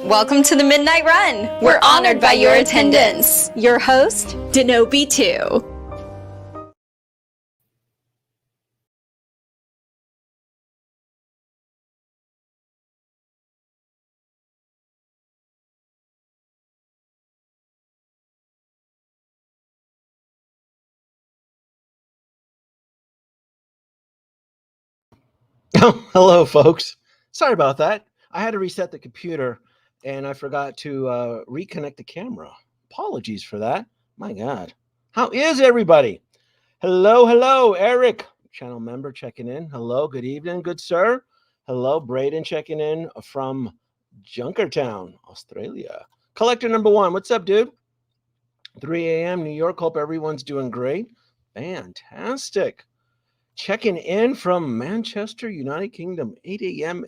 Welcome to the Midnight Run. We're honored by your attendance. Your host, Denobi 2. Oh, hello, folks. Sorry about that. I had to reset the computer, and I forgot to reconnect the camera. Apologies for that. My God. How is everybody? Hello, Eric, channel member checking in. Hello, good evening, good sir. Hello, Braden checking in from Junkertown, Australia. Collector number 1, what's up, dude? 3 a.m. New York. Hope everyone's doing great. Fantastic. Checking in from Manchester, United Kingdom, 8 a.m.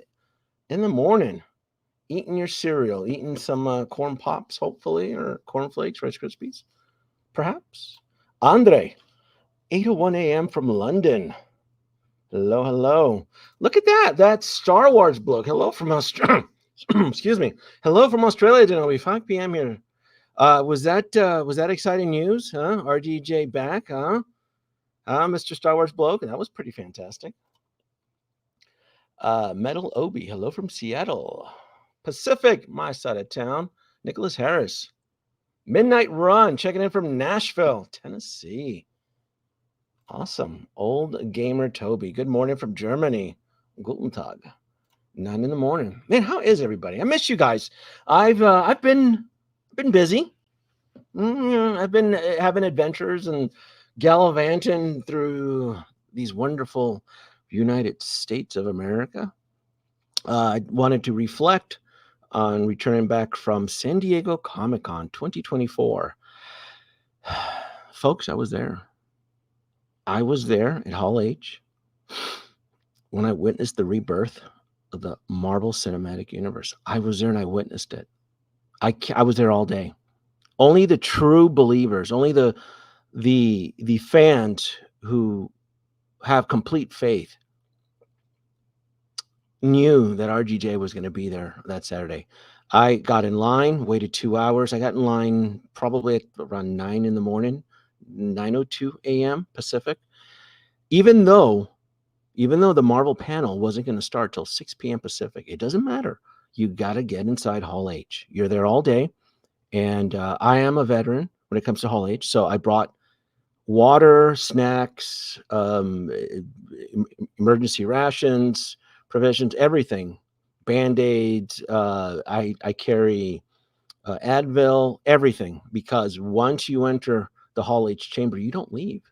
in the morning. Eating your cereal, eating some corn pops, hopefully, or cornflakes, Rice Krispies, perhaps. Andre, 8:01 a.m. from London. Hello. Look at that. That's Star Wars book. Hello from Australia. Excuse me. Hello from Australia, Denobi. 5 p.m. here. Was that exciting news? Huh? RDJ back, huh? Mr. Star Wars bloke. That was pretty fantastic. Metal Obi, hello from Seattle. Pacific, my side of town. Nicholas Harris. Midnight Run, checking in from Nashville, Tennessee. Awesome. Old Gamer Toby. Good morning from Germany. Guten Tag. 9 in the morning. Man, how is everybody? I miss you guys. I've been busy. I've been having adventures and gallivanting through these wonderful United States of America. I wanted to reflect on returning back from San Diego Comic-Con 2024. Folks, I was there. I was there at Hall H when I witnessed the rebirth of the Marvel Cinematic Universe. I was there and I witnessed it. I was there all day. Only the true believers, only the fans who have complete faith knew that RGJ was going to be there that Saturday. I got in line, waited 2 hours. I got in line probably at around 9 in the morning, 9:02 a.m. Pacific. Even though the Marvel panel wasn't going to start till 6 p.m. Pacific, it doesn't matter. You got to get inside Hall H. You're there all day. And I am a veteran when it comes to Hall H, so I brought water, snacks, emergency rations, provisions, everything, Band-Aids. I carry Advil, everything, because once you enter the Hall H chamber, you don't leave,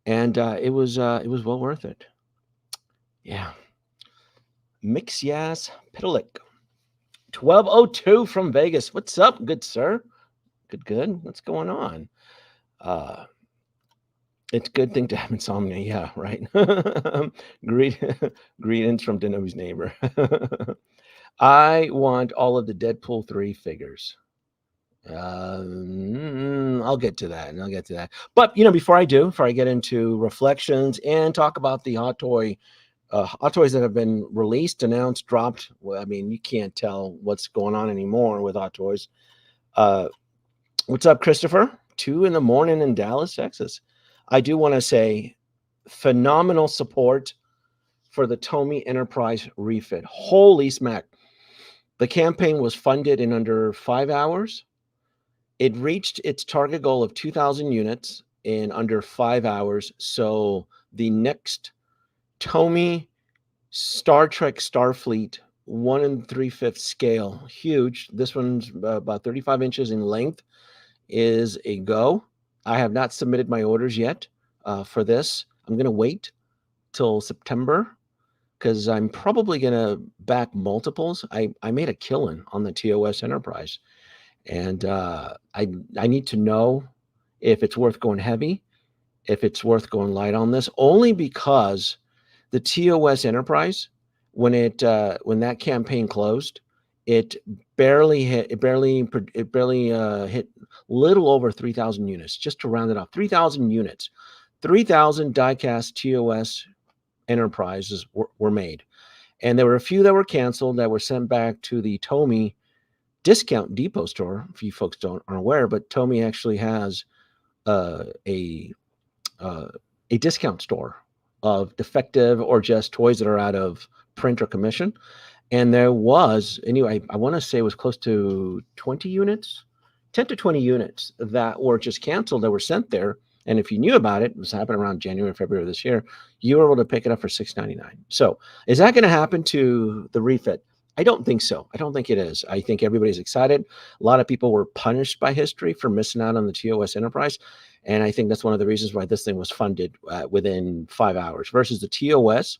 and it was well worth it. Yeah, Mixias Pitalik. 12:02 from Vegas. What's up, good sir? Good. What's going on? It's a good thing to have insomnia. Yeah, right. Greetings from Denobi's neighbor. I want all of the Deadpool 3 figures. I'll get to that. But, before I get into reflections and talk about the Hot Toys that have been released, announced, dropped. Well, I mean, you can't tell what's going on anymore with Hot Toys. What's up, Christopher? 2 in the morning in Dallas, Texas. I do want to say phenomenal support for the TOMY Enterprise refit. Holy smack. The campaign was funded in under 5 hours. It reached its target goal of 2,000 units in under 5 hours. So the next TOMY Star Trek Starfleet 1 3/5 scale, huge. This one's about 35 inches in length, is a go. I have not submitted my orders yet for this. I'm going to wait till September because I'm probably going to back multiples. I made a killing on the TOS Enterprise, and I need to know if it's worth going heavy, if it's worth going light on this, only because the TOS Enterprise, when that campaign closed, it barely hit little over 3,000 units, just to round it up. 3,000 units, 3,000 die-cast TOS Enterprises were made, and there were a few that were canceled that were sent back to the TOMY discount depot store, if you folks aren't aware, but TOMY actually has a discount store of defective or just toys that are out of print or commission. And there was, anyway, I want to say it was close to 20 units, 10 to 20 units that were just canceled that were sent there. And if you knew about it, it was happening around January, February this year, you were able to pick it up for $6.99. So is that going to happen to the refit? I don't think so. I don't think it is. I think everybody's excited. A lot of people were punished by history for missing out on the TOS Enterprise. And I think that's one of the reasons why this thing was funded within 5 hours versus the TOS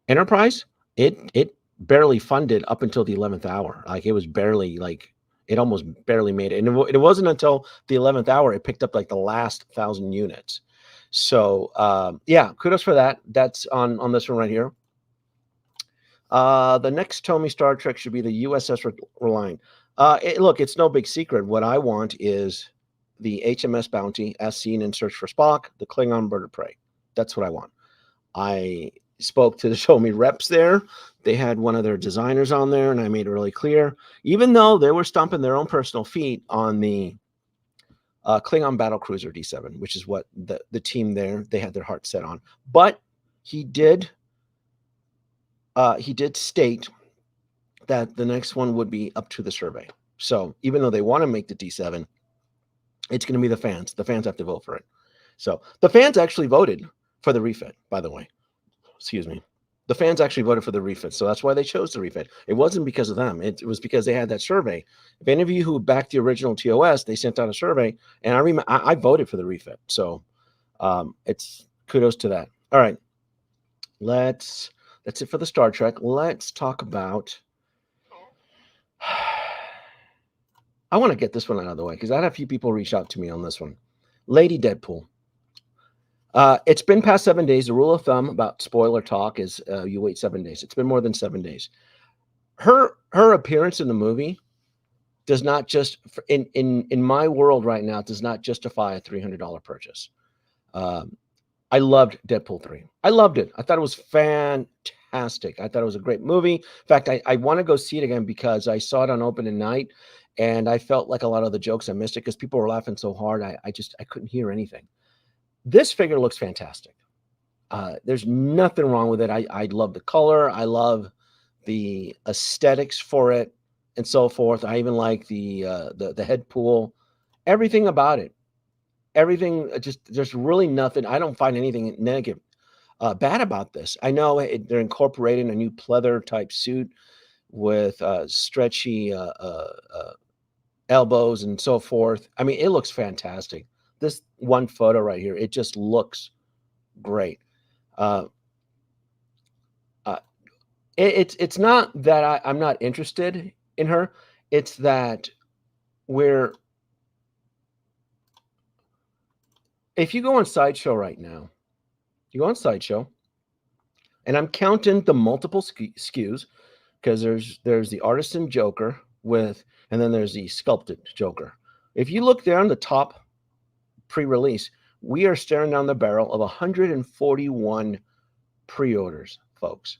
Enterprise. It barely funded up until the 11th hour. Like it was barely like, it almost barely made it. And it wasn't until the 11th hour, it picked up like the last 1,000 units. So yeah, kudos for that. That's on this one right here. The next TOMY Star Trek should be the USS Reliant. Look, it's no big secret. What I want is the HMS Bounty as seen in Search for Spock, the Klingon Bird of Prey. That's what I want. I spoke to the TOMY reps there. They had one of their designers on there, and I made it really clear, even though they were stomping their own personal feet on the Klingon Battlecruiser D7, which is what the team there, they had their heart set on. But he did state that the next one would be up to the survey. So even though they want to make the D7, it's going to be the fans. The fans have to vote for it. So the fans actually voted for the refit, by the way. Excuse me. The fans actually voted for the refit. So that's why they chose the refit. It wasn't because of them. It was because they had that survey. If any of you who backed the original TOS, they sent out a survey, and I remember I voted for the refit. So it's kudos to that. All right. That's it for the Star Trek. Let's talk about I want to get this one out of the way because I had a few people reach out to me on this one. Lady Deadpool. It's been past 7 days. The rule of thumb about spoiler talk is you wait 7 days. It's been more than 7 days. Her appearance in the movie does not just in my world right now does not justify a $300 purchase. I loved Deadpool 3. I loved it. I thought it was fantastic. I thought it was a great movie. In fact, I want to go see it again because I saw it on opening night, and I felt like a lot of the jokes I missed it because people were laughing so hard. I couldn't hear anything. This figure looks fantastic. There's nothing wrong with it. I love the color. I love the aesthetics for it and so forth. I even like the head pool. Everything about it. Everything, just there's really nothing. I don't find anything negative, bad about this. I know they're incorporating a new pleather type suit with stretchy elbows and so forth. I mean, it looks fantastic. This one photo right here, it just looks great. It's not that I'm not interested in her. It's that if you go on Sideshow right now, you go on Sideshow, and I'm counting the multiple SKUs because there's the artisan Joker and then there's the sculpted Joker. If you look there on the top pre-release, we are staring down the barrel of 141 pre-orders, folks.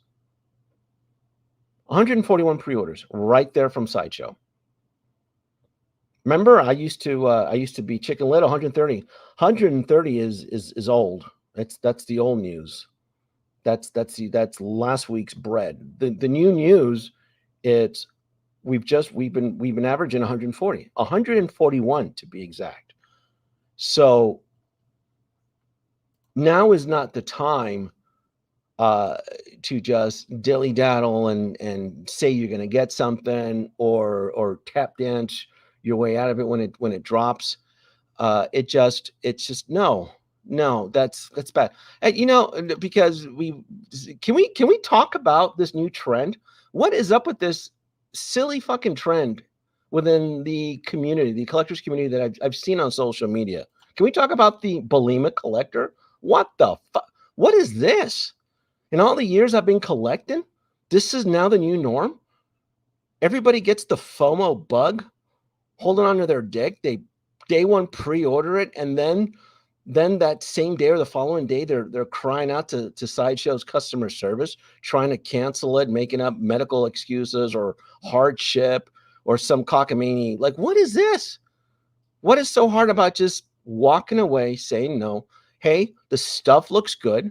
141 pre-orders right there from Sideshow. Remember, I used to be Chicken Little. 130. 130 is old. That's the old news. That's last week's bread. The new news, we've been averaging 140, 141 to be exact. So now is not the time to just dilly daddle and say you're going to get something or tap dance your way out of it when it drops. It's just no, that's bad. And, because can we talk about this new trend? What is up with this silly fucking trend within the community, the collectors community that I've seen on social media? Can we talk about the bulimic collector? What the fuck? What is this? In all the years I've been collecting, this is now the new norm. Everybody gets the FOMO bug, holding on to their deck. They day one pre-order it, and then that same day or the following day, they're crying out to Sideshow's customer service, trying to cancel it, making up medical excuses or hardship or some cockamamie. Like, what is this? What is so hard about just walking away, saying no? Hey, the stuff looks good.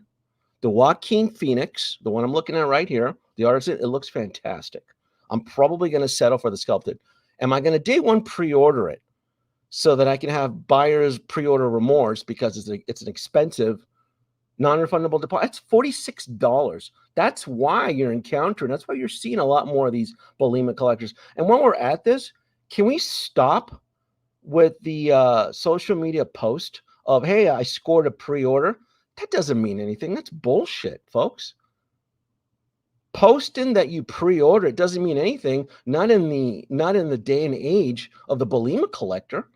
The Joaquin Phoenix, the one I'm looking at right here, the artist, it looks fantastic. I'm probably going to settle for the sculpted. Am I going to day one pre-order it so that I can have buyer's pre-order remorse because it's an expensive, non-refundable deposit? It's $46. That's why you're encountering, that's why you're seeing a lot more of these bulimic collectors. And when we're at this, can we stop with the social media post of, hey, I scored a pre-order? That doesn't mean anything. That's bullshit, folks. Posting that you pre-order, it doesn't mean anything. Not in the day and age of the bulimic collector.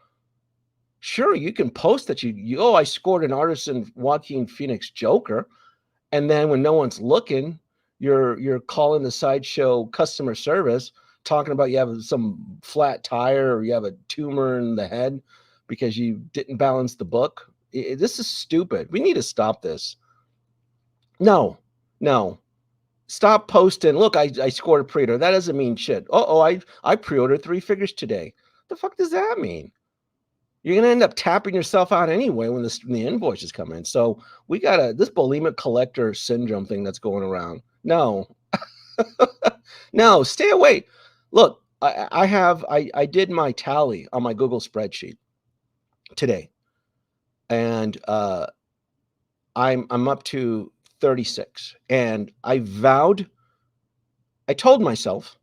Sure, you can post that I scored an artisan Joaquin Phoenix Joker, and then when no one's looking, you're calling the sideshow customer service talking about you have some flat tire or you have a tumor in the head because you didn't balance the book. This is stupid. We need to stop this. No. Stop posting. Look, I scored a pre-order. That doesn't mean shit. I pre-ordered 3 figures today. The fuck does that mean? You're gonna end up tapping yourself out anyway when the invoices come in. So we got this bulimic collector syndrome thing that's going around. No, no, stay away. Look, I did my tally on my Google spreadsheet today, and I'm up to 36, and I told myself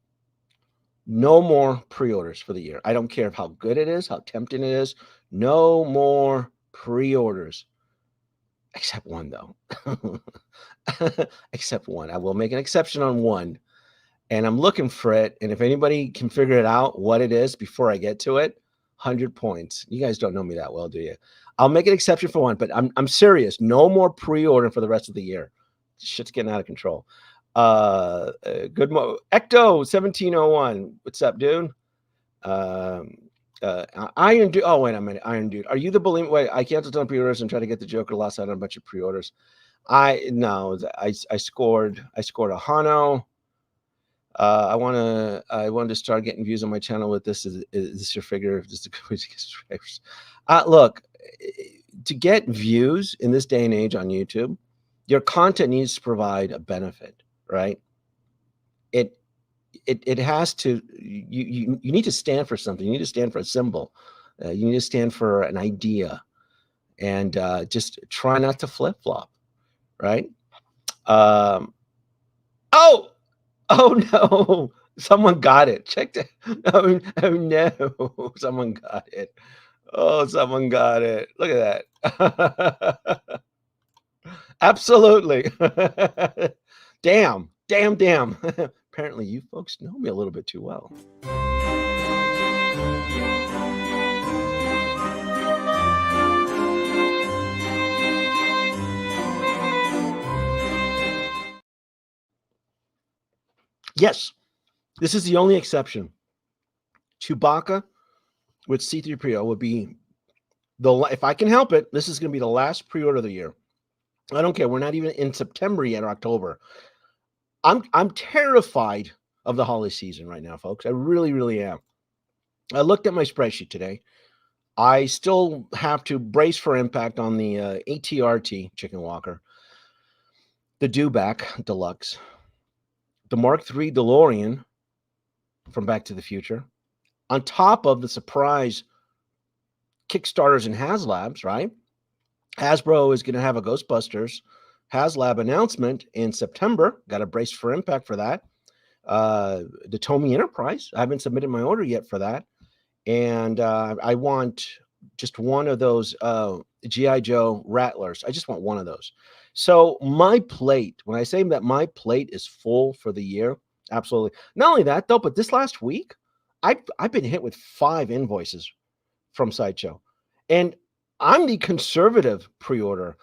no more pre-orders for the year. I don't care how good it is, how tempting it is. No more pre-orders, except one though. Except one. I will make an exception on one, and I'm looking for it. And if anybody can figure it out what it is before I get to it, 100 points. You guys don't know me that well, do you? I'll make an exception for one, but I'm serious. No more pre-order for the rest of the year. Shit's getting out of control. Ecto-1 what's up, dude? Iron Dude. Oh, wait a minute, Iron Dude. Are you the bulimic? Wait, I canceled on pre-orders and tried to get the Joker, lost out on a bunch of pre-orders. I scored a Hano. I wanted to start getting views on my channel with this. Is this your figure? Just a good way to get subscribers. Look, to get views in this day and age on YouTube, your content needs to provide a benefit, right? It has to. You need to stand for something. You need to stand for a symbol. You need to stand for an idea, and just try not to flip flop, right? Oh no! Someone got it. Check that. Oh no! Someone got it. Oh, someone got it. Look at that. Absolutely. Damn. Apparently, you folks know me a little bit too well. Yes, this is the only exception. Chewbacca with C-3PO would be if I can help it, this is going to be the last pre-order of the year. I don't care. We're not even in September yet or October. I'm terrified of the holiday season right now, folks. I really, really am. I looked at my spreadsheet today. I still have to brace for impact on the ATRT Chicken Walker, the Dewback Deluxe, the Mark III DeLorean from Back to the Future, on top of the surprise Kickstarters and Haslabs, right? Hasbro is going to have a Ghostbusters Haslab announcement in September. Got to brace for impact for that. The TOMY Enterprise. I haven't submitted my order yet for that. And I want just one of those G.I. Joe Rattlers. I just want one of those. So my plate, when I say that my plate is full for the year, absolutely. Not only that, though, but this last week, I've been hit with 5 invoices from Sideshow. And I'm the conservative pre-order.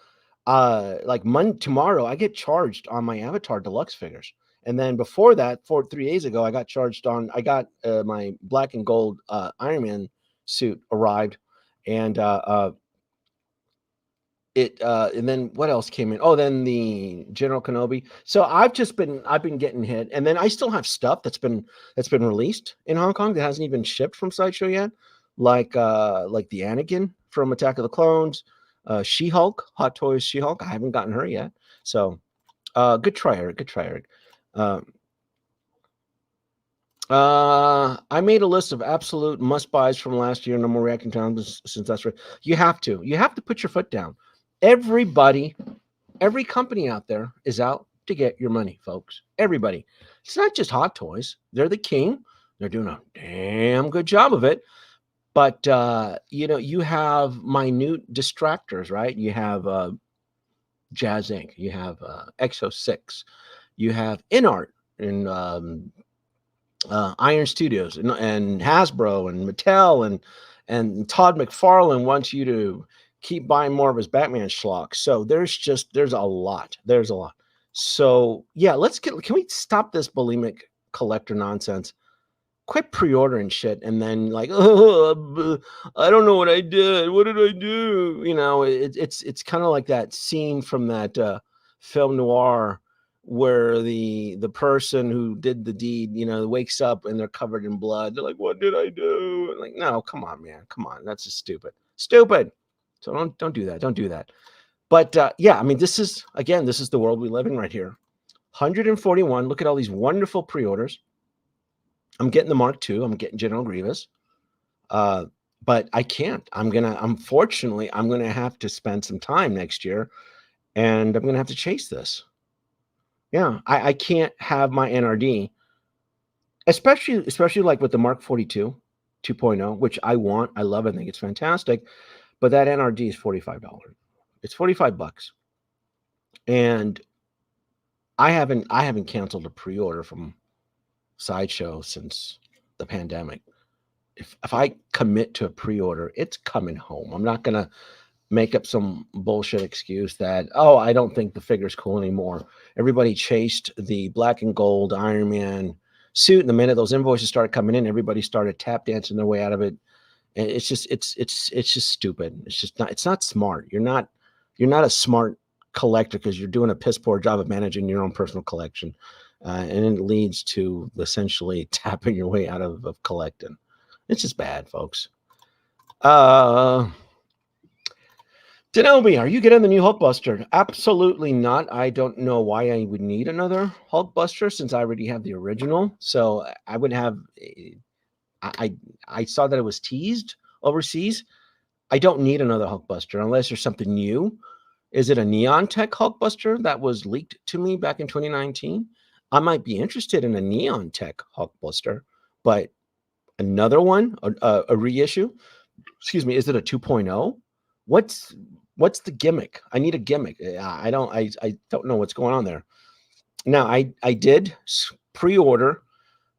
Like tomorrow, I get charged on my Avatar Deluxe figures. And then before that, 3 days ago, I got charged on, my black and gold Iron Man suit arrived. And and then what else came in? Oh, then the General Kenobi. So I've been getting hit, and then I still have stuff that's been released in Hong Kong that hasn't even shipped from Sideshow yet, like the Anakin from Attack of the Clones, She-Hulk, Hot Toys She-Hulk. I haven't gotten her yet. So good try, Eric. Good try, Eric. I made a list of absolute must buys from last year. No more reacting time since that's right. You have to put your foot down. Every company out there is out to get your money, folks. Everybody. It's not just Hot Toys. They're the king. They're doing a damn good job of it. But you have minute distractors, right? You have Jazz Inc. You have Exo 6. You have Inart and Iron Studios and Hasbro and Mattel and Todd McFarlane wants you to keep buying more of his Batman schlock. So there's a lot. There's a lot. So yeah, can we stop this bulimic collector nonsense? Quit pre-ordering shit and then like, oh, I don't know what I did. What did I do? It's kind of like that scene from that film noir where the person who did the deed, wakes up and they're covered in blood. They're like, what did I do? And like, no, come on, man. Come on. That's just stupid. So don't do that. Don't do that. But yeah, I mean, this is the world we live in right here. 141. Look at all these wonderful pre-orders. I'm getting the Mark II. I'm getting General Grievous. But I can't. Unfortunately, I'm going to have to spend some time next year and I'm going to have to chase this. Yeah, I can't have my NRD, especially like with the Mark 42 2.0, which I want. I love it. I think it's fantastic. But that NRD is $45. It's $45. And I haven't canceled a pre-order from Sideshow since the pandemic. If I commit to a pre-order, it's coming home. I'm not gonna make up some bullshit excuse that, oh, I don't think the figure's cool anymore. Everybody chased the black and gold Iron Man suit, and the minute those invoices started coming in, everybody started tap dancing their way out of it. And it's just stupid. It's not smart. You're not a smart collector because you're doing a piss poor job of managing your own personal collection. And it leads to essentially tapping your way out of collecting. It's just bad, folks. Denobi, are you getting the new Hulkbuster? Absolutely not. I don't know why I would need another Hulkbuster since I already have the original. So I would have. I saw that it was teased overseas. I don't need another Hulkbuster unless there's something new. Is it a Neon Tech Hulkbuster that was leaked to me back in 2019? I might be interested in a Neon Tech Hulkbuster, but another one, a reissue. Excuse me, is it a 2.0? What's the gimmick? I need a gimmick. I don't know what's going on there. Now I did pre-order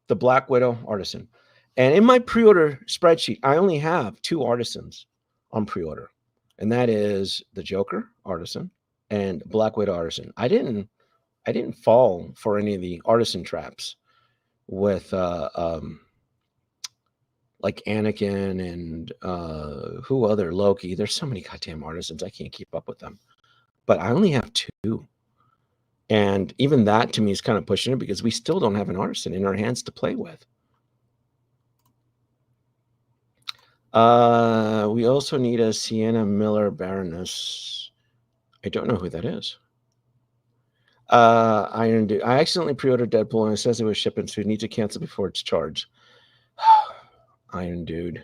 the Black Widow Artisan, and in my pre-order spreadsheet, I only have 2 artisans on pre-order, and that is the Joker Artisan and Black Widow Artisan. I didn't fall for any of the artisan traps with like Anakin and who other Loki. There's so many goddamn artisans. I can't keep up with them. But I only have 2. And even that to me is kind of pushing it because we still don't have an artisan in our hands to play with. We also need a Sienna Miller Baroness. I don't know who that is. Iron Dude. I accidentally pre-ordered Deadpool and it says it was shipping, so you need to cancel before it's charged. Iron Dude,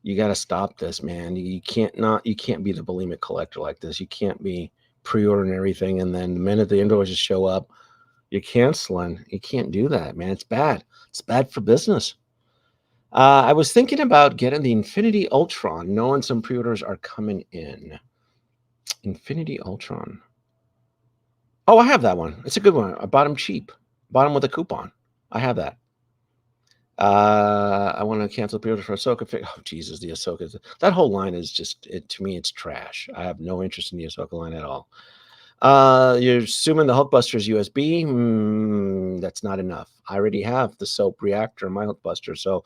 you got to stop this, man. You can't be the bulimic collector like this. You can't be pre-ordering everything and then the minute the invoices show up, you're canceling. You can't do that, man. It's bad. It's bad for business. I was thinking about getting the Infinity Ultron, knowing some pre-orders are coming in. Infinity Ultron. Oh, I have that one. It's a good one. I bought him cheap. Bought him with a coupon. I have that. I want to cancel pre-order for Ahsoka. Oh, Jesus, the Ahsoka. That whole line is just, to me, it's trash. I have no interest in the Ahsoka line at all. You're assuming the Hulkbuster is USB? That's not enough. I already have the soap reactor in my Hulkbuster, so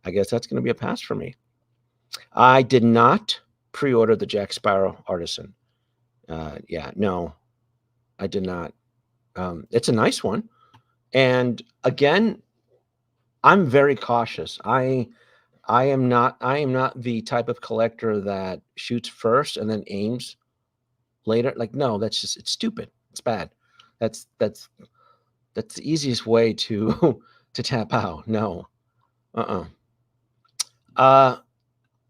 I guess that's going to be a pass for me. I did not pre-order the Jack Sparrow Artisan. Yeah, no, I did not. It's a nice one. And again, I'm very cautious. I am not the type of collector that shoots first and then aims later. Like, no, that's just it's stupid. It's bad. That's that's that's the easiest way to to tap out. No. Uh-uh. Uh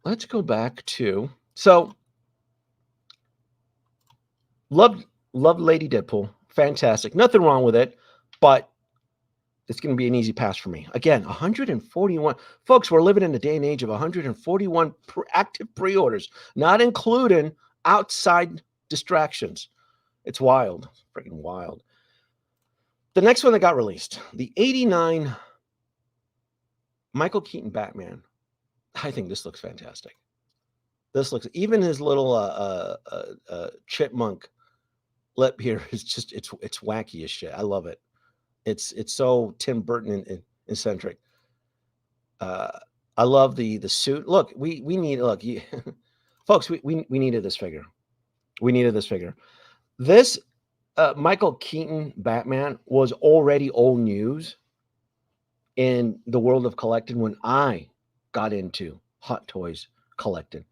let's go back to so loved Lady Deadpool. Fantastic. Nothing wrong with it, but it's going to be an easy pass for me. Again, 141. Folks, we're living in the day and age of 141 active pre-orders, not including outside distractions. It's wild. Freaking wild. The next one that got released, the 89 Michael Keaton Batman. I think this looks fantastic. This looks, even his little chipmunk lip here is just, it's wacky as shit. I love it. It's so Tim Burton eccentric. Uh, I love the suit. Look, we need folks. We needed this figure. We needed this figure. This Michael Keaton Batman was already old news in the world of collecting when I got into Hot Toys collecting.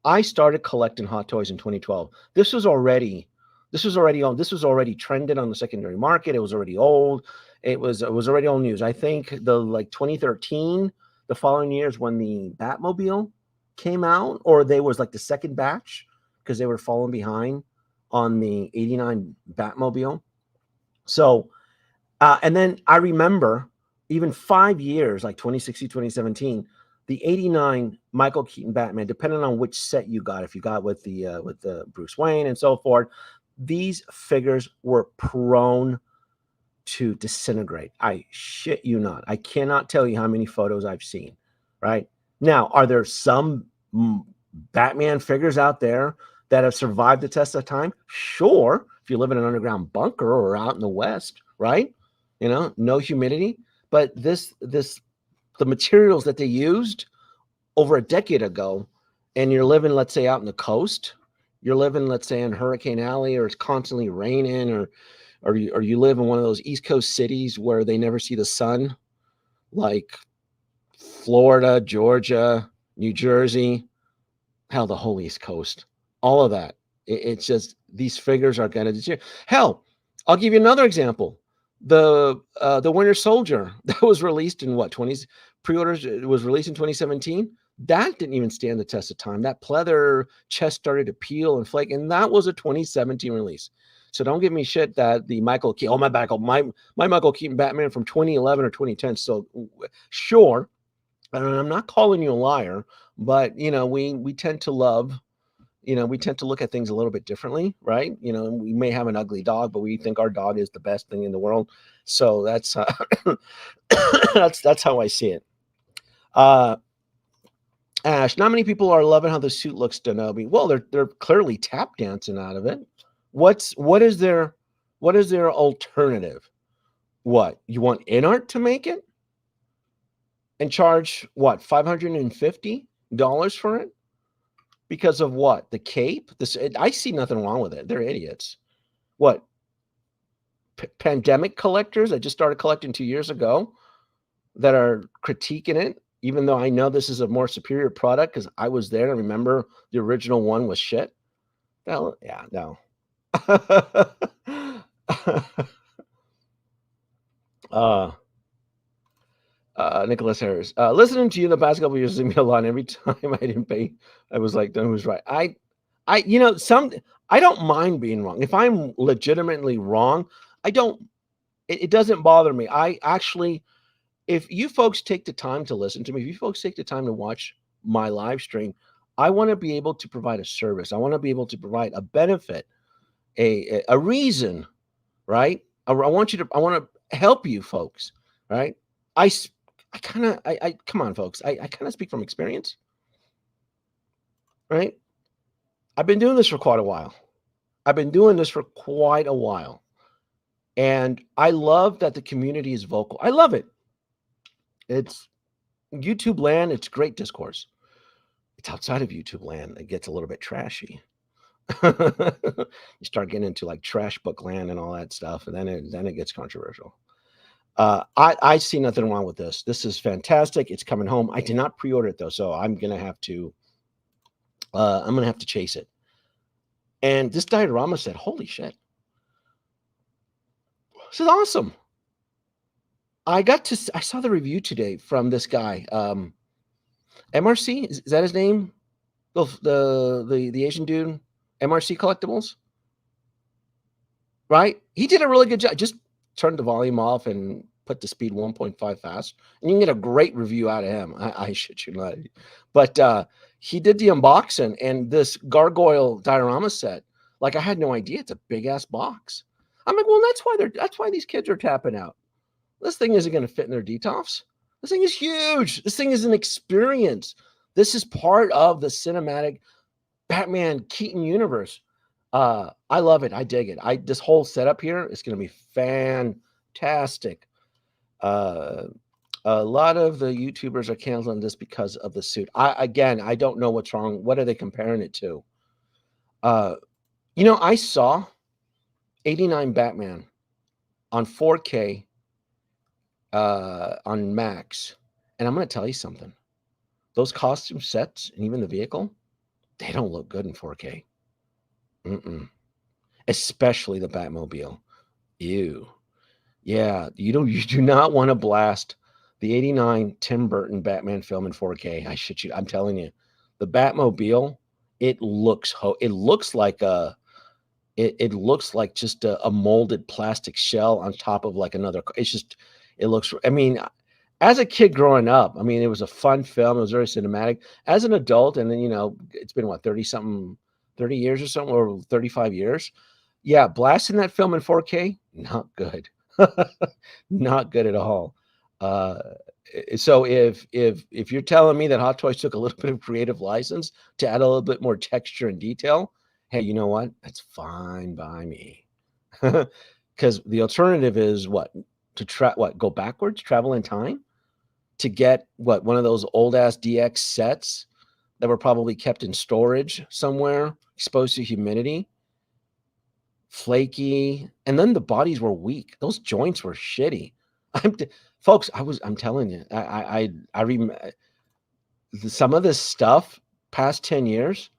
I started collecting Hot Toys in 2012. This was already trended on the secondary market. It was already old. It was already old news. I think the like 2013, the following years when the Batmobile came out, or they was like the second batch because they were falling behind on the 89 Batmobile. So, and then I remember even 5 years, like 2016, 2017, the 89 Michael Keaton Batman, depending on which set you got, if you got with the Bruce Wayne and so forth, these figures were prone to disintegrate. I shit you not. I cannot tell you how many photos I've seen, right? Now, are there some Batman figures out there that have survived the test of time? Sure. If you live in an underground bunker or out in the West, right? You know, no humidity. But the materials that they used over a decade ago, and you're living, let's say, out in the coast, you're living, let's say, in Hurricane Alley, or it's constantly raining, or you live in one of those East Coast cities where they never see the sun, like Florida, Georgia, New Jersey, hell, the whole East Coast, all of that. It's just these figures are going to deteriorate. Hell, I'll give you another example. The Winter Soldier that was released in what 20s pre-orders. It was released in 2017. That didn't even stand the test of time. That pleather chest started to peel and flake, and that was a 2017 release. So don't give me shit that the Michael Keaton, my Michael Keaton Batman from 2011 or 2010. So sure, and I'm not calling you a liar, but you know we tend to love. You know, we tend to look at things a little bit differently, right? You know, we may have an ugly dog, but we think our dog is the best thing in the world. So that's that's how I see it. Ash, not many people are loving how the suit looks, Denobi. Well, they're clearly tap dancing out of it. What is their alternative? What, you want Inart to make it and charge what, $550 for it? Because of what? The cape? I see nothing wrong with it. They're idiots. What? Pandemic collectors? I just started collecting 2 years ago that are critiquing it, even though I know this is a more superior product because I was there and remember the original one was shit. Well, yeah, no. Nicholas Harris. Listening to you the past couple of years, me a lot. Every time I didn't pay, I was like, "That was right." You know, I don't mind being wrong. If I'm legitimately wrong, I don't. It doesn't bother me. I actually, if you folks take the time to listen to me, if you folks take the time to watch my live stream, I want to be able to provide a service. I want to be able to provide a benefit, a reason, right? I want to help you folks, right? I come on, folks. I kind of speak from experience, right? I've been doing this for quite a while. And I love that the community is vocal. I love it. It's YouTube land. It's great discourse. It's outside of YouTube land. It gets a little bit trashy. You start getting into like trash book land and all that stuff, and then it gets controversial. I see nothing wrong with this. This is fantastic. It's coming home. I did not pre-order it though, so I'm gonna have to chase it. And this diorama said, "Holy shit, this is awesome." I saw the review today from this guy, MRC. Is that his name? The Asian dude, MRC Collectibles, right? He did a really good job. Just turned the volume off and put the speed 1.5 fast, and you can get a great review out of him. I shit you not. But he did the unboxing and this gargoyle diorama set. Like I had no idea it's a big ass box. I'm like, well, that's why these kids are tapping out. This thing isn't going to fit in their detofs. This thing is huge. This thing is an experience. This is part of the cinematic Batman Keaton universe. I love it. I dig it. This whole setup here is going to be fantastic. A lot of the YouTubers are canceling this because of the suit. I don't know what's wrong. What are they comparing it to? I saw 89 Batman on 4K on Max, and I'm going to tell you something. Those costume sets and even the vehicle, they don't look good in 4K. Especially the Batmobile. Ew. Yeah, you do not want to blast the 89 Tim Burton Batman film in 4K. I shit you. I'm telling you. The Batmobile, it looks like it looks like just a molded plastic shell on top of like another. It looks, I mean, as a kid growing up, I mean, it was a fun film. It was very cinematic. As an adult, and then, it's been what, 30 years or something, or 35 years. Yeah, blasting that film in 4K, not good. Not good at all. So if you're telling me that Hot Toys took a little bit of creative license to add a little bit more texture and detail, hey, you know what? That's fine by me. Because the alternative is what? Go backwards, travel in time to get one of those old ass DX sets that were probably kept in storage somewhere, exposed to humidity, flaky, and then the bodies were weak. Those joints were shitty. Folks, I'm telling you, I remember some of this stuff past 10 years,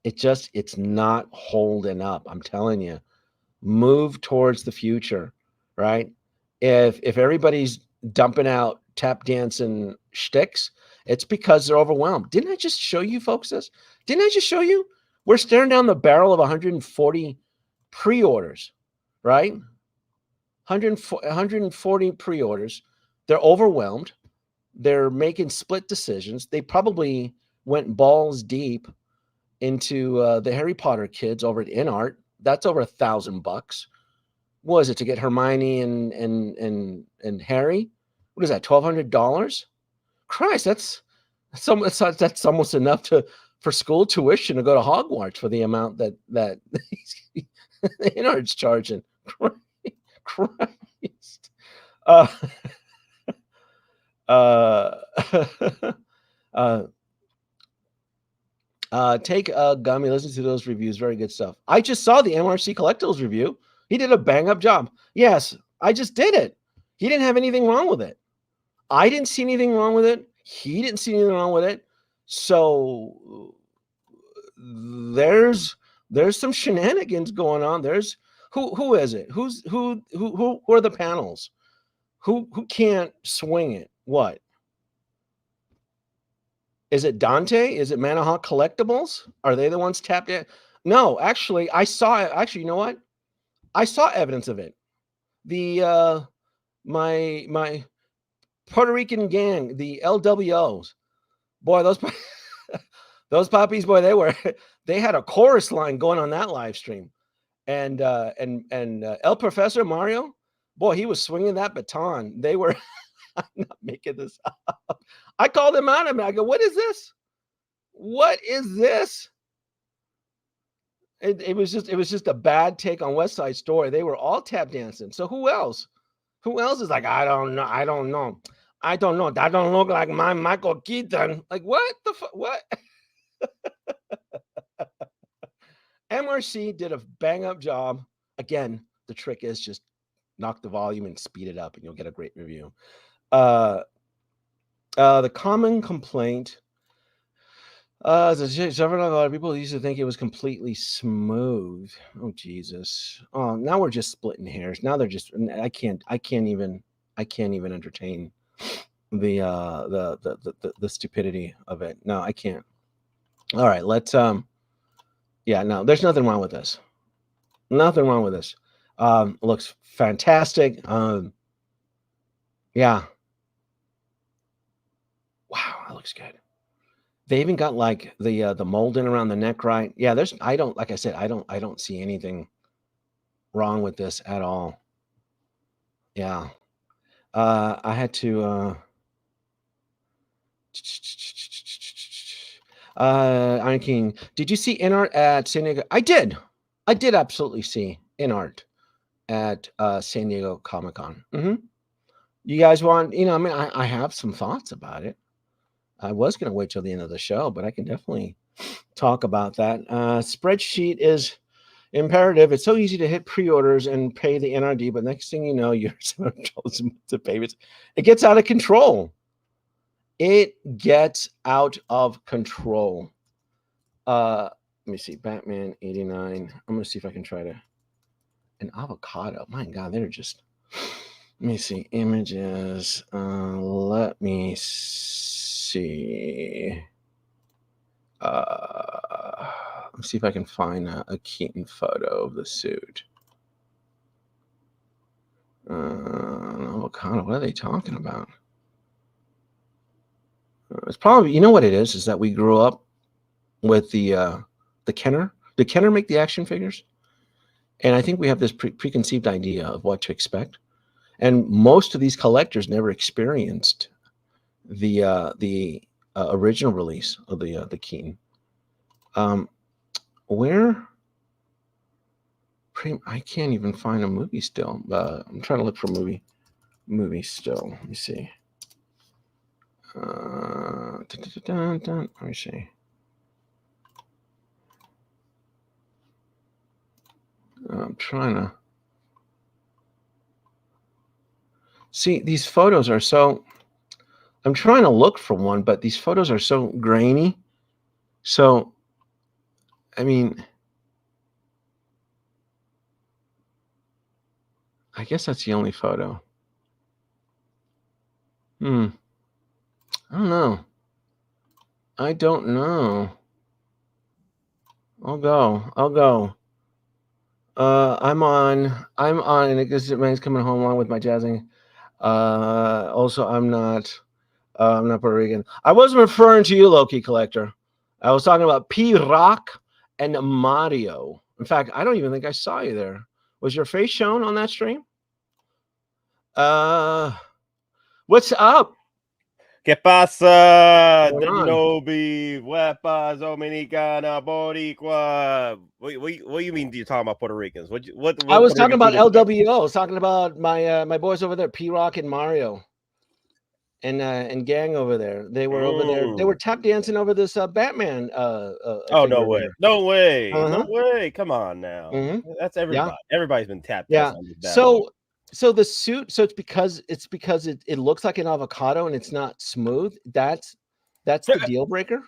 it's not holding up. I'm telling you, move towards the future, right? If everybody's dumping out tap dancing shticks, it's because they're overwhelmed. Didn't I just show you folks this? Didn't I just show you? We're staring down the barrel of 140 pre-orders, right? 140 pre-orders. They're overwhelmed. They're making split decisions. They probably went balls deep into the Harry Potter kids over at Inart. That's over $1,000. What is it to get Hermione and Harry? What is that? $1,200? Christ, that's almost enough for school tuition to go to Hogwarts for the amount that Inart's charging. Christ. Take a gummy, listen to those reviews. Very good stuff. I just saw the MRC Collectibles review. He did a bang up job. Yes, I just did it. He didn't have anything wrong with it. I didn't see anything wrong with it. He didn't see anything wrong with it. So there's some shenanigans going on. There's who is it? Who are the panels? Who can't swing it? What? Is it Dante? Is it Manahawk Collectibles? Are they the ones tapped in? No, actually, I saw it. Actually, you know what? I saw evidence of it. The my Puerto Rican gang, the LWOs, boy, those puppies, boy, they had a chorus line going on that live stream, and El Professor Mario, boy, he was swinging that baton. They were. I'm not making this up. I called him out. I go, what is this? What is this? It was just a bad take on West Side Story. They were all tap dancing. So who else? Who else is like, I don't know. That don't look like my Michael Keaton. Like, what the fuck? What? MRC did a bang up job. Again, the trick is just knock the volume and speed it up, and you'll get a great review. The common complaint. Several a lot of people used to think it was completely smooth. Oh Jesus! Oh, now we're just splitting hairs. Now they're just. I can't even entertain the stupidity of it. No, I can't. All right, let's. Yeah, no, there's nothing wrong with this. Nothing wrong with this. Looks fantastic. Yeah. Wow, that looks good. They even got like the molding around the neck, right? Yeah, I don't see anything wrong with this at all. Yeah. I had to Iron King, did you see Inart at San Diego? I did absolutely see Inart at San Diego Comic-Con. You guys want, I mean, I have some thoughts about it. I was going to wait till the end of the show, but I can definitely talk about that. Spreadsheet is imperative. It's so easy to hit pre-orders and pay the NRD, but next thing you know, you're to payments. It gets out of control. It gets out of control. Let me see. Batman 89. I'm going to see if I can try to. An avocado. My God, they're just. Let me see. Images. Let me see. Let's see if I can find a Keaton photo of the suit. Avocado. What are they talking about? It's probably, you know what it is that we grew up with the Kenner. Did Kenner make the action figures? And I think we have this preconceived idea of what to expect. And most of these collectors never experienced the original release of the Keaton. Where? I can't even find a movie still. I'm trying to look for movie still. Let me see. Let me see. I'm trying to see. These photos are so. I'm trying to look for one, but these photos are so grainy. So, I mean, I guess that's the only photo. I don't know. I don't know. I'll go. I'm on, and it goes, man's coming home along with my jazzing. Also, I'm not Puerto Rican. I wasn't referring to you, Loki Collector. I was talking about P-Rock and Mario. In fact, I don't even think I saw you there. Was your face shown on that stream? What's up? ¿Qué pasa? Denobi, Wepas, Dominicana, Boricua. What do you mean? Do you talking about Puerto Ricans? What I was talking about LWO. I was talking about my boys over there, P-Rock and Mario, and gang over there. They were over there. They were tap dancing over this Batman. Oh no way! There. No way! No way! Come on now. That's everybody. Yeah. Everybody's been tap dancing. Yeah. So the suit. So it's because it looks like an avocado and it's not smooth. That's the deal breaker.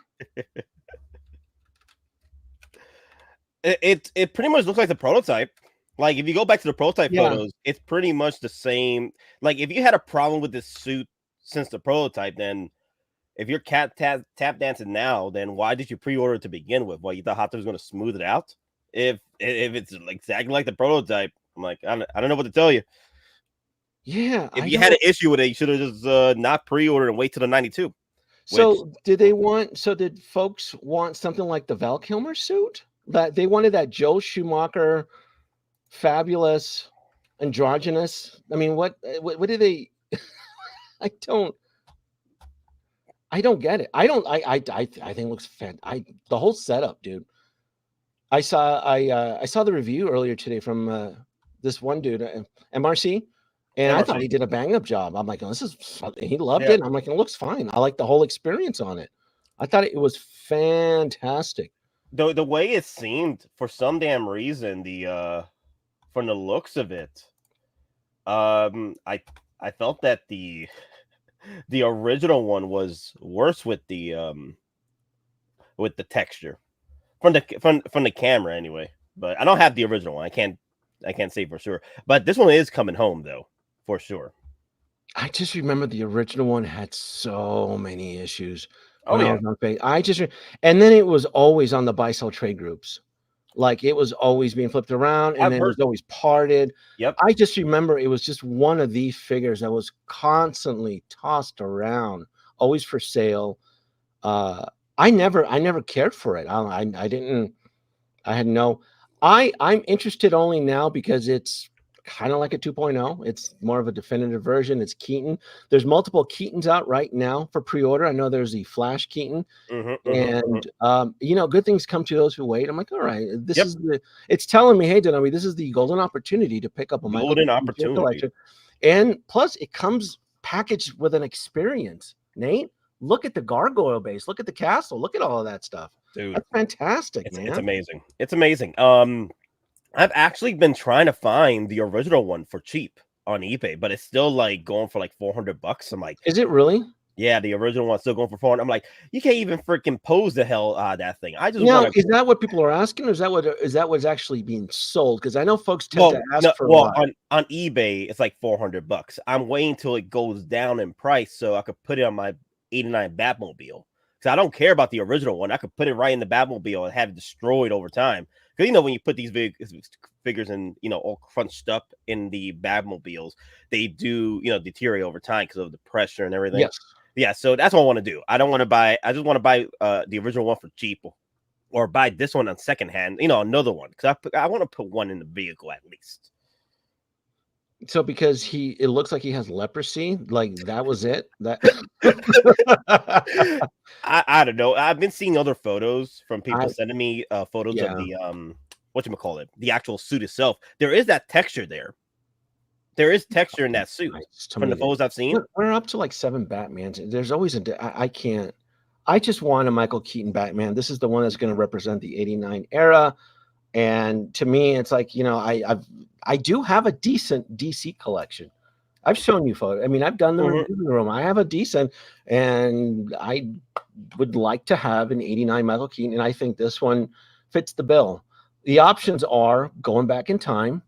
It pretty much looks like the prototype. Like if you go back to the prototype photos, it's pretty much the same. Like if you had a problem with this suit since the prototype, then if you're tap dancing now, then why did you pre-order it to begin with? Well, you thought Hot Toys was going to smooth it out. If it's exactly like the prototype, I'm like, I don't know what to tell you. Yeah, if you had an issue with it, you should have just not pre-ordered and wait till the 92. So did folks want something like the Val Kilmer suit? That they wanted that Joel Schumacher, fabulous, androgynous. I mean, what do they? I don't get it. I think it looks fantastic. The whole setup, dude. I saw the review earlier today from this one dude, MRC. And I thought he did a bang up job. I'm like, oh, he loved it. I'm like, it looks fine. I like the whole experience on it. I thought it was fantastic. the way it seemed, for some damn reason, the from the looks of it, I felt that the original one was worse with the texture from the camera anyway. But I don't have the original one. I can't say for sure. But this one is coming home though, for sure. I just remember the original one had so many issues Oh when I yeah, was on Facebook. And then it was always on the buy sell trade groups. Like it was always being flipped around and I've then it heard. was always parted. Yep. I just remember it was just one of these figures that was constantly tossed around, always for sale. I never cared for it. I didn't. I had no. I'm interested only now because it's kind of like a 2.0. It's more of a definitive version. It's Keaton. There's multiple Keatons out right now for pre-order. I know there's the Flash Keaton, and good things come to those who wait. I'm like, all right, this Yep. is it's telling me, hey, Denobi, this is the golden opportunity to pick up a Michael Golden Keaton opportunity. collection, and plus it comes packaged with an experience. Nate, look at the gargoyle base, look at the castle, look at all of that stuff. Dude, That's fantastic, man. it's amazing. It's amazing. I've actually been trying to find the original one for cheap on eBay, but it's still like going for like $400. I'm like, Is it really? yeah, the original one's still going for 400. I'm like, you can't even freaking pose the hell out of that thing. I just Now, want is that what people are asking, or is that what's actually being sold? Because I know folks tend to ask for a lot. on eBay, it's like $400. I'm waiting till it goes down in price so I could put it on my 89 Batmobile. Because I don't care about the original one. I could put it right in the Batmobile and have it destroyed over time. Because when you put these big figures in, all crunched up in the Batmobiles, they do deteriorate over time because of the pressure and everything. Yes. Yeah, so that's what I want to do. I don't want to buy. I just want to buy the original one for cheap, or buy this one on secondhand. Another one, because I want to put one in the vehicle at least. So because it looks like he has leprosy, like that was it. That I don't know. I've been seeing other photos from people sending me photos of the whatchamacallit, the actual suit itself. There is that texture there. There is texture in that suit from the photos I've seen. We're up to like 7 Batmans. There's always I can't. I just want a Michael Keaton Batman. This is the one that's going to represent the '89 era. And to me, it's like, I do have a decent DC collection. I've shown you photos. I mean, I've done them in the room. I have a decent, and I would like to have an '89 Michael Keaton, and I think this one fits the bill. The options are going back in time,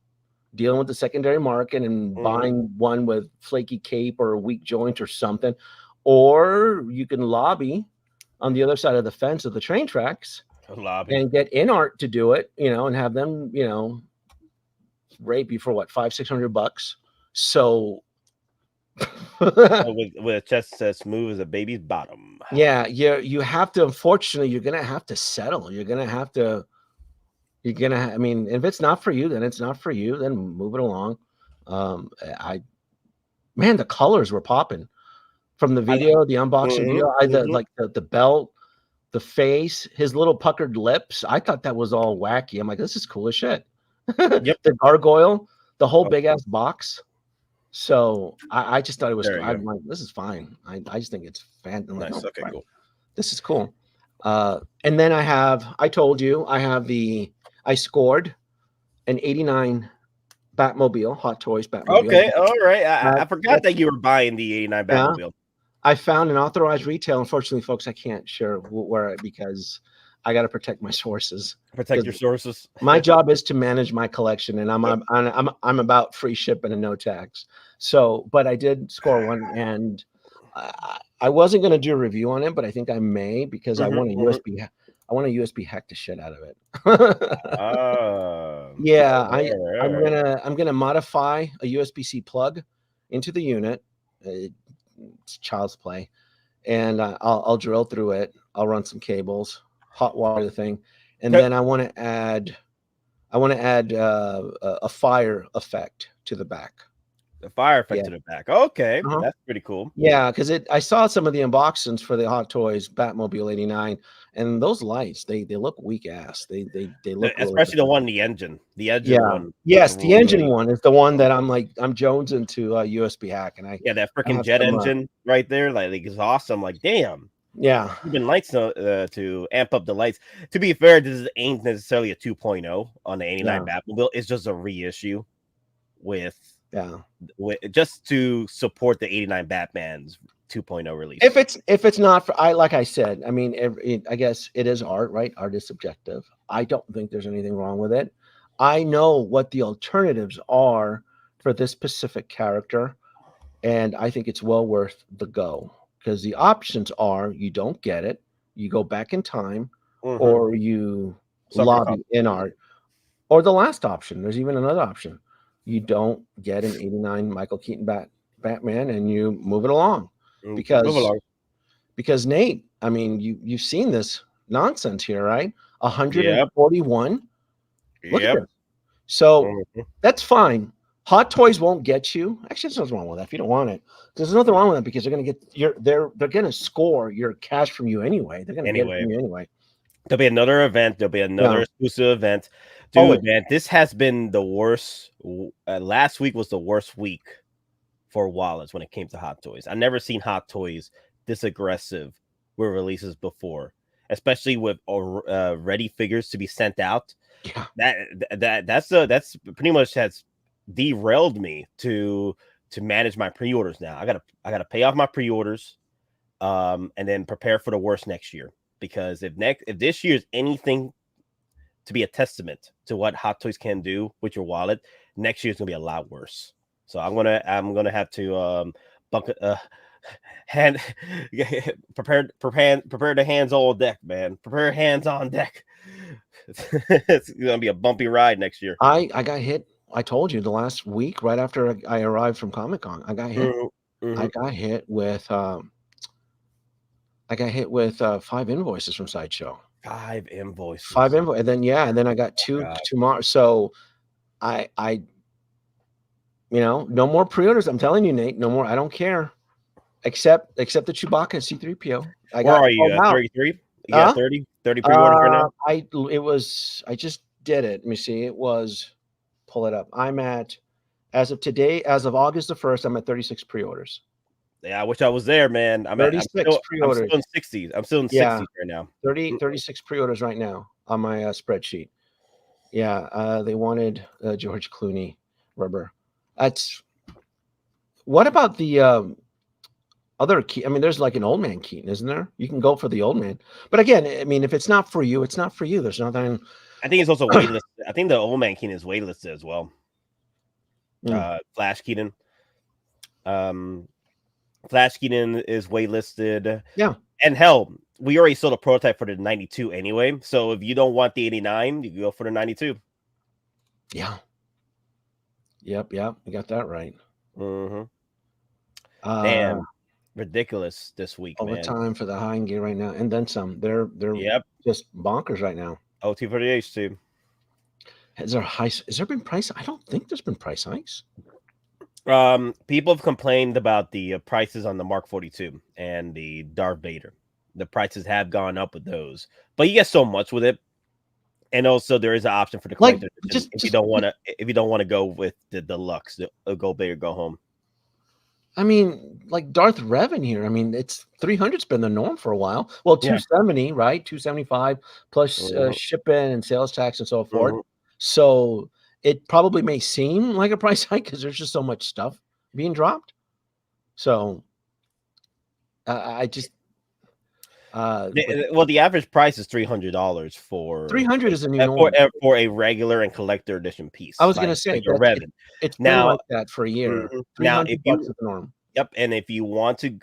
dealing with the secondary market and buying one with flaky cape or a weak joint or something, or you can lobby on the other side of the fence of the train tracks and get Inart to do it, and have them, rape you for what, $500-600. So with a chest as smooth as a baby's bottom. Yeah, you have to. Unfortunately, you're gonna have to settle. You're gonna have to. I mean, if it's not for you, then it's not for you. Then move it along. Man, the colors were popping from the video, the unboxing video. Like the belt, the face, his little puckered lips. I thought that was all wacky. I'm like, this is cool as shit. Yep. The gargoyle, the whole big ass box. So I just thought it was. I'm like, this is fine. I just think it's fantastic. Nice. Like, okay, cool. This is cool. And then I told you I scored an '89 Batmobile, Hot Toys Batmobile. Okay, all right. I forgot that you were buying the '89 Batmobile. Yeah. I found an authorized retail. Unfortunately, folks, I can't share where because I got to protect my sources. Protect your sources. My job is to manage my collection, and I'm about free shipping and no tax. So, but I did score one, and I wasn't going to do a review on it, but I think I may because I want a USB. I want a USB hack the shit out of it. Yeah, I'm gonna modify a USB-C plug into the unit. It's child's play, and I'll drill through it. I'll run some cables, hot wire the thing, and then I want to add a fire effect to the back. The fire effect to the back. Okay, that's pretty cool. Yeah, because I saw some of the unboxings for the Hot Toys Batmobile '89, and those lights they look weak ass. They look especially the one, the engine. The engine one. Yes, the engine one is the one that I'm jonesing to USB hack, and that freaking jet engine right there, like it's awesome. Like, damn, Yeah. Even lights to amp up the lights. To be fair, this ain't necessarily a 2.0 on the 89 Batmobile. It's just a reissue with just to support the 89 Batman's 2.0 release. If it's not for, like I said, I mean, I guess it is art, right? Art is subjective. I don't think there's anything wrong with it. I know what the alternatives are for this specific character, and I think it's well worth the go, because the options are you don't get it, you go back in time, or you lobby Inart, or the last option. There's even another option. You don't get an 89 Michael Keaton Batman, and you move it along. Because Nate, I mean, you've seen this nonsense here, right? 141. Look at this. So that's fine. Hot Toys won't get you. Actually, there's nothing wrong with that if you don't want it. There's nothing wrong with that because they're going to get they're going to score your cash from you anyway. They're going to get it from you anyway. There'll be another event. There'll be another exclusive event. Dude, man, this has been the worst. Last week was the worst week for wallets when it came to Hot Toys. I've never seen Hot Toys this aggressive with releases before, especially with ready figures to be sent out. Yeah, that's pretty much has derailed me to manage my pre-orders now. I gotta pay off my pre-orders, and then prepare for the worst next year. Because if this year is anything to be a testament to what Hot Toys can do with your wallet, next year is gonna be a lot worse. So I'm gonna have to prepare the hands on deck, man. Prepare hands on deck. It's gonna be a bumpy ride next year. I got hit. I told you the last week, right after I arrived from Comic-Con, I got hit. I got hit with 5 invoices from Sideshow. 5 invoices. 5 invoices, and then I got two tomorrow. So I no more pre-orders. I'm telling you, Nate, no more. I don't care. Except the Chewbacca C-3PO. Where are you? 33? You got 30 pre-orders right now? I just did it. Let me see. It was, pull it up. I'm at, as of today, as of August the 1st, I'm at 36 pre-orders. Yeah, I wish I was there, man. I'm 36 pre-orders. I'm still in 60s. I'm still in 60s right now. 36 pre-orders right now on my spreadsheet. Yeah, they wanted George Clooney rubber. What about the other key? I mean, there's like an old man Keaton, isn't there? You can go for the old man. But again, I mean, if it's not for you, it's not for you. There's nothing. I think it's also waitlisted. I think the old man Keaton is waitlisted as well. Flash Keaton. Flash Keaton is waitlisted. Yeah. And hell, we already sold a prototype for the 92 anyway. So if you don't want the 89, you can go for the 92. Yeah. Yep. You got that right. Damn. Ridiculous this week, all man. The time for the high end gear right now, and then some. They're just bonkers right now. OT for the H2. Has there been price? I don't think there's been price hikes. People have complained about the prices on the Mark 42 and the Darth Vader. The prices have gone up with those, but you get so much with it. And also, there is an option for the collector if you don't want to go with the deluxe, go big or go home. I mean, like Darth Revan here. I mean, it's 300's been the norm for a while. Well, 270, right? 275 plus shipping and sales tax and so forth. So it probably may seem like a price hike because there's just so much stuff being dropped. So I just the average price is $300 for 300 is a new norm for a regular and collector edition piece. I was going to say it's now like that for a year. Now, if you is the norm. Yep, and if you want to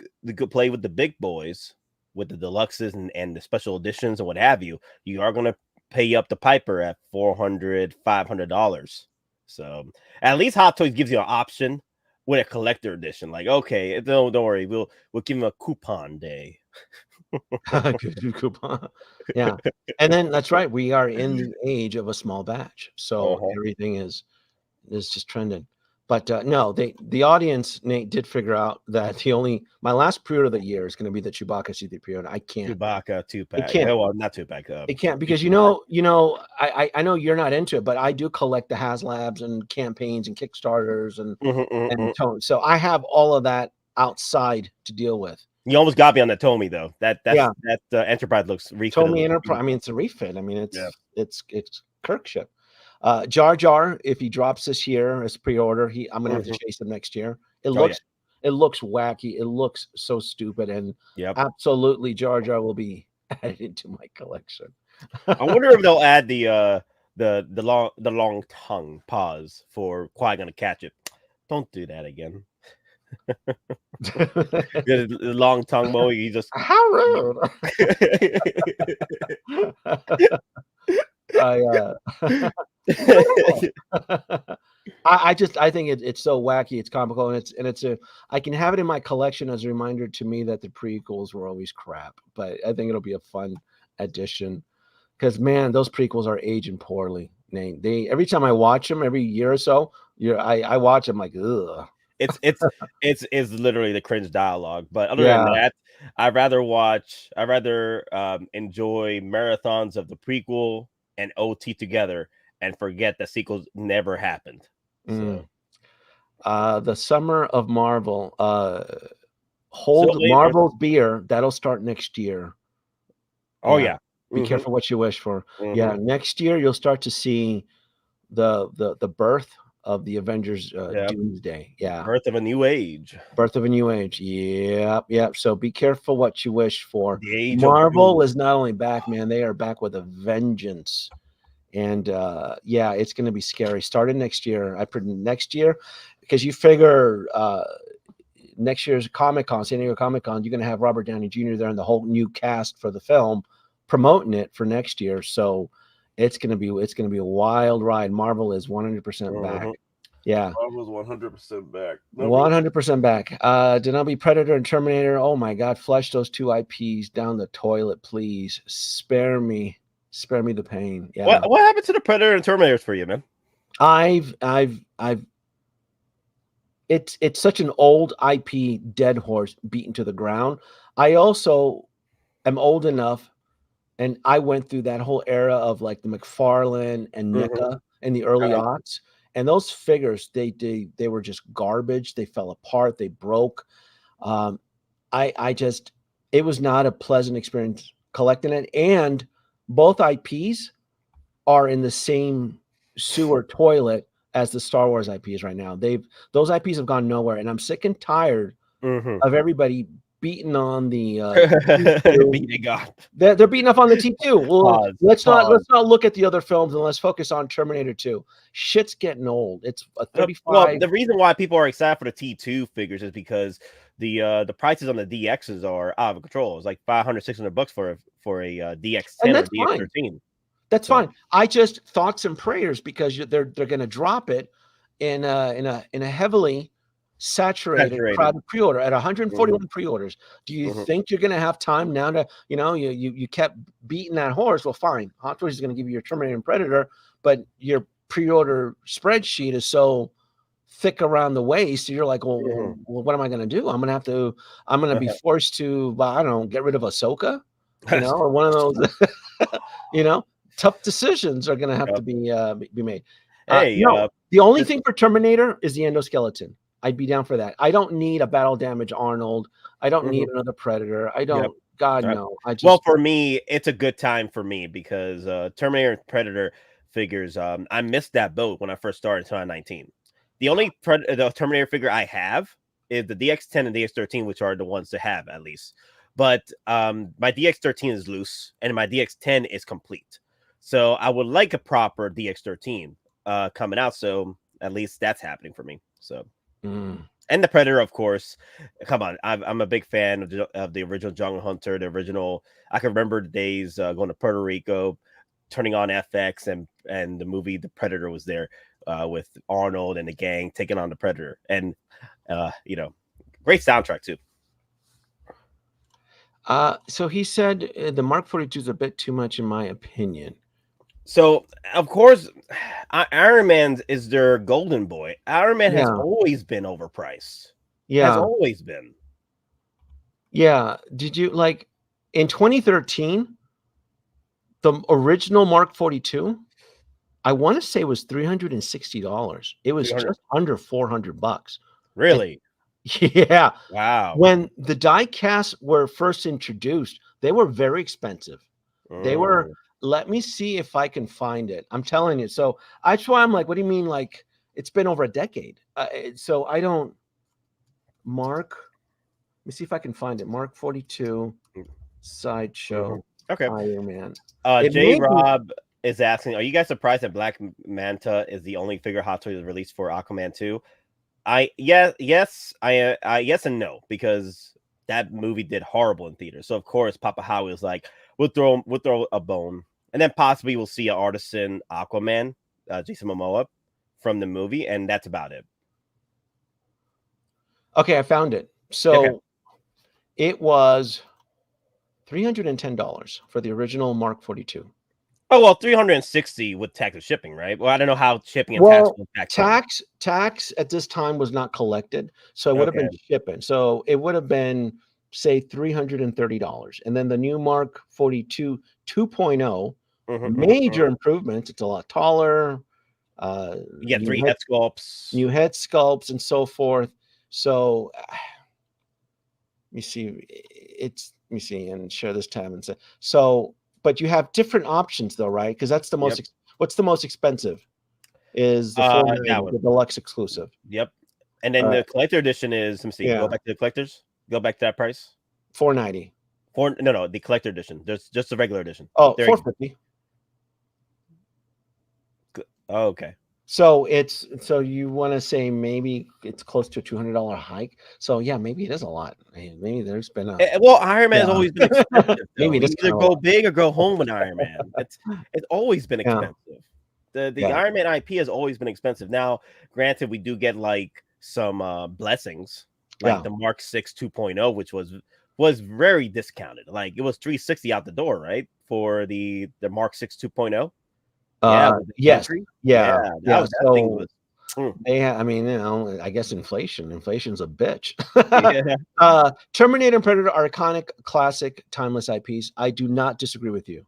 play with the big boys, with the deluxes and the special editions and what have you, you are going to pay up the piper at $400, $500. So at least Hot Toys gives you an option with a collector edition. Like, okay, don't worry, we'll give them a coupon day. Coupon. Yeah, and then that's right. We are in the age of a small batch, so everything is just trending. But no, the audience, Nate, did figure out that my last pre-order of the year is going to be the Chewbacca C-3PO, and I can't. Chewbacca 2-pack. It can't. Well, not 2-pack. It can't because I know you're not into it, but I do collect the Haslabs and campaigns and Kickstarters and TOMY. So I have all of that outside to deal with. You almost got me on that Tomy though. That Enterprise looks refit. Tomy Enterprise. I mean, it's a refit. I mean, it's Kirk ship. Jar Jar, if he drops this year as pre-order, I'm gonna have to chase him next year. It looks wacky. It looks so stupid, and absolutely Jar Jar will be added into my collection. I wonder if they'll add the long tongue pause for Qui-Gon to catch it. Don't do that again. The long tongue Moe, he just how rude. I think it's so wacky, it's comical, and I can have it in my collection as a reminder to me that the prequels were always crap. But I think it'll be a fun addition because man, those prequels are aging poorly. They every time I watch them, every year or so, I watch them like ugh. It's literally the cringe dialogue. But other than that, I'd rather enjoy marathons of the prequel and OT together and forget that sequels never happened. So. The Summer of Marvel. Hold Marvel's beer. That'll start next year. Oh yeah. Be careful what you wish for. Yeah, next year you'll start to see the birth of the Avengers Doomsday. Yeah. Birth of a new age. Birth of a new age. Yeah. So be careful what you wish for. Marvel is not only back, man, they are back with a vengeance. And it's going to be scary. Starting next year. I predict next year because you figure next year's Comic-Con, San Diego Comic-Con, you're going to have Robert Downey Jr. there and the whole new cast for the film promoting it for next year. So it's gonna be a wild ride. Marvel is 100% back. Yeah, Marvel's 100% back. 100% back. Denobi, Predator, and Terminator. Oh my God, flush those two IPs down the toilet, please. Spare me the pain. Yeah. What happened to the Predator and Terminators for you, man? It's such an old IP dead horse beaten to the ground. I also am old enough. And I went through that whole era of like the McFarlane and NECA in the early aughts. And those figures, they were just garbage. They fell apart. They broke. It was not a pleasant experience collecting it. And both IPs are in the same sewer toilet as the Star Wars IPs right now. Those IPs have gone nowhere. And I'm sick and tired of everybody beating on the they're beating up on the T2. Well, let's not look at the other films and let's focus on Terminator 2. Shit's getting old. It's a 35. Well, the reason why people are excited for the T2 figures is because the prices on the DXs are out of control. It's like $500-$600 for a DX10 or DX13. That's fine. I just thoughts and prayers because they're going to drop it in a heavily saturated crowded pre-order at 141 pre-orders. Do you think you're going to have time now to, you kept beating that horse? Well, fine. Hot Toys is going to give you your Terminator and Predator, but your pre-order spreadsheet is so thick around the waist. You're like, well, what am I going to do? I'm going to be forced to, I don't know, get rid of Ahsoka, or one of those, tough decisions are going to have to be made. The only thing for Terminator is the endoskeleton. I'd be down for that. I don't need a battle damage Arnold. I don't need another Predator. I don't. God no. Well, for me, it's a good time for me because Terminator and Predator figures. I missed that boat when I first started in 2019. The only the Terminator figure I have is the DX10 and DX13, which are the ones to have at least. But my DX13 is loose and my DX10 is complete. So I would like a proper DX13 coming out. So at least that's happening for me. So. And the Predator, of course. Come on, I'm a big fan of the original Jungle Hunter. The original, I can remember the days going to Puerto Rico, turning on FX, and the movie The Predator was there with Arnold and the gang taking on the Predator, and great soundtrack too. So he said the Mark 42 is a bit too much, in my opinion. So, of course, Iron Man is their golden boy. Iron Man has always been overpriced. Yeah. Has always been. Yeah. Did you, like, in 2013, the original Mark 42, I want to say was $360. It was just under $400. Really? Yeah. Wow. When the die casts were first introduced, they were very expensive. They were. Let me see if I can find it. I'm telling you. So that's why I'm like, what do you mean? Like it's been over a decade. So I don't. Mark. Let me see if I can find it. Mark 42 sideshow Okay. Iron Man. J Rob is asking, are you guys surprised that Black Manta is the only figure Hot Toys released for Aquaman 2? Yes and no, because that movie did horrible in theaters. So of course Papa Howie was like, we'll throw a bone, and then possibly we'll see an artisan Aquaman, Jason Momoa, from the movie, and that's about it. Okay, I found it. So it was $310 for the original Mark 42. Oh well, 360 with tax and shipping, right? Well, I don't know how shipping and tax at this time was not collected, so it would have been shipping. So it would have been say $330, and then the new Mark 42 2.0 major improvements. It's a lot taller. You get new head sculpts, and so forth. So let me see. Let me see and share this tab and say so. But you have different options though, right? Because that's the most. What's the most expensive? Is the deluxe exclusive? Yep. And then the collector edition is. Let me see. Go back to the collectors. Go back to that price. $490. No, the collector edition. There's just the regular edition. Oh, $450. Oh, okay. So you want to say maybe it's close to a $200 hike. So yeah, maybe it is a lot. Maybe there's been a Iron Man has always been expensive. Maybe you either go big or go home with Iron Man. It's always been expensive. The Iron Man IP has always been expensive. Now, granted, we do get like some blessings, like the Mark 6 2.0, which was very discounted. Like it was $360 out the door, right? For the Mark 6 2.0. Yes. That thing was. I mean, I guess inflation's a bitch. Terminator and Predator are iconic, classic, timeless IPs. I do not disagree with you.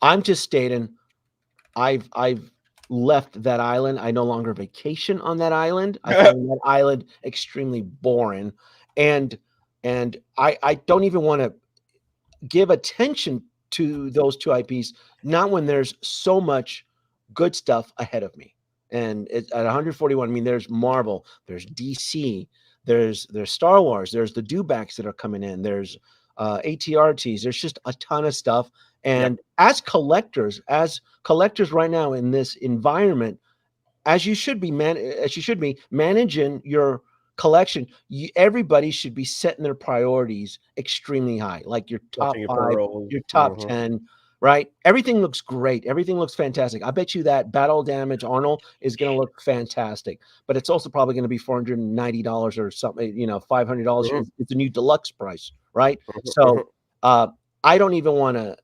I'm just stating I've left that island. I no longer vacation on that island. I find that island extremely boring, and I don't even want to give attention to those two IPs, not when there's so much good stuff ahead of me. And it's at 141. I mean, there's Marvel, there's DC, there's Star Wars, there's the dewbacks that are coming in, there's ATRTs, there's just a ton of stuff. And as collectors right now in this environment, as you should be managing your collection, everybody should be setting their priorities extremely high, like your top 5, your top 10, right? Everything looks great. Everything looks fantastic. I bet you that Battle Damage Arnold is going to look fantastic, but it's also probably going to be $490 or something, $500. It's a new deluxe price, right? So I don't even want to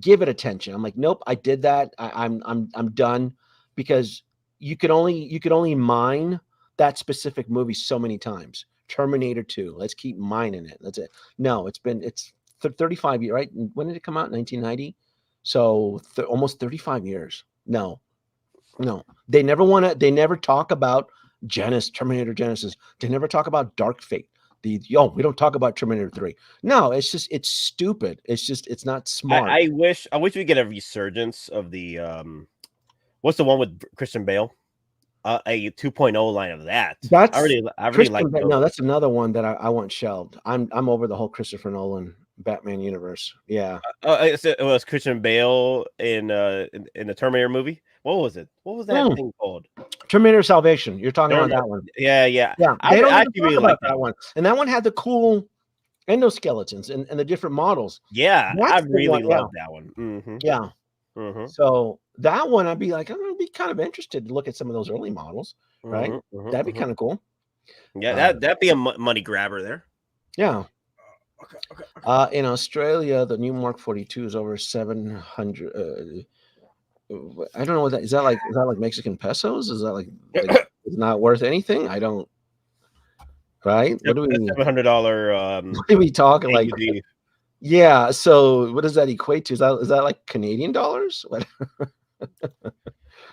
give it attention. I'm like, nope, I did that. I'm done, because you could only mine that specific movie so many times. Terminator 2. Let's keep mining it. That's it. No, it's 35 years, right? When did it come out? 1990. So almost 35 years. No. They never talk about Terminator Genesis. They never talk about Dark Fate. We don't talk about Terminator 3. No, it's stupid. It's not smart. I wish we get a resurgence of the what's the one with Christian Bale? A 2.0 line of that. I really like those. No, that's another one that I want shelved. I'm over the whole Christopher Nolan Batman universe. Yeah. It was Christian Bale in the Terminator movie. What was it? What was that thing called? Terminator Salvation. You're talking about that one. Yeah. They don't actually really like that one. And that one had the cool endoskeletons and the different models. Yeah, I really love that one. Mm-hmm. Yeah. Mm-hmm. So that one, I'd be like, I'm gonna be kind of interested to look at some of those early models, right? That'd be kind of cool. Yeah, that'd be a money grabber there. Yeah. Okay. In Australia, the new Mark 42 is over 700. I don't know what that is. Is that like Mexican pesos? Is that like it's not worth anything? I don't. Right? What do we? $700. What are we talking like? Yeah. So what does that equate to? Is that like Canadian dollars?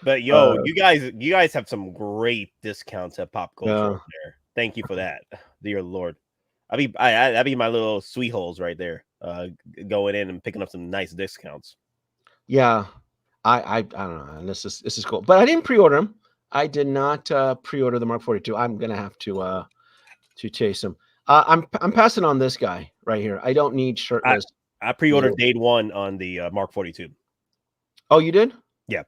But you guys have some great discounts at Pop Culture there. Thank you for that, dear Lord. That'd be my little sweet holes right there. Going in and picking up some nice discounts. Yeah, I don't know. And this is cool, but I didn't pre-order them. I did not pre-order the Mark 42. I'm gonna have to chase them. I'm passing on this guy right here. I don't need shirtless. I pre-ordered Day 1 on the Mark 42. Oh, you did? Yeah.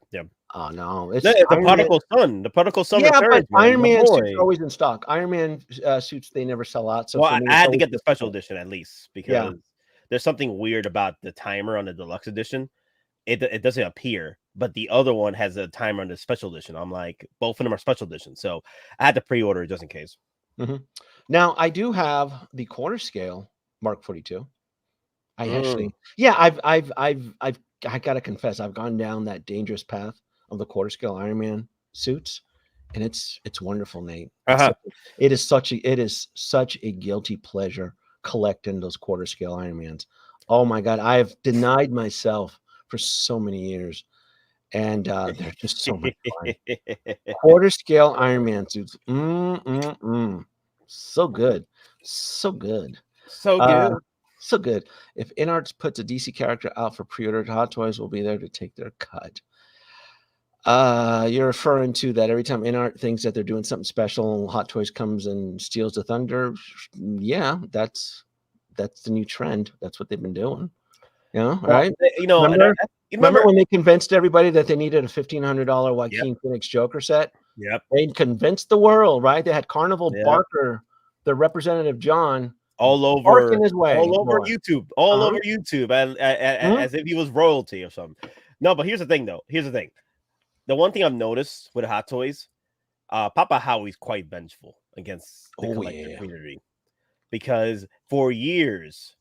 Oh no, It's the prodigal son. The prodigal son. Yeah, returns, but Iron Man boy. suits are always in stock. Iron Man suits, they never sell out. So well, for me, I had to get the special edition at least because there's something weird about the timer on the deluxe edition. It doesn't appear, but the other one has a timer on the special edition. I'm like, both of them are special editions, so I had to pre-order just in case. Now I do have the quarter scale Mark 42. I actually, I gotta confess, I've gone down that dangerous path of the quarter scale Iron Man suits, and it's wonderful, Nate. It is such a guilty pleasure collecting those quarter scale Iron Mans. Oh my god, I have denied myself for so many years, and they're just so much fun. Quarter scale Iron Man suits, so good, so good, so good. So good. If Inart puts a DC character out for pre-order, Hot Toys will be there to take their cut. You're referring to that every time Inart thinks that they're doing something special, Hot Toys comes and steals the thunder. Yeah, that's the new trend. That's what they've been doing. Right? Remember when they convinced everybody that they needed a $1,500 Joaquin Phoenix Joker set? Yep. They convinced the world, right? They had Carnival Barker, the representative John, all over YouTube, over YouTube, as if he was royalty or something. No, but here's the thing, though. The one thing I've noticed with Hot Toys, Papa Howie's quite vengeful against the collector community, because for years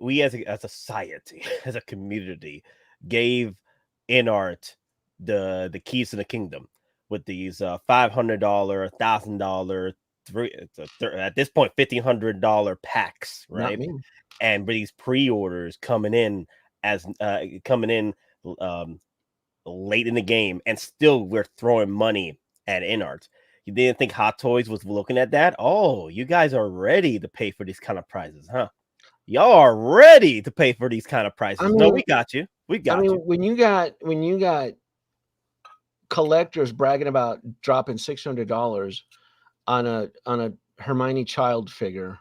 we as a society, as a community, gave Inart the keys to the kingdom with these $500, $1,000. At this point, $1,500 packs, right? And these pre-orders coming in late in the game, and still we're throwing money at Inart. You didn't think Hot Toys was looking at that? Oh, you guys are ready to pay for these kind of prizes, huh? Y'all are ready to pay for these kind of prices. No, we got you. We got you. When you got collectors bragging about dropping $600 on a Hermione child figure,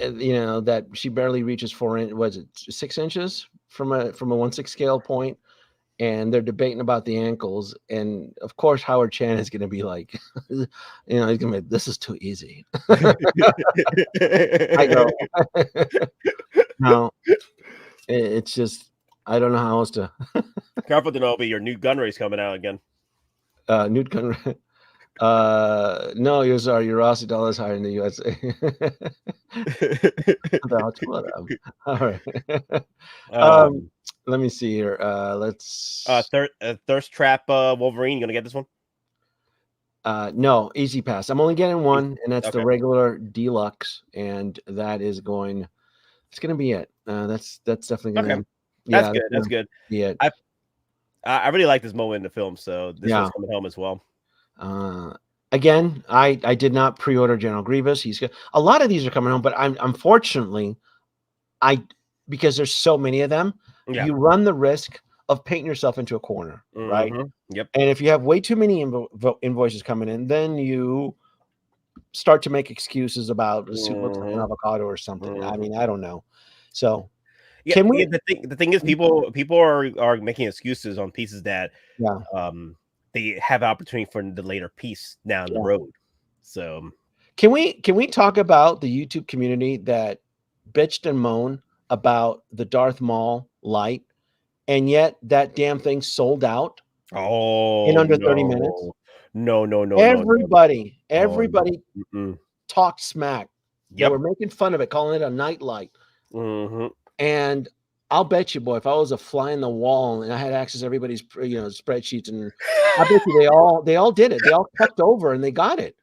that she barely reaches 4 inches. Was it 6 inches from a 1/6 scale point? And they're debating about the ankles, and of course Howard Chan is going to be like, he's going to be, this is too easy. I go, no, it's just, I don't know how else to. Careful, Denobi, your new gun race coming out again. Nude gun. No, your Aussie dollar is higher in the USA. All right. Let me see here. Let's Thirst Trap Wolverine. You gonna get this one? No, easy pass. I'm only getting one, and that's the regular deluxe, and that is going. It's gonna be it. That's definitely gonna. Okay. That's good. That's good. Yeah. I really like this moment in the film, so this one's coming home as well. Again, I did not pre-order General Grievous. He's good. A lot of these are coming home, but unfortunately, because there's so many of them, you run the risk of painting yourself into a corner, right? Yep. And if you have way too many invoices coming in, then you start to make excuses about the suit looks like an avocado or something. I mean, I don't know. So can we? The thing is, people are making excuses on pieces that they have opportunity for the later piece down the road. So can we talk about the YouTube community that bitched and moaned about the Darth Maul light, and yet that damn thing sold out in under 30 minutes? No. Everybody talked smack. They were making fun of it, calling it a night light. And I'll bet you, boy, if I was a fly in the wall and I had access to everybody's spreadsheets, and I bet you they all did it. They all clicked over and they got it.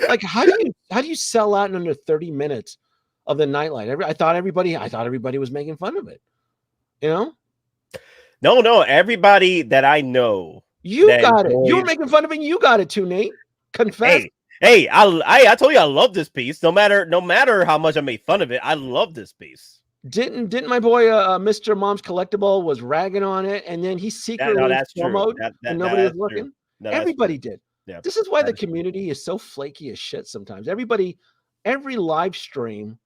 Like, how do you sell out in under 30 minutes of the nightlight? I thought everybody was making fun of it. No, everybody that I know. You got it. You were making fun of it, and you got it too, Nate. Confess. Hey, I told you I love this piece. No matter how much I made fun of it, I love this piece. Didn't my boy Mr. Mom's Collectible was ragging on it, and then he secretly That's true. promoted when nobody was looking. No, Everybody did. Yeah, this is why the community is so flaky as shit sometimes. Every live stream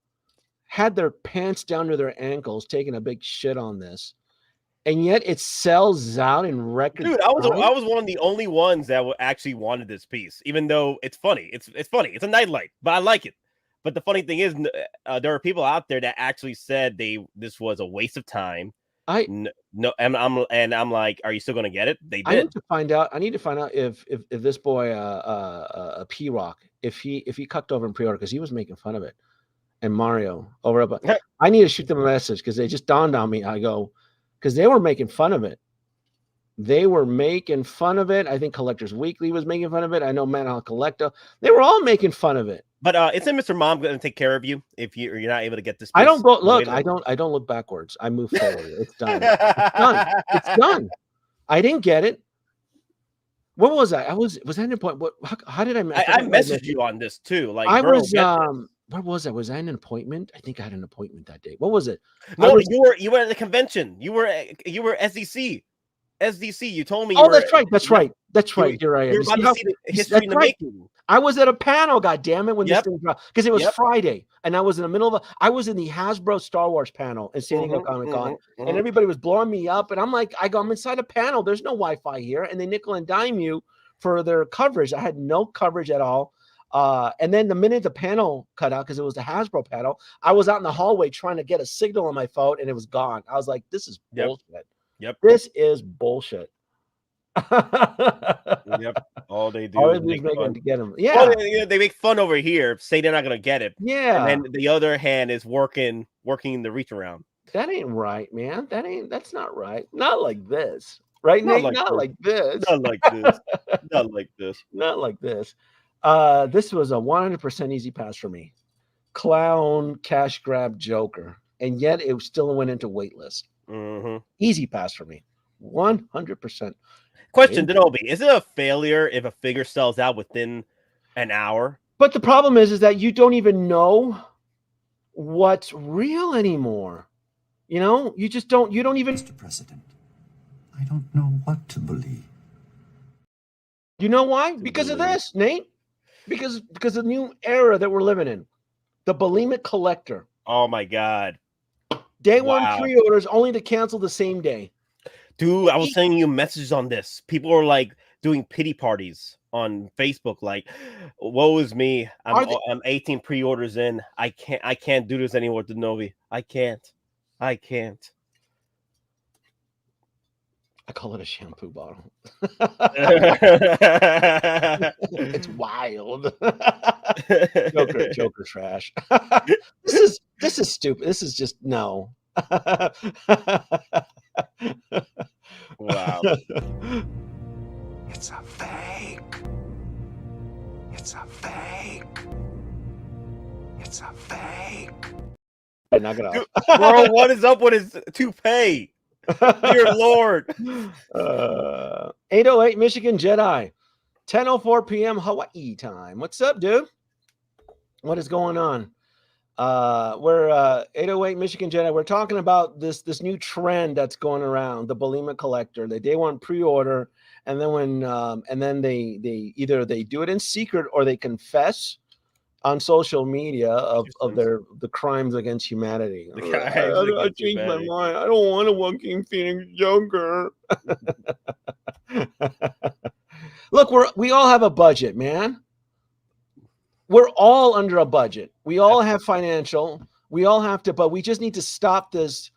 had their pants down to their ankles taking a big shit on this, and yet it sells out in record Dude, I was one of the only ones that actually wanted this piece, even though it's funny. It's funny. It's a nightlight, but I like it. But the funny thing is, there are people out there that actually said this was a waste of time. I'm like, are you still gonna get it? They did. I need to find out if this boy P Rock, if he cucked over in pre-order, because he was making fun of it, and Mario over up. I need to shoot them a message, because they just dawned on me. I go, because they were making fun of it. They were making fun of it. I think Collectors Weekly was making fun of it. I know Manhole Collector. They were all making fun of it. But isn't Mr. Mom going to take care of you if you're not able to get this piece? I don't go look. I don't look backwards. I move forward. It's done. It's done. It's done. I didn't get it. What was I? Was that an appointment? How did I messaged you on this too? Like I was where was I? Was I in an appointment? I think I had an appointment that day. What was it? No, you were at the convention. You were SDC. SDC. You told me. Oh, that's right. That's right. That's right. You're right. You're about to see the history in the making. I was at a panel, God damn it, when this thing dropped, because it was Friday, and I was in the middle of I was in the Hasbro Star Wars panel in San Diego Comic-Con, and everybody was blowing me up, and I'm like, I'm inside a panel. There's no Wi-Fi here, and they nickel and dime you for their coverage. I had no coverage at all. And then the minute the panel cut out, because it was the Hasbro panel, I was out in the hallway trying to get a signal on my phone, and it was gone. I was like, this is bullshit. Yep. This is bullshit. Yep. All they do is make fun. To get them. Yeah. Well, they make fun over here, say they're not gonna get it. Yeah. And then the other hand is working the reach around. That ain't right, man. That's not right. Not like this. Right, Nate? Not like this. Not like this. Not like this. Not like this. This was a 100% easy pass for me. Clown cash grab Joker. And yet it still went into waitlist. Easy pass for me. 100%. Question, Denobi, is it a failure if a figure sells out within an hour? But the problem is that you don't even know what's real anymore. You know, you don't even. Mr. President, I don't know what to believe. You know why? Because of this, Nate. Because of the new era that we're living in. The bulimic collector. Oh my God. Day one pre-orders only to cancel the same day. Dude, I was sending you messages on this. People are like doing pity parties on Facebook, like, woe is me. I'm 18 pre-orders in. I can't do this anymore, Denobi. I can't. I call it a shampoo bottle. It's wild. Joker trash. This is stupid. This is just no. Wow. It's a fake. It's a fake. It's a fake. Knock it off. Bro, what is up with his toupee? Dear Lord. 8:08 Michigan Jedi. 10:04 p.m. Hawaii time. What's up, dude? What is going on? We're 8:08 Michigan Jedi. We're talking about this new trend that's going around, the bulimic collector. They want pre-order, and then when and then they either they do it in secret or they confess on social media of the crimes against humanity. I changed my mind. I don't want a Joaquin Phoenix Joker. Look, we all have a budget, man. We're all under a budget. We all have financial. We all have to, but we just need to stop this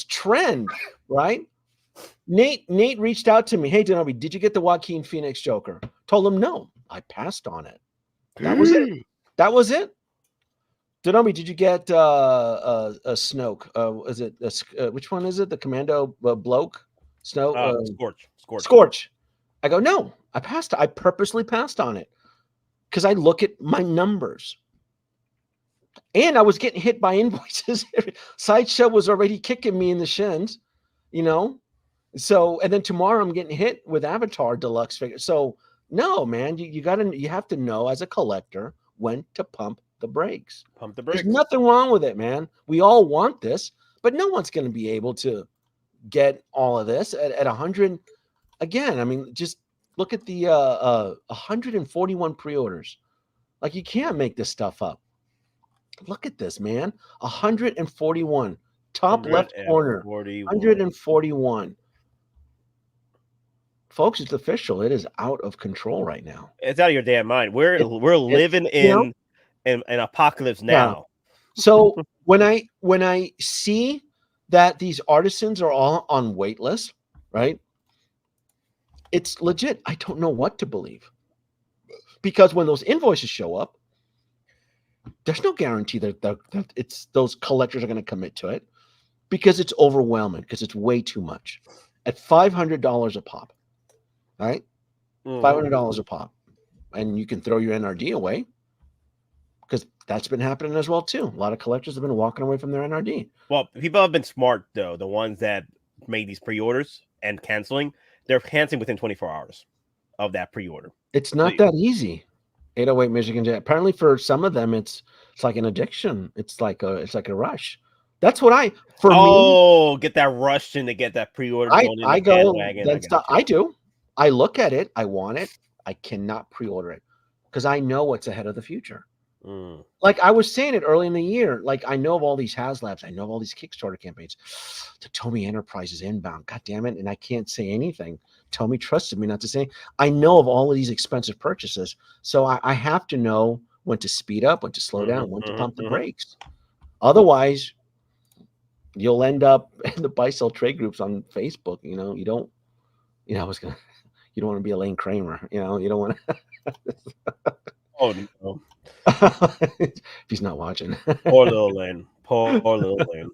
trend, right? Nate reached out to me. Hey, Denobi, did you get the Joaquin Phoenix Joker? Told him no. I passed on it. That was it. That was it. Denobi, did you get a Snoke? Is it which one is it? The Commando bloke? Snoke? Scorch. I go, no. I passed. I purposely passed on it because I look at my numbers. And I was getting hit by invoices. Sideshow was already kicking me in the shins, you know. So, and then tomorrow I'm getting hit with Avatar Deluxe figure. So No, man, you have to know as a collector when to pump the brakes. Pump the There's brakes. nothing wrong with it, man. We all want this, but no one's going to be able to get all of this at 100. Again, I mean, just look at the 141 pre-orders. Like, you can't make this stuff up. Look at this, man. 141. Top left corner. 141. Folks, it's official. It is out of control right now. It's out of your damn mind. We're living in an apocalypse now. Yeah. So when I see that these artisans are all on wait list, right? It's legit. I don't know what to believe. Because when those invoices show up, there's no guarantee that it's those collectors are going to commit to it, because it's overwhelming, because it's way too much. At $500 a pop, right? $500 a pop, and you can throw your NRD away, because that's been happening as well too. A lot of collectors have been walking away from their NRD. Well, people have been smart though. The ones that made these pre-orders and canceling, they're canceling within 24 hours of that pre-order. It's not that easy. 808 Michigan. Apparently, for some of them, it's like an addiction. It's like a rush. That's what me. Get that rush in to get that pre-order. I go. I do. I look at it. I want it. I cannot pre-order it because I know what's ahead of the future. Like I was saying it early in the year. Like, I know of all these Haslabs. I know of all these Kickstarter campaigns. The TOMY Enterprise is inbound. God damn it! And I can't say anything. TOMY trusted me not to say. I know of all of these expensive purchases, so I have to know when to speed up, when to slow down, when to pump the brakes. Otherwise, you'll end up in the buy sell trade groups on Facebook. You don't. You don't want to be Elaine Kramer. You don't want to. Oh no. If he's not watching. Poor little Lane. Poor little Lane.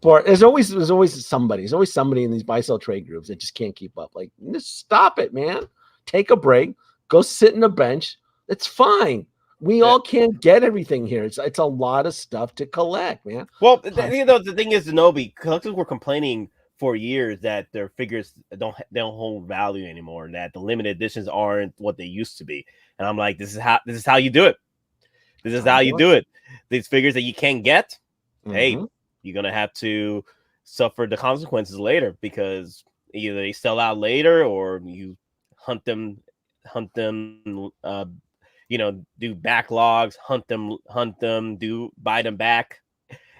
There's always somebody. There's always somebody in these buy sell trade groups that just can't keep up. Like, just stop it, man. Take a break. Go sit in a bench. It's fine. We all can't get everything here. It's a lot of stuff to collect, man. Well, the thing is, Zenobi, collectors were complaining for years that their figures don't hold value anymore, that the limited editions aren't what they used to be. And I'm like, this is how you do it. This is how you do it. These figures that you can't get, hey, you're gonna have to suffer the consequences later, because either they sell out later or you hunt them, do backlogs, hunt them, buy them back.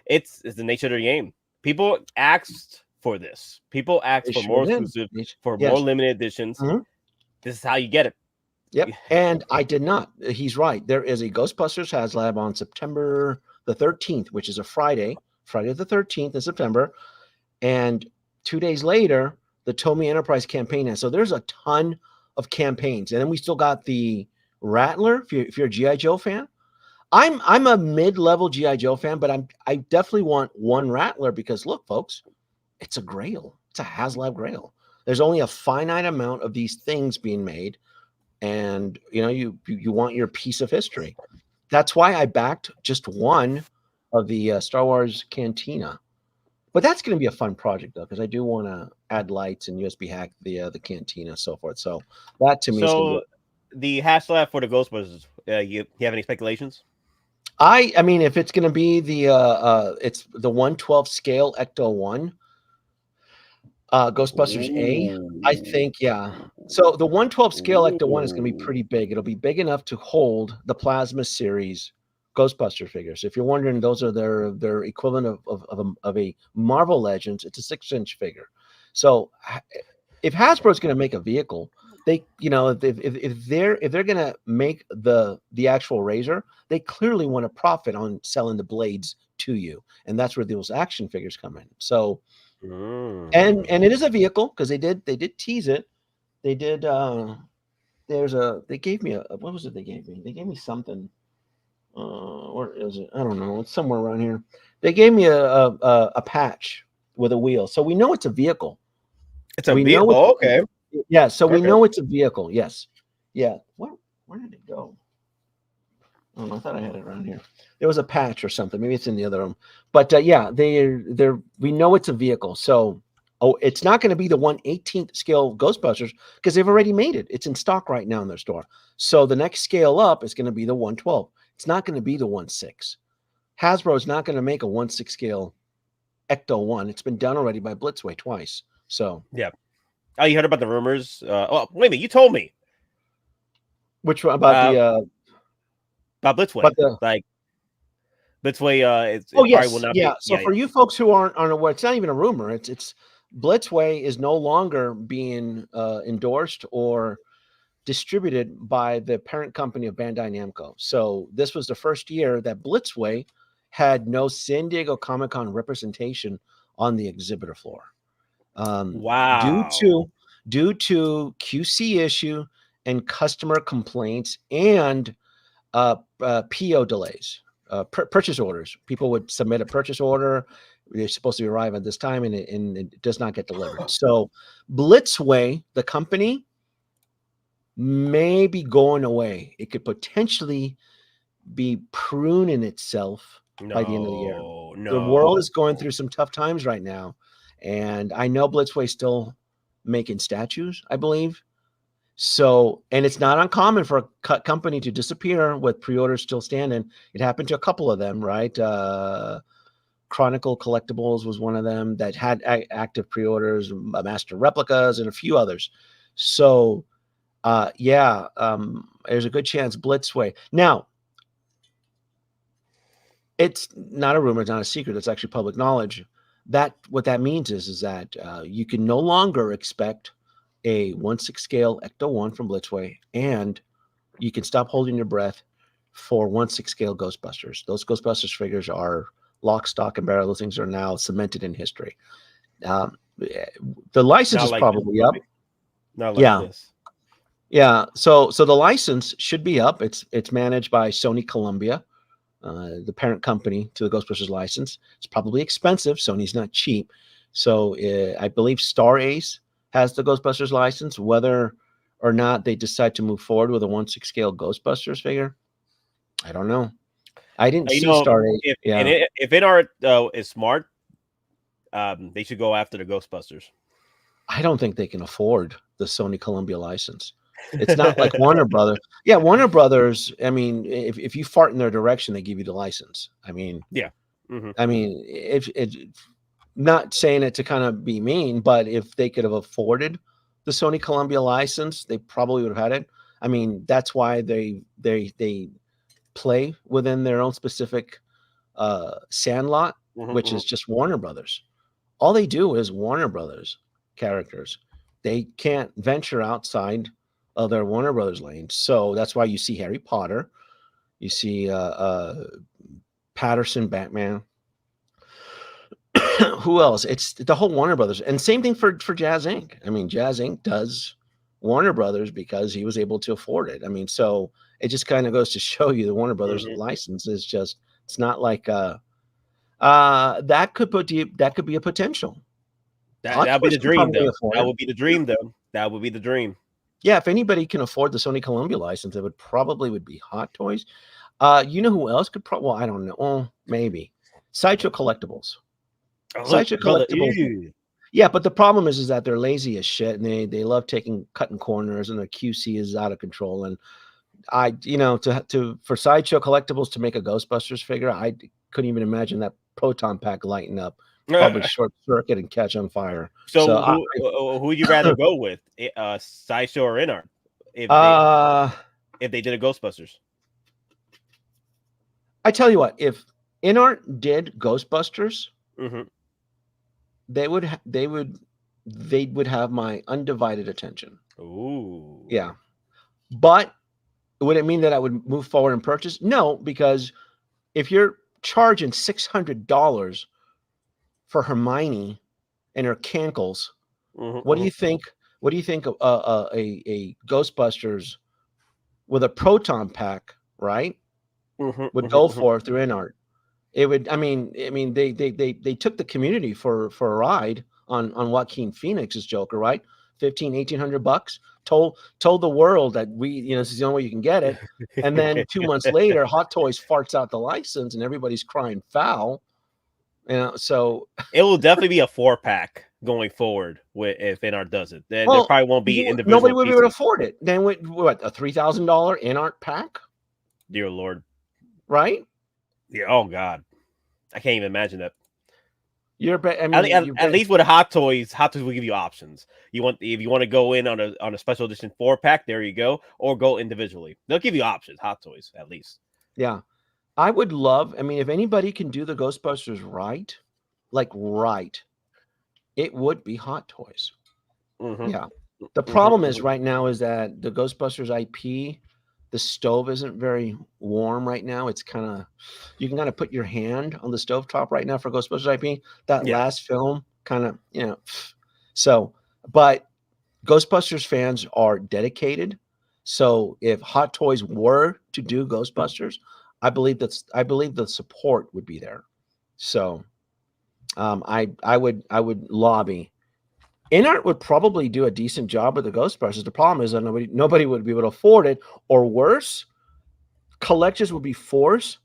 It's the nature of the game. People asked for this. People asked for more exclusive, for more limited editions. This is how you get it. Yep. And I did not. He's right. There is a Ghostbusters Haslab on September the 13th, which is a Friday the 13th of September. And 2 days later, the TOMY Enterprise campaign has. So there's a ton of campaigns. And then we still got the Rattler, if you're a G.I. Joe fan. I'm a mid-level G.I. Joe fan, but I definitely want one Rattler, because look, folks, it's a grail. It's a Haslab grail. There's only a finite amount of these things being made, and you want your piece of history. That's why I backed just one of the Star Wars Cantina. But that's going to be a fun project, though, because I do want to add lights and USB hack the Cantina, so forth. So that to me is going to be... the Haslab for the Ghostbusters, you have any speculations? I mean, if it's going to be it's the 1/12 scale Ecto-1 Ghostbusters A, I think, yeah. So the 1/12 scale Ecto-1 is going to be pretty big. It'll be big enough to hold the Plasma series Ghostbuster figures. If you're wondering, those are their equivalent of a Marvel Legends. It's a 6-inch figure. So if Hasbro's going to make a vehicle, they, if they're going to make the actual Razor, they clearly want to profit on selling the blades to you, and that's where those action figures come in. So, and it is a vehicle, because they did tease it. They did. They gave me what was it? They gave me something. Where is it? I don't know. It's somewhere around here. They gave me a patch with a wheel, so we know it's a vehicle. It's a vehicle. Okay. Yeah. So we know it's a vehicle. Yes. Yeah. Where did it go? Oh, I thought I had it around here. There was a patch or something. Maybe it's in the other room. But yeah, we know it's a vehicle. So Oh, it's not going to be the 1/18th scale Ghostbusters because they've already made it. It's in stock right now in their store. So the next scale up is going to be the 1/12. It's not going to be the 1/6. Hasbro is not going to make a 1/6 scale Ecto-1. It's been done already by Blitzway twice. So yeah. Oh, you heard about the rumors? Oh, wait a minute. You told me. Which one about about Blitzway? But the, like Blitzway, it yes, probably will not yeah. be. So for you folks who aren't aware, it's not even a rumor. It's Blitzway is no longer being endorsed or distributed by the parent company of Bandai Namco. So this was the first year that Blitzway had no San Diego Comic-Con representation on the exhibitor floor. Wow. Due to QC issue and customer complaints and PO delays, purchase orders. People would submit a purchase order. They're supposed to arrive at this time, and it does not get delivered. So Blitzway, the company, may be going away. It could potentially be pruning itself by the end of the year. The world is going through some tough times right now. And I know Blitzway's still making statues, I believe. So, and it's not uncommon for a company to disappear with pre-orders still standing. It happened to a couple of them, right? Chronicle Collectibles was one of them that had active pre-orders, Master Replicas, and a few others. So, there's a good chance Blitzway. Now, it's not a rumor, it's not a secret. It's actually public knowledge. That what that means is that you can no longer expect a 1/6 scale Ecto-1 from Blitzway, and you can stop holding your breath for 1/6 scale Ghostbusters. Those Ghostbusters figures are lock, stock, and barrel. Those things are now cemented in history. The license is probably up. Not like this. Yeah. So the license should be up. It's managed by Sony Columbia, the parent company to the Ghostbusters license. It's probably expensive. Sony's not cheap. So I believe Star Ace has the Ghostbusters license. Whether or not they decide to move forward with a 1/6 scale Ghostbusters figure, I don't know. I didn't see Star Ace. If Inart is smart, they should go after the Ghostbusters. I don't think they can afford the Sony Columbia license. It's not like Warner Brothers. Yeah, Warner Brothers. I mean, if you fart in their direction, they give you the license. I mean, yeah. Mm-hmm. I mean, if not saying it to kind of be mean, but if they could have afforded the Sony Columbia license, they probably would have had it. I mean, that's why they play within their own specific sandlot, which is just Warner Brothers. All they do is Warner Brothers characters. They can't venture outside of their Warner Brothers lane. So that's why you see Harry Potter, you see Patterson Batman. Who else? It's the whole Warner Brothers. And same thing for Jazz Inc. I mean, Jazz Inc. does Warner Brothers because he was able to afford it. I mean, so it just kind of goes to show you the Warner Brothers license is just, it's not like that could be a potential. That would be the dream, though. That would be the dream, though. That would be the dream. Yeah, if anybody can afford the Sony Columbia license, it would be Hot Toys. You know who else could? Well, I don't know. Well, maybe Sideshow Collectibles. Sideshow Collectibles. Yeah, but the problem is that they're lazy as shit, and they love cutting corners, and their QC is out of control. And for Sideshow Collectibles to make a Ghostbusters figure, I couldn't even imagine that proton pack lighting up. Probably short circuit and catch on fire. So who would you rather go with, Sideshow or Inart? If they did a Ghostbusters, I tell you what, if Inart did Ghostbusters, they would have my undivided attention. Ooh, yeah. But would it mean that I would move forward and purchase? No, because if you're charging $600 for Hermione and her cankles, what do you think? What do you think of a Ghostbusters with a proton pack, right? Would go for through Inart? It would. I mean, they took the community for a ride on Joaquin Phoenix's Joker, right? $1,500-$1,800. Told the world that this is the only way you can get it. And then 2 months later, Hot Toys farts out the license, and everybody's crying foul. You know, so it will definitely be a 4-pack going forward if Inart does it. There probably won't be individual nobody would be able to pieces. afford it. Then what a $3,000 Inart pack, Dear Lord. right? Yeah. Oh God, I can't even imagine that. I mean, At least with Hot Toys will give you options. If you want to go in on a special edition 4-pack, there you go, or go individually. They'll give you options. Hot Toys, at least. Yeah, I would love. I mean, if anybody can do the Ghostbusters right, it would be Hot Toys. Mm-hmm. Yeah. The problem is right now is that the Ghostbusters IP, the stove isn't very warm right now. It's you can kind of put your hand on the stovetop right now for Ghostbusters IP. That last film kind of, so, but Ghostbusters fans are dedicated. So if Hot Toys were to do Ghostbusters, I believe the support would be there. So I would lobby. Inart would probably do a decent job with the Ghostbusters. The problem is that nobody would be able to afford it, or worse, collectors would be forced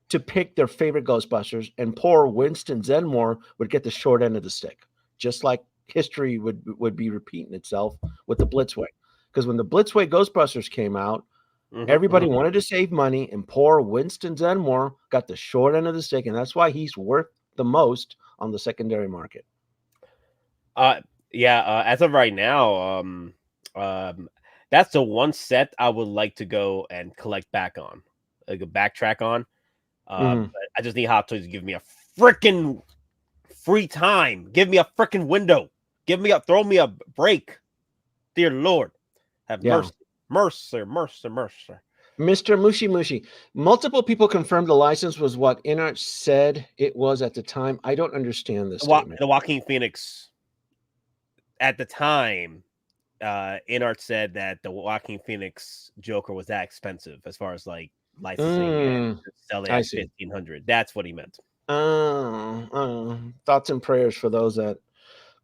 to pick their favorite Ghostbusters, and poor Winston Zedmore would get the short end of the stick, just like history would be repeating itself with the Blitzway. Because when the Blitzway Ghostbusters came out, everybody wanted to save money, and poor Winston Zedmore got the short end of the stick, and that's why he's worth the most on the secondary market. As of right now, that's the one set I would like to go and collect back on, like a backtrack on. But I just need Hot Toys to give me a freaking free time. Give me a freaking window. Throw me a break. Dear Lord, have mercy. Mercy. Mr. Mushi. Multiple people confirmed the license was what Inart said it was at the time. I don't understand this statement. The Joaquin Phoenix. At the time, Inart said that the Joaquin Phoenix Joker was that expensive as far as like licensing and selling at $1,500. That's what he meant. Thoughts and prayers for those that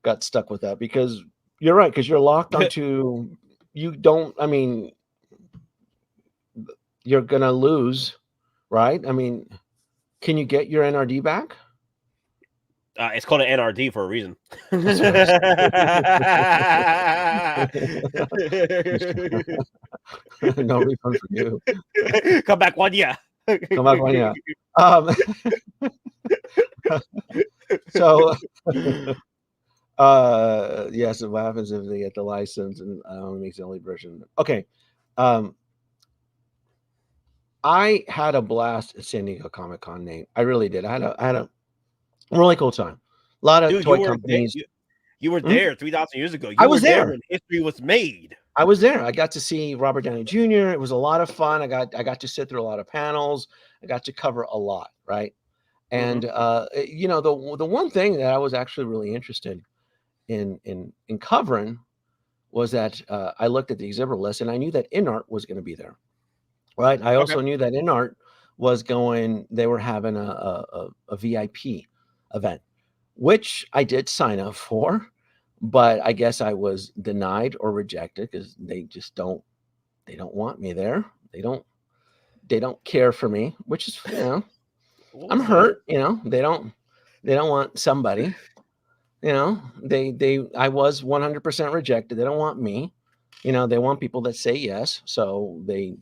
got stuck with that, because you're right, because you're locked onto you're gonna lose, right? I mean, can you get your NRD back? It's called an NRD for a reason. No refund for you. Come back 1 year. Come back 1 year. So, yes, what happens if they get the license and only makes the only version? Okay. I had a blast at San Diego Comic-Con, Nate. I really did. I had a really cool time. A lot of toy companies. You were there 3,000 years ago. I was there when history was made. I was there. I got to see Robert Downey Jr. It was a lot of fun. I got to sit through a lot of panels. I got to cover a lot, right? And the one thing that I was actually really interested in covering was that I looked at the exhibit list and I knew that Inart was going to be there, right? I also knew that Inart was they were having a VIP event, which I did sign up for, but I guess I was denied or rejected because they don't want me there. They don't care for me, which is, I'm hurt, they don't want somebody, I was 100% rejected. They don't want me, they want people that say yes. So they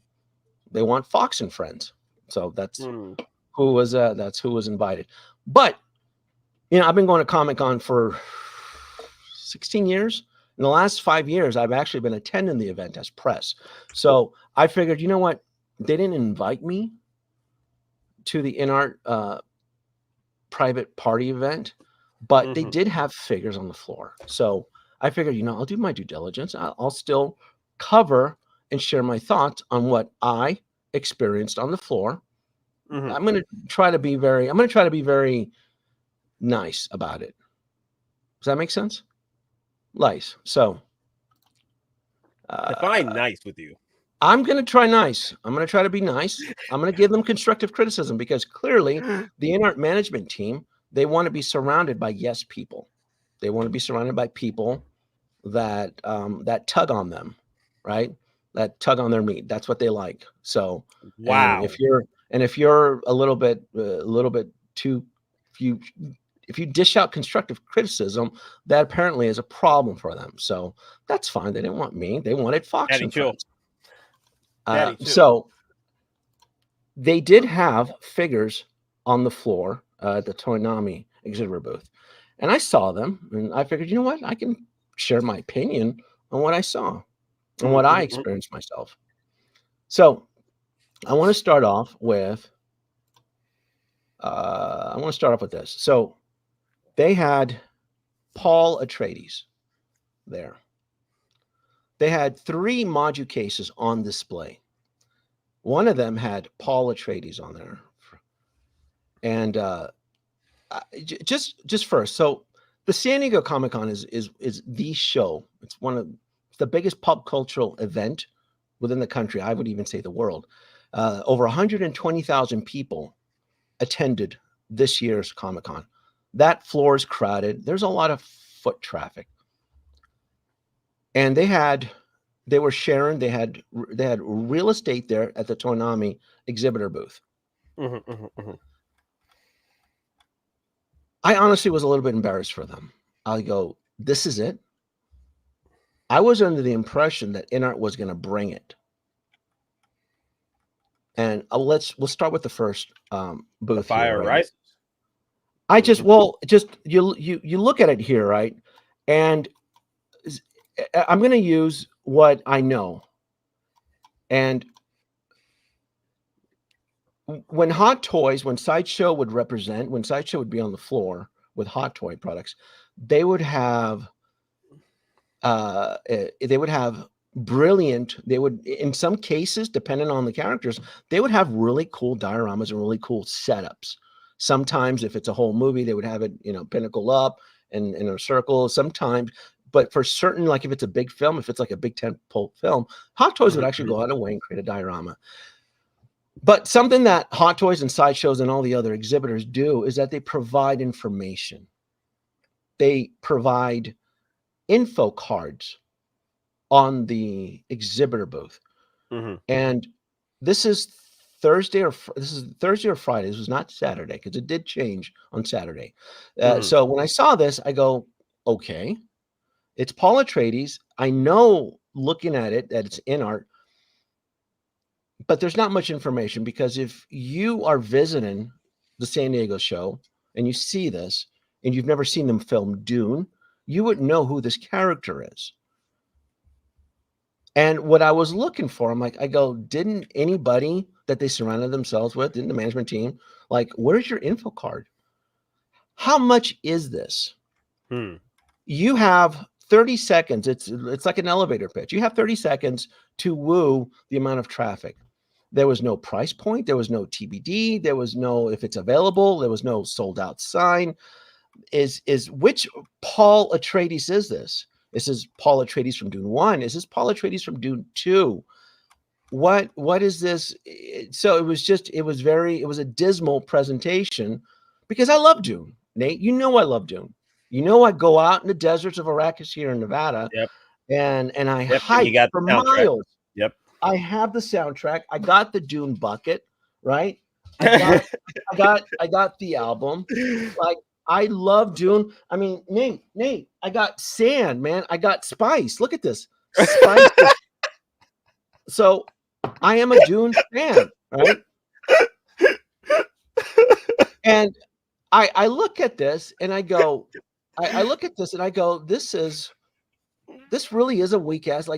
want Fox and Friends. So that's who was invited. But, I've been going to Comic-Con for 16 years. In the last 5 years, I've actually been attending the event as press. So I figured, you know what? They didn't invite me to the Inart private party event, but they did have figures on the floor. So I figured, I'll do my due diligence. I'll still cover and share my thoughts on what I experienced on the floor. I'm going to try to be very nice about it. Does that make sense? Nice. So define nice with you. I'm going to try nice. I'm going to try to be nice. I'm going to give them constructive criticism because clearly the Inart management team, they want to be surrounded by yes people. They want to be surrounded by people that that tug on them, right? That tug on their meat. That's what they like. So wow. And if you're a little bit too if you dish out constructive criticism, that apparently is a problem for them. So that's fine. They didn't want me. They wanted Fox Daddy and chill. Friends. Daddy chill. So they did have figures on the floor at the TOMY exhibitor booth. And I saw them, and I figured, you know what? I can share my opinion on what I saw and what I experienced myself. So I want to start off with this. So they had Paul Atreides there. They had 3 module cases on display. One of them had Paul Atreides on there. And just first, so the San Diego Comic-Con is the show. It's the biggest pop cultural event within the country. I would even say the world. Over 120,000 people attended this year's Comic-Con. That floor is crowded. There's a lot of foot traffic. And they had real estate there at the TOMY exhibitor booth. I honestly was a little bit embarrassed for them. I go, this is it? I was under the impression that Inart was going to bring it. And we'll start with the first booth. The fire rises. You look at it here, right? And I'm going to use what I know. And when Sideshow would be on the floor with Hot Toy products, they would have in some cases, depending on the characters, they would have really cool dioramas and really cool setups. Sometimes if it's a whole movie, they would have it, pinnacle up and in a circle. Sometimes, but for certain, like if it's a big film, if it's like a big tentpole film, Hot Toys would actually go out of way and create a diorama. But something that Hot Toys and Sideshows and all the other exhibitors do is that they provide information. They provide info cards on the exhibitor booth. And this is Thursday or Friday. This was not Saturday because it did change on Saturday. So when I saw this, I go, okay, it's Paul Atreides. I know looking at it that it's Inart, but there's not much information because if you are visiting the San Diego show and you see this and you've never seen them film Dune, you wouldn't know who this character is. And what I was looking for, didn't anybody that they surrounded themselves with, didn't the management team, where's your info card? How much is this? You have 30 seconds. It's like an elevator pitch. You have 30 seconds to woo the amount of traffic. There was no price point. There was no TBD. There was no, if it's available, there was no sold out sign. Which Paul Atreides is this? This is Paul Atreides from Dune 1. Is this Paul Atreides from Dune 2? What is this? So it was a dismal presentation because I love Dune. Nate, I love Dune. I go out in the deserts of Arrakis here in Nevada. Yep. And I hike for miles. Yep. I have the soundtrack. I got the Dune bucket, right? I got the album. I love Dune. I mean, Nate, I got sand, man. I got spice. Look at this. Spice. So I am a Dune fan, right? And I look at this and I go, this really is a weak ass,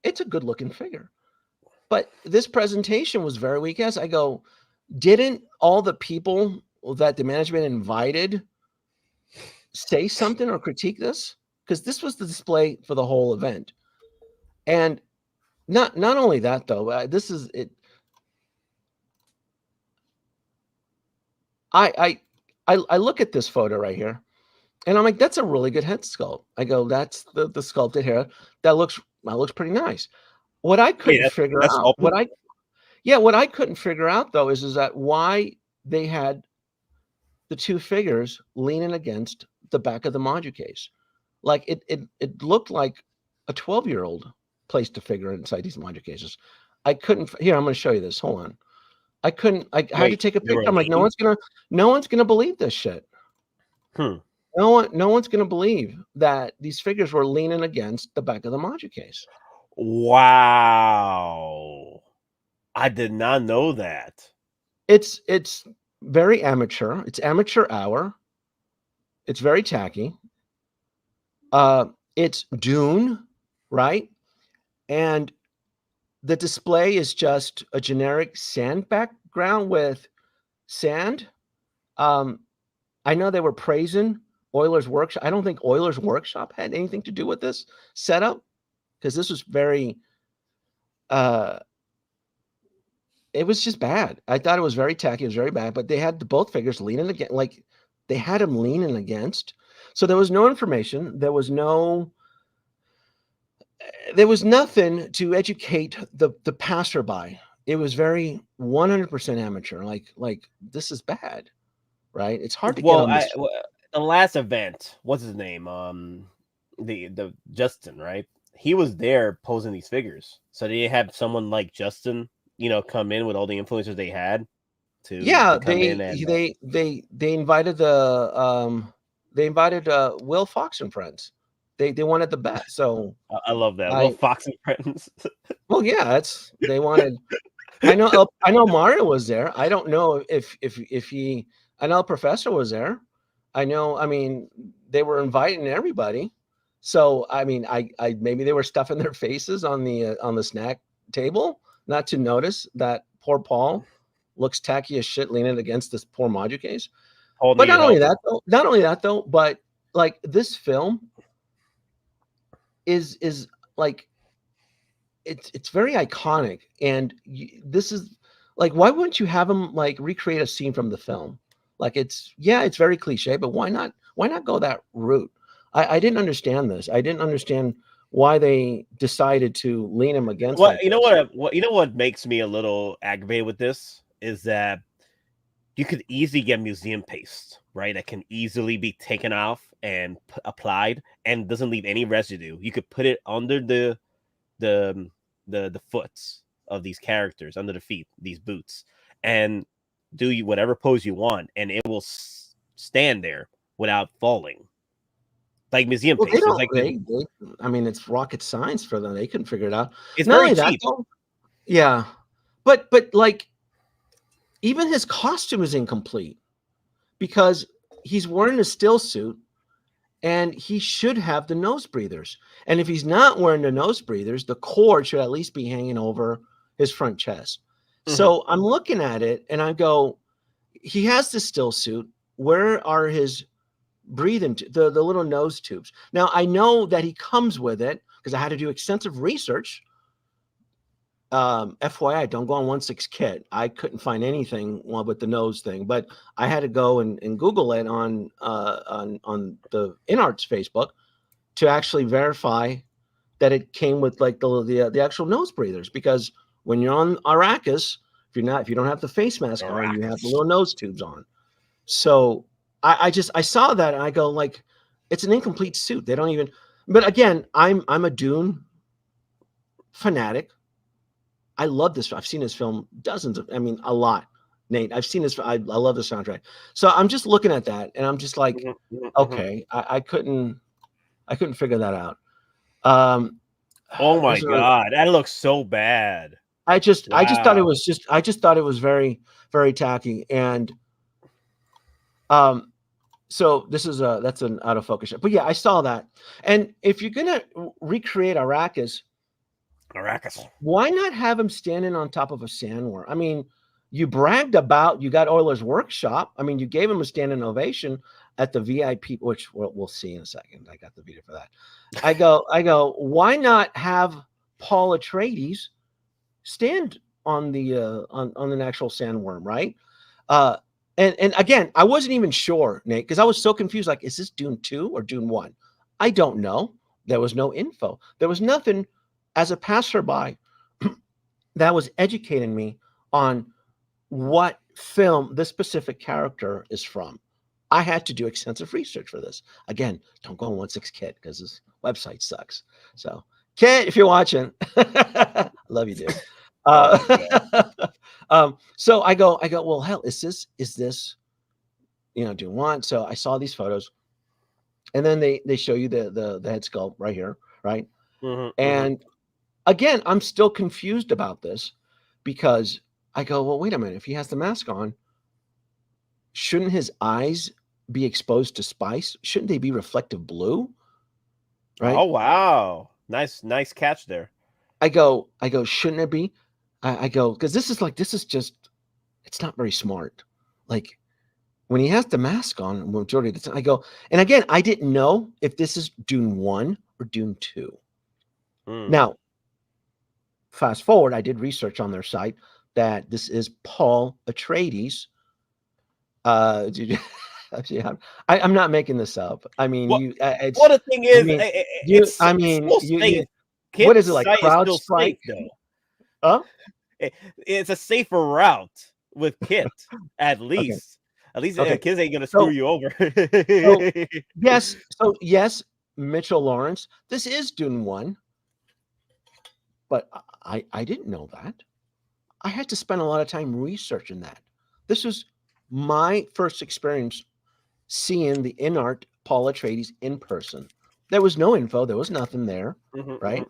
it's a good looking figure. But this presentation was very weak ass. I go, didn't all the people that the management invited say something or critique this? Because this was the display for the whole event. And not only that though, this is it. I look at this photo right here and I'm like, that's a really good head sculpt. I go, that's the sculpted hair. That looks pretty nice. What I couldn't figure out, what I couldn't figure out though is that why they had the 2 figures leaning against the back of the module case. It looked like a 12-year-old placed a figure inside these module cases. I couldn't. Here, I'm going to show you this. Hold on. I couldn't. I had to take a they were picture. I'm like, no leaning? one's gonna believe this shit. Hmm. No one's gonna believe that these figures were leaning against the back of the module case. Wow. I did not know that. It's very amateur. It's amateur hour. It's very tacky. It's Dune, right? And the display is just a generic sand background with sand. I know they were praising Euler's Workshop. I don't think Euler's Workshop had anything to do with this setup because this was very, it was just bad. I thought it was very tacky. It was very bad, but they had both figures leaning against, like they had them leaning against. So there was no information. There was nothing to educate the passerby. It was very 100% amateur. Like this is bad, right? It's hard to get on this. The last event, what's his name? The Justin, right? He was there posing these figures. So they had someone like Justin, come in with all the influencers they had to come in and they invited Will Fox and friends. They wanted the bet. So I love that. Will Fox and friends. Well, yeah, they wanted. I know Mario was there. I don't know if he. I know the professor was there. I mean, they were inviting everybody. So I mean, I maybe they were stuffing their faces on the snack table, not to notice that poor Paul looks tacky as shit leaning against this poor module case. But not only that though, but like this film is like it's very iconic, and this is like, why wouldn't you have him like recreate a scene from the film? Like it's very cliche, but why not go that route? I didn't understand this. I didn't understand why they decided to lean him against. What makes me a little aggravated with this is that you could easily get museum paste, right? That can easily be taken off and applied and doesn't leave any residue. You could put it under the foots of these characters, under the feet, these boots, and do whatever pose you want, and it will stand there without falling. Like museum paste. I mean, it's rocket science for them. They couldn't figure it out. It's very cheap. Yeah, but like, even his costume is incomplete because he's wearing a still suit, and he should have the nose breathers. And if he's not wearing the nose breathers, the cord should at least be hanging over his front chest. Mm-hmm. So I'm looking at it, and I go, he has the still suit. Where are his breathing the little nose tubes? Now I know that he comes with it because I had to do extensive research. FYI, don't go on 1/6 kit. I couldn't find anything with the nose thing, but I had to go and Google it on the Inart's Facebook to actually verify that it came with like the actual nose breathers, because when you're on Arrakis, if you don't have the face mask on, you have the little nose tubes on. So I saw that and I go, like, it's an incomplete suit. They don't even. But again, I'm a Dune fanatic. I love this. I've seen this film a lot. Nate, I've seen this. I love the soundtrack. So I'm just looking at that and I'm just like, okay, I couldn't figure that out. Oh my God, that looks so bad. I just thought it was very, very tacky. And so this is that's an out of focus shot. But yeah, I saw that. And if you're gonna recreate Arrakis, why not have him standing on top of a sandworm? I mean, you bragged about you got Euler's Workshop. I mean, you gave him a standing ovation at the VIP, which we'll see in a second. I got the video for that. I go. Why not have Paul Atreides stand on the an actual sandworm, right? And again, I wasn't even sure, Nate, because I was so confused. Like, is this Dune 2 or Dune 1? I don't know. There was no info. There was nothing as a passerby that was educating me on what film this specific character is from. I had to do extensive research for this. Again, don't go on 1/6 Kit because this website sucks. So, Kit, if you're watching, I love you, dude. So I go, well, hell, is this, Dune 1? So I saw these photos, and then they show you the head sculpt right here, right? And again, I'm still confused about this because I go, well, wait a minute. If he has the mask on, shouldn't his eyes be exposed to spice? Shouldn't they be reflective blue? Right? Oh wow, nice catch there. I go, shouldn't it be? I go, because this is just, it's not very smart. Like when he has the mask on, majority of the time, I go, and again, I didn't know if this is Dune 1 or Dune 2. Now, fast forward, I did research on their site that this is Paul Atreides. I'm not making this up. I mean, Well, it's, well, the thing is, what is it, like crowd strike? Though. Huh? It's a safer route with Kit, at least. At least kids ain't gonna screw you over. Yes, Mitchell Lawrence. This is Dune 1, but I didn't know that. I had to spend a lot of time researching that. This was my first experience seeing the Inart Paul Atreides in person. There was no info. There was nothing there, right?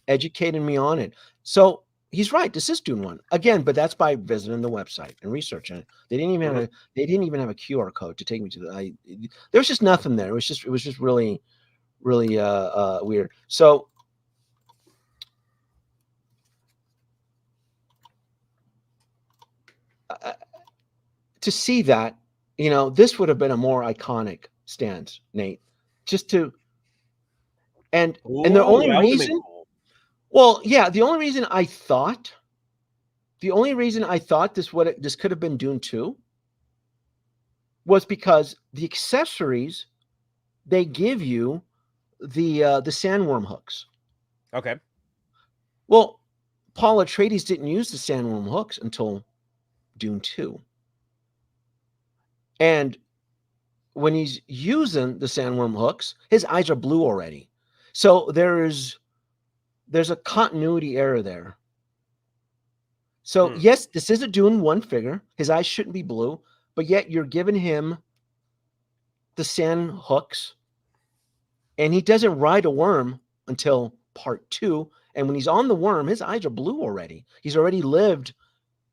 Educating me on it. So he's right. This is Dune 1 again, but that's by visiting the website and researching it. They didn't even have a QR code to take me to there was just nothing there. It was just really, really weird. So to see that, this would have been a more iconic stance, Nate. Just to and the only reason, well, yeah, the only reason I thought this could have been Dune 2 was because the accessories, they give you the sandworm hooks. Okay. Well, Paul Atreides didn't use the sandworm hooks until Dune 2. And when he's using the sandworm hooks, his eyes are blue already. So there's a continuity error there. So yes, this is a Dune 1 figure. His eyes shouldn't be blue, but yet you're giving him the sand hooks, and he doesn't ride a worm until part 2. And when he's on the worm, his eyes are blue already. He's already lived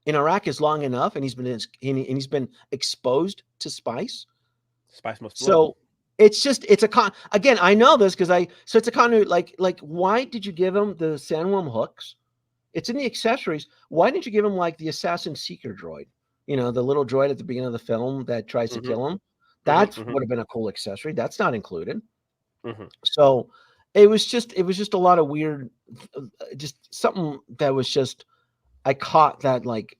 in Arrakis long enough, and he's been exposed to spice. Spice must. So again, I know this because it's a continuity. Like why did you give him the sandworm hooks? It's in the accessories. Why didn't you give him like the assassin seeker droid? The little droid at the beginning of the film that tries to kill him. That would have been a cool accessory. That's not included. So it was just a lot of weird, just something that was just, I caught that like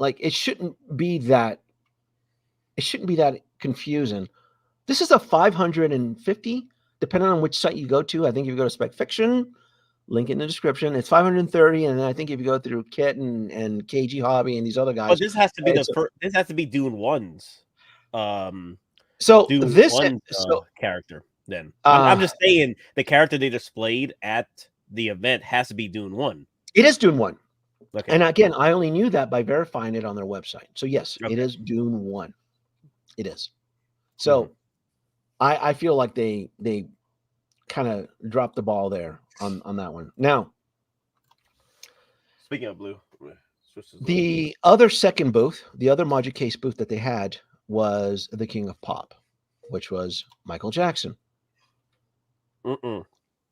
it shouldn't be that confusing. This is a 550, depending on which site you go to. I think if you go to Spec Fiction, link in the description, it's 530, and then I think if you go through Kit and KG Hobby and these other guys, this has to be this has to be Dune 1's. So Dune this 1's, character. Then I'm just saying the character they displayed at the event has to be Dune 1. It is Dune 1. Okay. And again, I only knew that by verifying it on their website. So yes, it is Dune 1. It is. So I feel like they kind of dropped the ball there on that one. Now, speaking of blue, the other second booth, the other Module Case booth that they had was the King of Pop, which was Michael Jackson.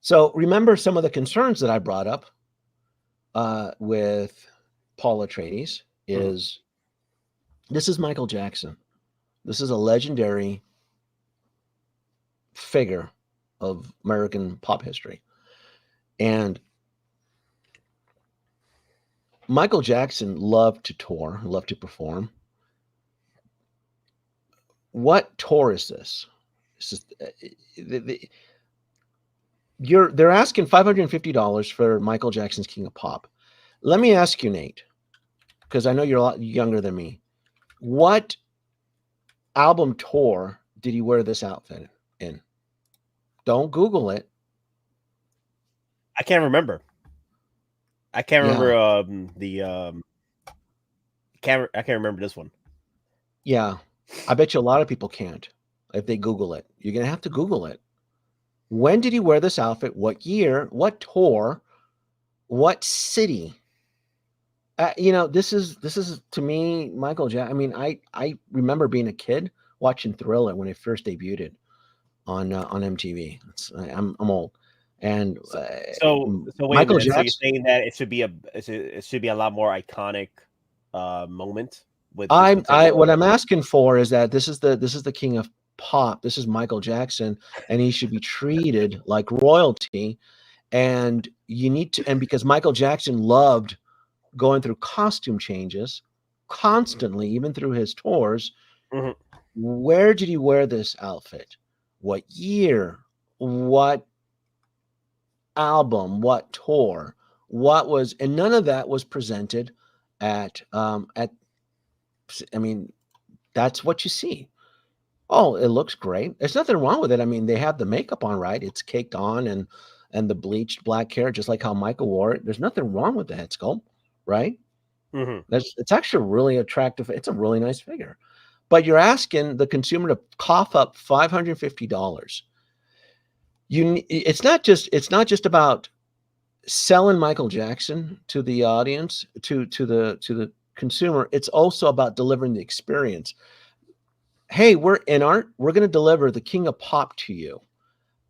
So remember some of the concerns that I brought up with Paul Atreides is this is Michael Jackson. This is a legendary figure of American pop history. And Michael Jackson loved to tour, loved to perform. What tour is this? They're asking $550 for Michael Jackson's King of Pop. Let me ask you, Nate, because I know you're a lot younger than me. What album tour did he wear this outfit in? Don't Google it. I can't remember. I can't remember the can't remember this one. Yeah, I bet you a lot of people can't if they Google it. You're gonna have to Google it. When did he wear this outfit? What year? What tour? What city? This is to me Michael Jackson. I mean, I remember being a kid watching Thriller when it first debuted on MTV. I'm old, and So wait a Michael minute. So you're Jackson. saying that it should be a lot more iconic moment with this What particular. I'm asking for is that this is the king of pop. This is Michael Jackson, and he should be treated like royalty. And you need to, and because Michael Jackson loved going through costume changes constantly, even through his tours. Mhm. Where did he wear this outfit? What year? What album? What tour? What was, and none of that was presented at, I mean, that's what you see. Oh, it looks great. There's nothing wrong with it. I mean, they have the makeup on, right? It's caked on and the bleached black hair, just like how Michael wore it. There's nothing wrong with the head sculpt, right? Mhm. It's actually really attractive. It's a really nice figure. But you're asking the consumer to cough up $550. It's not just about selling Michael Jackson to the audience, to the consumer. It's also about delivering the experience. Hey, we're Inart. We're going to deliver the king of pop to you.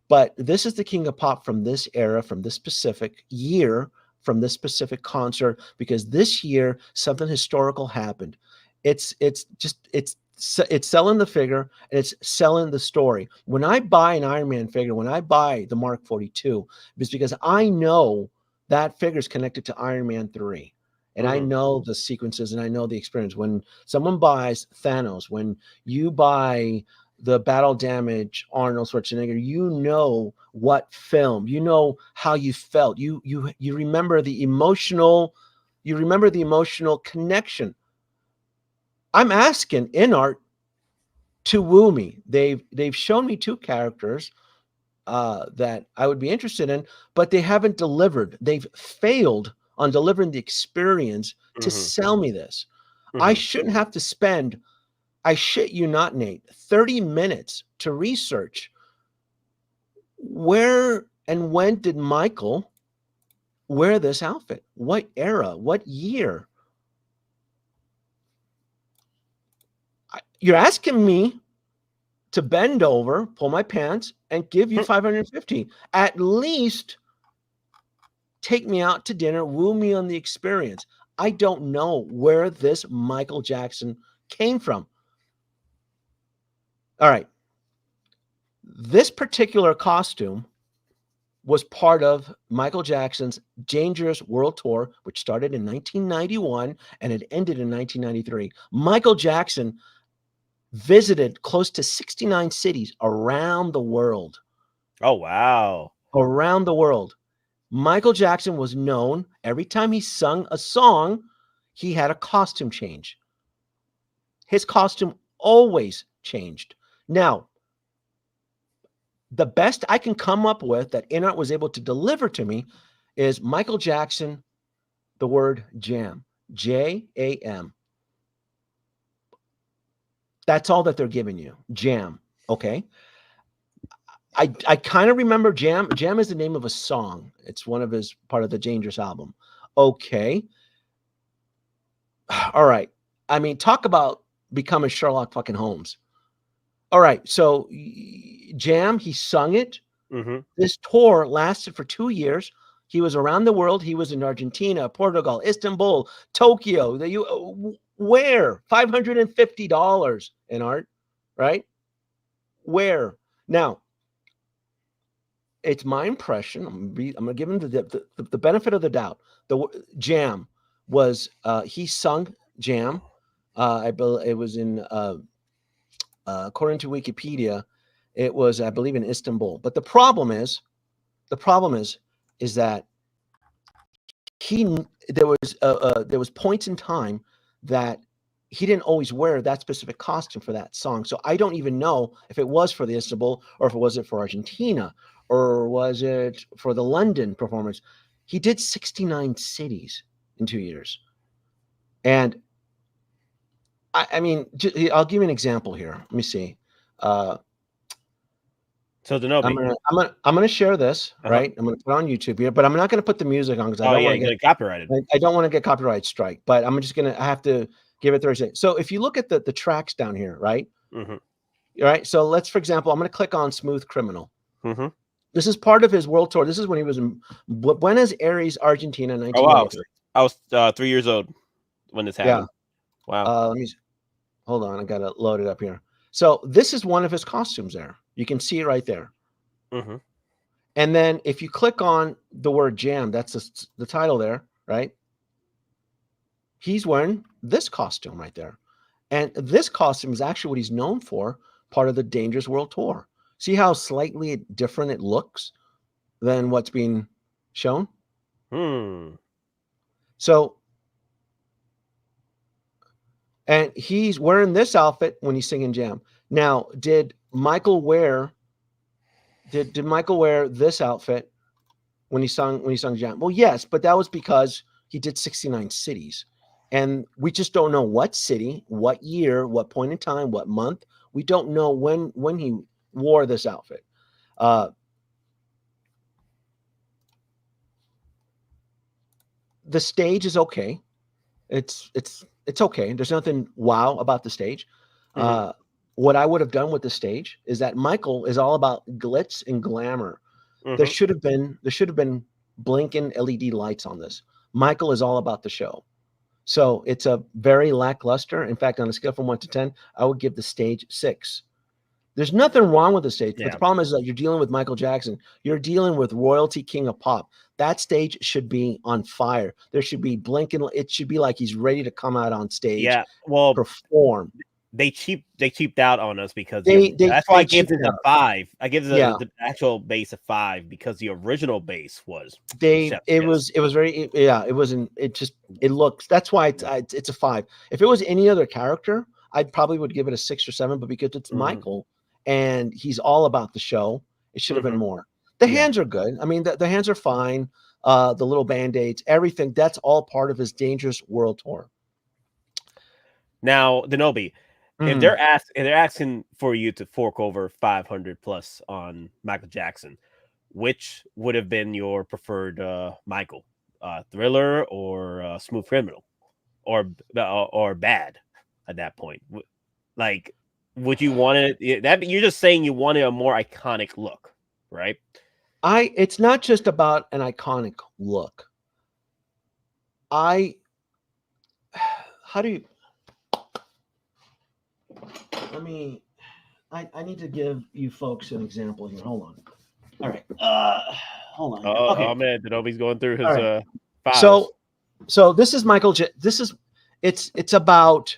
But this is the king of pop from this era, from this specific year, from this specific concert, because this year something historical happened. It's selling the figure and it's selling the story. When I buy an Iron Man figure, when I buy the Mark 42, it's because I know that figure is connected to Iron Man 3. And I know the sequences and I know the experience. When someone buys Thanos, when you buy the battle damage Arnold Schwarzenegger, you know what film, you know how you felt. You remember the emotional, connection. I'm asking Inart to woo me. They've shown me two characters that I would be interested in, but they haven't delivered. They've failed on delivering the experience to sell me this. I shouldn't have to spend, I shit you not, Nate, 30 minutes to research where and when did Michael wear this outfit? What era? What year? You're asking me to bend over, pull my pants, and give you 550. At least take me out to dinner, woo me on the experience. I don't know where this Michael Jackson came from. All right. This particular costume was part of Michael Jackson's Dangerous World Tour, which started in 1991 and it ended in 1993. Michael Jackson visited close to 69 cities around the world. Oh, wow. Around the world. Michael Jackson was known, every time he sung a song, he had a costume change. His costume always changed. Now, the best I can come up with that Inart was able to deliver to me is Michael Jackson, the word jam, Jam. That's all that they're giving you, jam. Okay. I kind of remember Jam. Jam is the name of a song. It's one of his part of the Dangerous album. Okay. All right. I mean, talk about becoming Sherlock fucking Holmes. All right. So Jam, he sung it. This tour lasted for 2 years. He was around the world. He was in Argentina, Portugal, Istanbul, Tokyo. Where? $550 Inart, right? Where? Now, it's my impression. I'm going to give him the benefit of the doubt. The Jam was he sung Jam. I believe it was in according to Wikipedia, it was, I believe, in Istanbul. But the problem is that there was points in time that he didn't always wear that specific costume for that song. So I don't even know if it was for the Istanbul or if it was for Argentina or was it for the London performance. He did 69 cities in 2 years. And I mean, I'll give you an example here. Let me see. So Denobi, I'm gonna share this, right? I'm gonna put it on YouTube here, but I'm not gonna put the music on because I don't want to get copyrighted. I don't want to get copyright strike. But I'm just gonna I have to give it 30 seconds. So if you look at the tracks down here, right? Right. So let's, for example, I'm gonna click on Smooth Criminal. This is part of his world tour. This is when he was in Buenos Aires, Argentina, 1993. I was 3 years old when this happened. Wow. Let me hold on. I gotta load it up here. So this is one of his costumes there. You can see it right there. And then if you click on the word Jam, that's the title there, right? He's wearing this costume right there. And this costume is actually what he's known for, part of the Dangerous World Tour. See how slightly different it looks than what's being shown? So, and he's wearing this outfit when he's singing Jam. Now, did Michael wear this outfit when he sung Jam? Well, yes, but that was because he did 69 cities. And we just don't know what city, what year, what point in time, what month. We don't know when he wore this outfit. The stage is okay. It's okay. There's nothing wow about the stage. What I would have done with the stage is that Michael is all about glitz and glamour. There should have been blinking LED lights on this. Michael is all about the show. So it's a very lackluster. In fact, on a scale from 1 to 10, I would give the stage 6. There's nothing wrong with the stage, but the problem is that you're dealing with Michael Jackson. You're dealing with royalty, king of pop. That stage should be on fire. There should be blinking. It should be like he's ready to come out on stage. Perform. They cheaped out on us because that's why I gave it a 5. I give the actual base a 5 because the original base was it looks, that's why it's a 5. If it was any other character, I probably would give it a 6 or 7, but because it's Michael and he's all about the show, it should have been more. The hands are good. I mean, the hands are fine. The little band-aids, everything, that's all part of his Dangerous World Tour. Now, Denobi, if they're asking for you to fork over 500 plus on Michael Jackson, which would have been your preferred Michael, Thriller or Smooth Criminal, or Bad at that point? Like, would you want it? That you're just saying you wanted a more iconic look, right? It's not just about an iconic look. How do you? I need to give you folks an example here. Hold on. All right. Hold on. Okay. Oh man, Denobi's going through his files. So this is Michael. It's about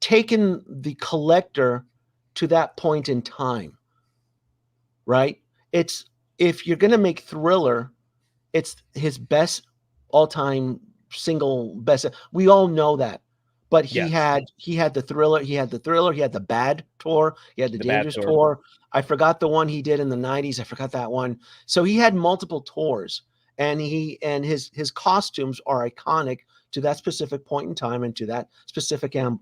taking the collector to that point in time, right? It's, if you're gonna make Thriller, it's his best all-time single best. We all know that. But he had the Thriller, he had the Bad tour, he had the Dangerous tour. I forgot the one he did in the 90s. I forgot that one. So he had multiple tours, and his costumes are iconic to that specific point in time and to that specific to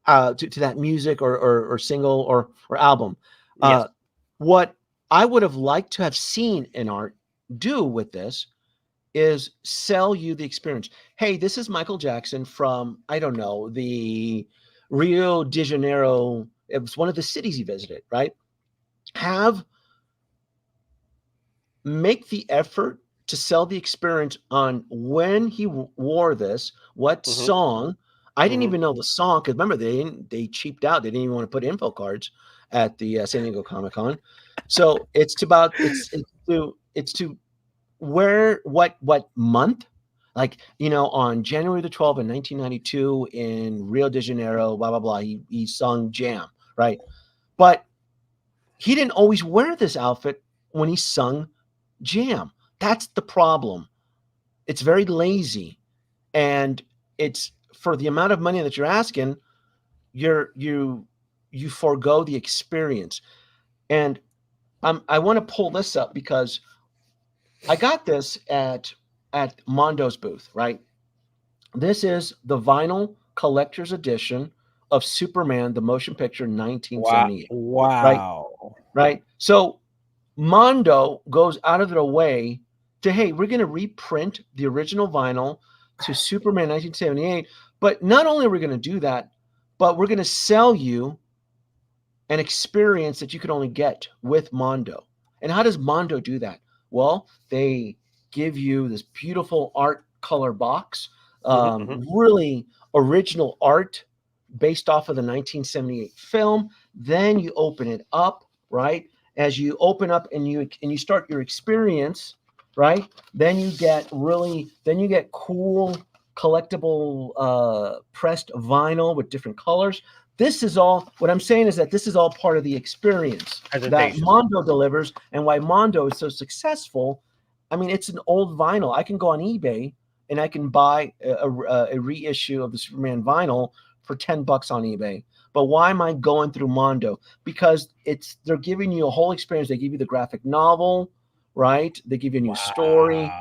that music or single or album. What I would have liked to have seen Inart do with this is sell you the experience. Hey, this is Michael Jackson from, I don't know, the Rio de Janeiro. It was one of the cities he visited, right? Make the effort to sell the experience on when he wore this, what song. I didn't even know the song, because remember, they cheaped out. They didn't even want to put info cards at the San Diego Comic-Con. So it's to where, what month, like, on January the 12th in 1992 in Rio de Janeiro, blah blah blah, he sung Jam, right? But he didn't always wear this outfit when he sung Jam. That's the problem. It's very lazy, and it's, for the amount of money that you're asking, you forego the experience. And I want to pull this up because I got this at Mondo's booth, right? This is the vinyl collector's edition of Superman, the motion picture, Wow. 1978. Wow. Right. So Mondo goes out of their way to, hey, we're going to reprint the original vinyl to Superman 1978. But not only are we going to do that, but we're going to sell you an experience that you could only get with Mondo. And how does Mondo do that? Well, they give you this beautiful art color box, really original art based off of the 1978 film. Then you open it up, right? As you open up and you start your experience, right? Then you get cool collectible pressed vinyl with different colors. This is all, what I'm saying is that this is all part of the experience that Mondo delivers, and why Mondo is so successful. I mean, it's an old vinyl. I can go on eBay and I can buy a reissue of the Superman vinyl for $10 on eBay. But why am I going through Mondo? Because they're giving you a whole experience. They give you the graphic novel, right? They give you a new story.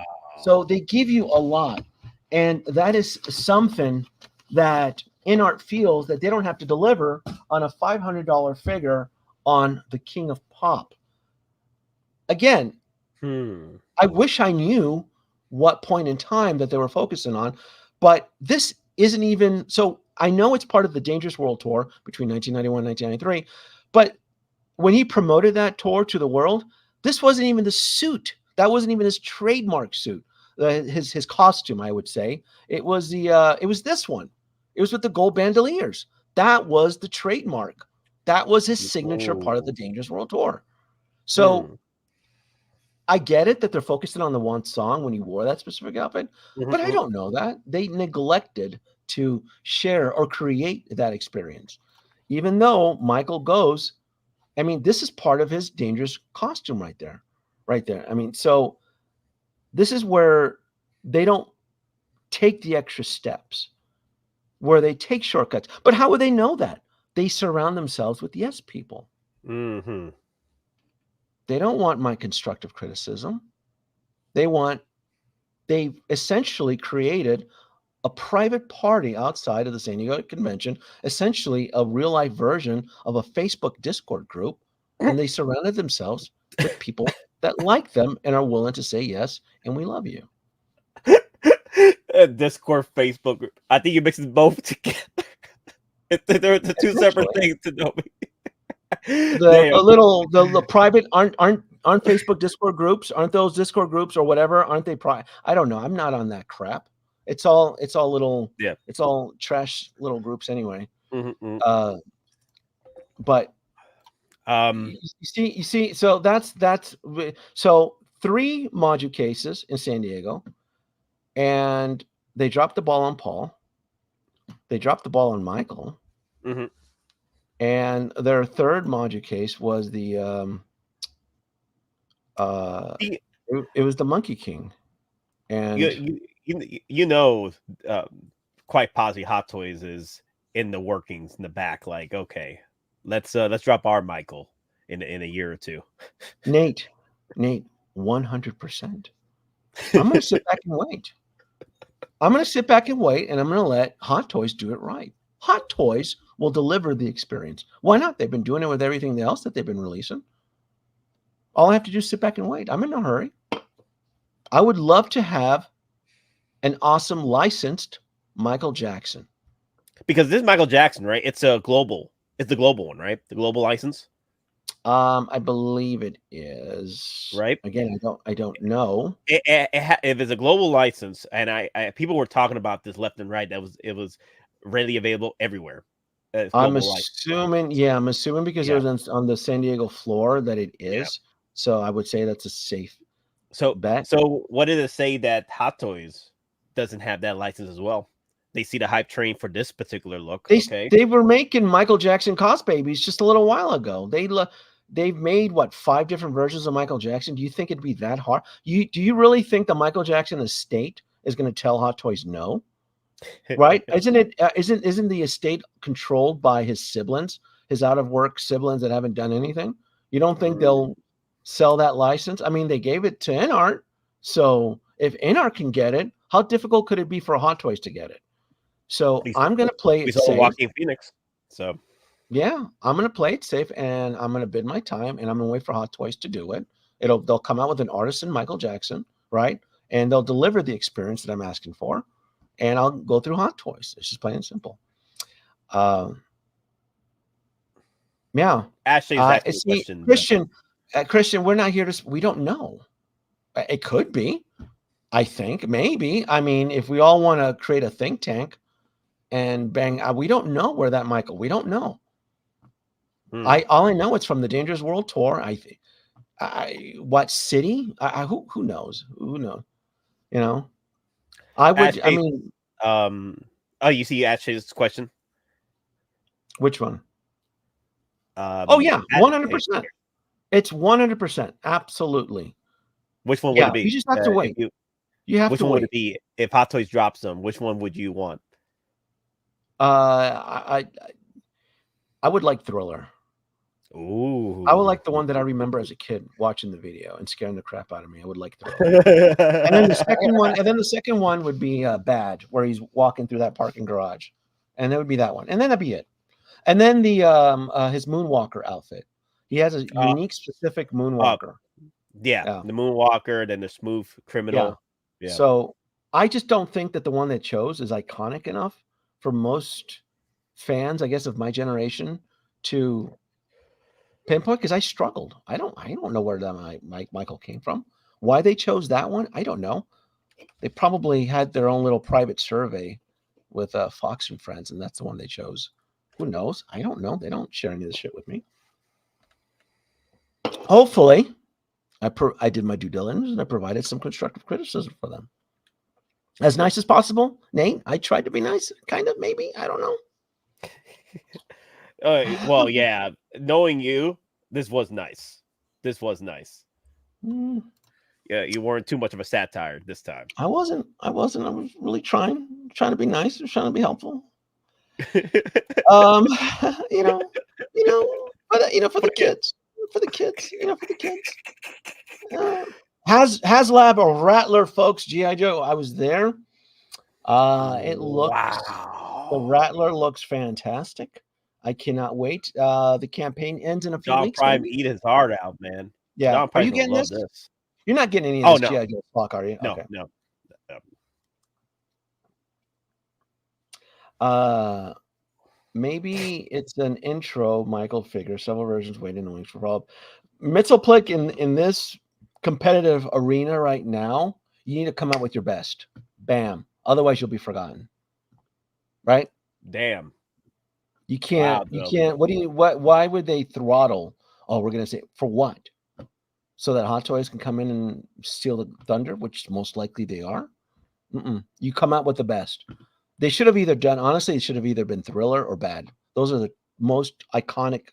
So they give you a lot. And that is something that Inart feels that they don't have to deliver on a $500 figure on the King of Pop. Again, I wish I knew what point in time that they were focusing on, but this isn't even, so I know it's part of the Dangerous World Tour between 1991 and 1993, but when he promoted that tour to the world, this wasn't even the suit. That wasn't even his trademark suit, his costume, I would say. It was this one. It was with the gold bandoliers. That was the trademark. That was his signature part of the Dangerous World Tour. So I get it that they're focusing on the one song when he wore that specific outfit, but I don't know that. They neglected to share or create that experience. Even though Michael goes, I mean, this is part of his dangerous costume right there. Right there. I mean, so this is where they don't take the extra steps, where they take shortcuts. But how would they know that? They surround themselves with yes people. They don't want my constructive criticism. They've essentially created a private party outside of the San Diego Convention, essentially a real life version of a Facebook Discord group. And they surrounded themselves with people that like them and are willing to say yes, and we love you. Discord, Facebook group. I think you mix both together. They're the two separate things to know me. The private aren't Facebook Discord groups? Aren't those Discord groups or whatever? Aren't they I don't know. I'm not on that crap. It's all little, it's all trash little groups anyway. But you see, so so 3 module cases in San Diego, and they dropped the ball on Paul. They dropped the ball on Michael. And their third module case was it was the Monkey King. And quite possibly Hot Toys is in the workings in the back. Like, okay, let's drop our Michael in a year or two. Nate, 100%. I'm going to sit back and wait. I'm going to sit back and wait, and I'm going to let Hot Toys do it right. Hot Toys will deliver the experience. Why not? They've been doing it with everything else that they've been releasing. All I have to do is sit back and wait. I'm in no hurry. I would love to have an awesome licensed Michael Jackson. Because this is Michael Jackson, right? It's the global one, right? The global license. I believe it is. Right. Again, I don't know. If it's a global license, and I people were talking about this left and right, it was readily available everywhere. I'm assuming because it was on the San Diego floor that it is. Yeah. So I would say that's a safe bet. So what did it say that Hot Toys doesn't have that license as well? They see the hype train for this particular look. They were making Michael Jackson Cos Babies just a little while ago. They've made 5 different versions of Michael Jackson. Do you think it'd be that hard? Do you really think the Michael Jackson estate is going to tell Hot Toys no? Right? Isn't the estate controlled by his siblings, his out of work siblings that haven't done anything? You don't think they'll sell that license? I mean, they gave it to Inart. So if Inart can get it, how difficult could it be for Hot Toys to get it? So I'm going to play We it saw safe. Joaquin Phoenix. So Yeah, I'm going to play it safe, and I'm going to bid my time, and I'm going to wait for Hot Toys to do it. They'll come out with an artisan Michael Jackson, right? And they'll deliver the experience that I'm asking for, and I'll go through Hot Toys. It's just plain and simple. Yeah. Ashley is asking a See, question. Christian, we're not here to. We don't know. It could be. I think maybe. I mean, if we all want to create a think tank and bang, we don't know where that Michael. We don't know. All I know it's from the Dangerous World Tour. What city? Who knows? Who knows? You know, I would. I mean, oh, you see Ashley's question. Which one? Oh yeah, 100%. It's 100%. Absolutely. Which one would it be? You just have to wait. You have which to one wait. would it be if Hot Toys drops them? Which one would you want? I would like Thriller. Ooh. I would like the one that I remember as a kid watching the video and scaring the crap out of me. I would like Thriller. and then the second one would be Bad, where he's walking through that parking garage, and that would be that one. And then that'd be it. And then the his Moonwalker outfit. He has a unique, specific Moonwalker. Yeah, the Moonwalker, then the Smooth Criminal. Yeah. So I just don't think that the one they chose is iconic enough for most fans, I guess, of my generation to pinpoint, because I struggled. I don't know where that Michael came from. Why they chose that one, I don't know. They probably had their own little private survey with Fox and Friends, and that's the one they chose. Who knows? I don't know. They don't share any of this shit with me. Hopefully, I did my due diligence and I provided some constructive criticism for them. As nice as possible, Nate. I tried to be nice, kind of, maybe. I don't know. Well, yeah. Knowing you, this was nice. This was nice. Yeah, you weren't too much of a satire this time. I wasn't. I was really trying to be nice. I was trying to be helpful. For the kids. For the kids. For the kids. Haslab or Rattler, folks. G.I. Joe. I was there. It looks. Wow. The Rattler looks fantastic. I cannot wait. The campaign ends in a few weeks. Prime eat his heart out, man. Yeah. Are you getting this? You're not getting any of this G.I. Joe flock, are you? No, okay. No. Maybe it's an intro Michael figure. Several versions waiting in the wings for Rob. Mitzelplick in this competitive arena right now, you need to come out with your best. Bam. Otherwise, you'll be forgotten. Right? Damn. You can't. Wow, you can't. Why would they throttle? Oh, we're gonna say for what? So that Hot Toys can come in and steal the thunder, which most likely they are. You come out with the best. They should have either done. Honestly, it should have either been Thriller or Bad. Those are the most iconic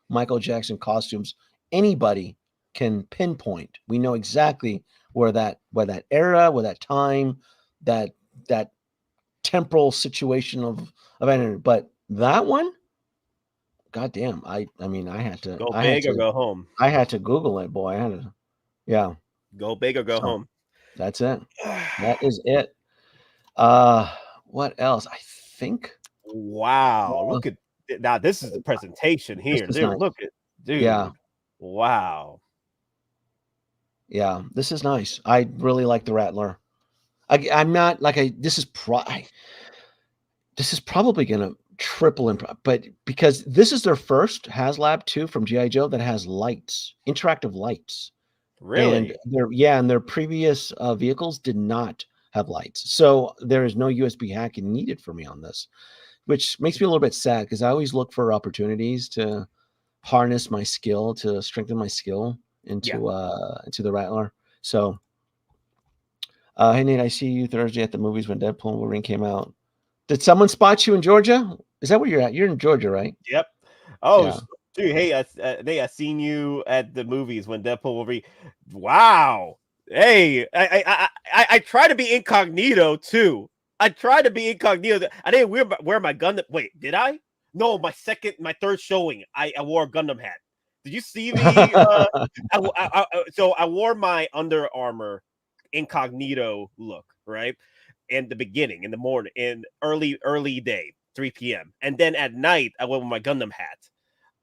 Michael Jackson costumes anybody can pinpoint. We know exactly where that era, where that time, that temporal situation of energy. But that one, goddamn, I mean, I had to go big or go home. I had to Google it, boy. I had to, yeah. Go big or go home. That's it. That is it. What else? I think. Wow! Look at now. This is the presentation here. Dude, nice. Look at dude. Yeah. Wow. Yeah, this is nice. I really like the Rattler. I'm not like this is probably gonna triple in, but because this is their first Haslab 2 from G.I. Joe that has lights, interactive lights. Really? And their previous vehicles did not have lights. So there is no USB hacking needed for me on this, which makes me a little bit sad because I always look for opportunities to harness my skill, to strengthen my skill into the Rattler. So hey Nate, I see you Thursday at the movies when Deadpool and Wolverine came out. Did someone spot you in Georgia? Is that where you're at? You're in Georgia, right? Yep. Oh, yeah. Dude, hey, I seen you at the movies when Deadpool Wolverine. Wow. Hey, I try to be incognito too. I tried to be incognito. I didn't wear my Gundam. Wait, did I? No, my third showing, I wore a Gundam hat. Did you see me? So I wore my Under Armour incognito look, right? in the beginning, in the morning, in early day, 3 p.m. And then at night, I went with my Gundam hat.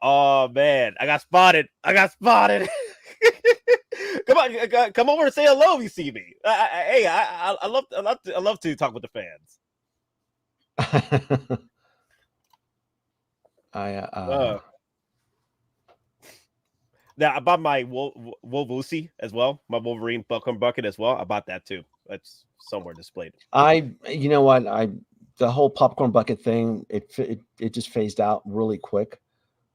Oh man, I got spotted. Come on, come over and say hello if you see me. Hey, I love to talk with the fans. Now I bought my Wolvusi as well, my Wolverine Buckram bucket as well. I bought that too. That's somewhere displayed. You know what, the whole popcorn bucket thing, it just phased out really quick.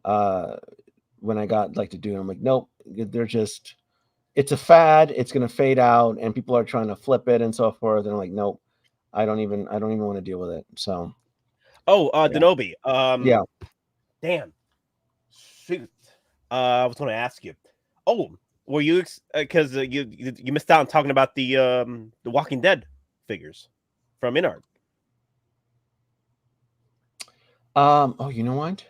When I got like to do it, I'm like, nope, they're just, it's a fad. It's going to fade out, and people are trying to flip it and so forth. And I'm like, nope, I don't even want to deal with it. So, Denobi. Yeah. Damn. Shoot. I was going to ask you. Oh, were you because you missed out on talking about the Walking Dead figures from Inart? Oh, you know what?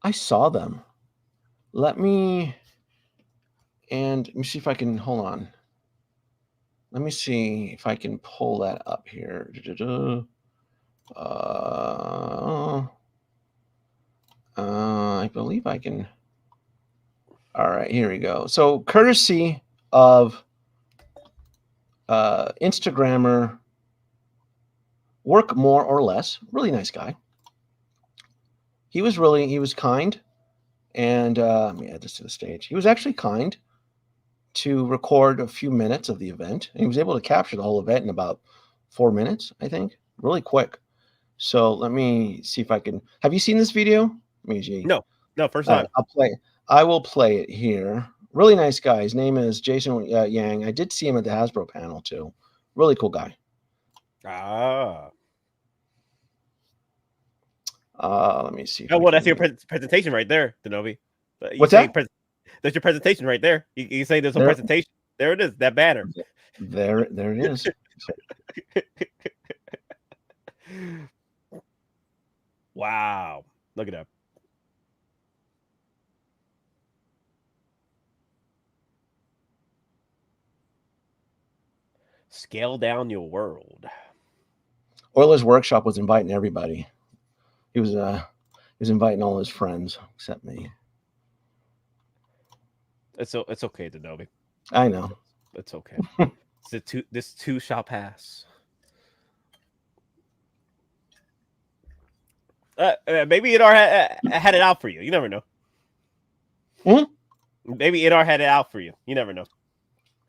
I saw them. Let me see if I can hold on. Let me see if I can pull that up here. I believe I can. All right, here we go. So, courtesy of Instagrammer Work More or Less, really nice guy. He was kind, and let me add this to the stage. He was actually kind to record a few minutes of the event, and he was able to capture the whole event in about 4 minutes, I think, really quick. So let me see if I can. Have you seen this video? No, first time. I will play it here. Really nice guy. His name is Jason Yang. I did see him at the Hasbro panel too. Really cool guy. Let me see. Oh, well, that's your presentation right there, Denobi. What's that? That's your presentation right there. You say there's a presentation. There it is. That banner. There it is. Wow. Look at that. Scale down your world. Oiler's Workshop was inviting everybody. He was inviting all his friends except me. It's okay, Denobi. I know. It's okay. This too shall pass. Maybe Inart had it out for you. You never know. Maybe Inart had it out for you. You never know.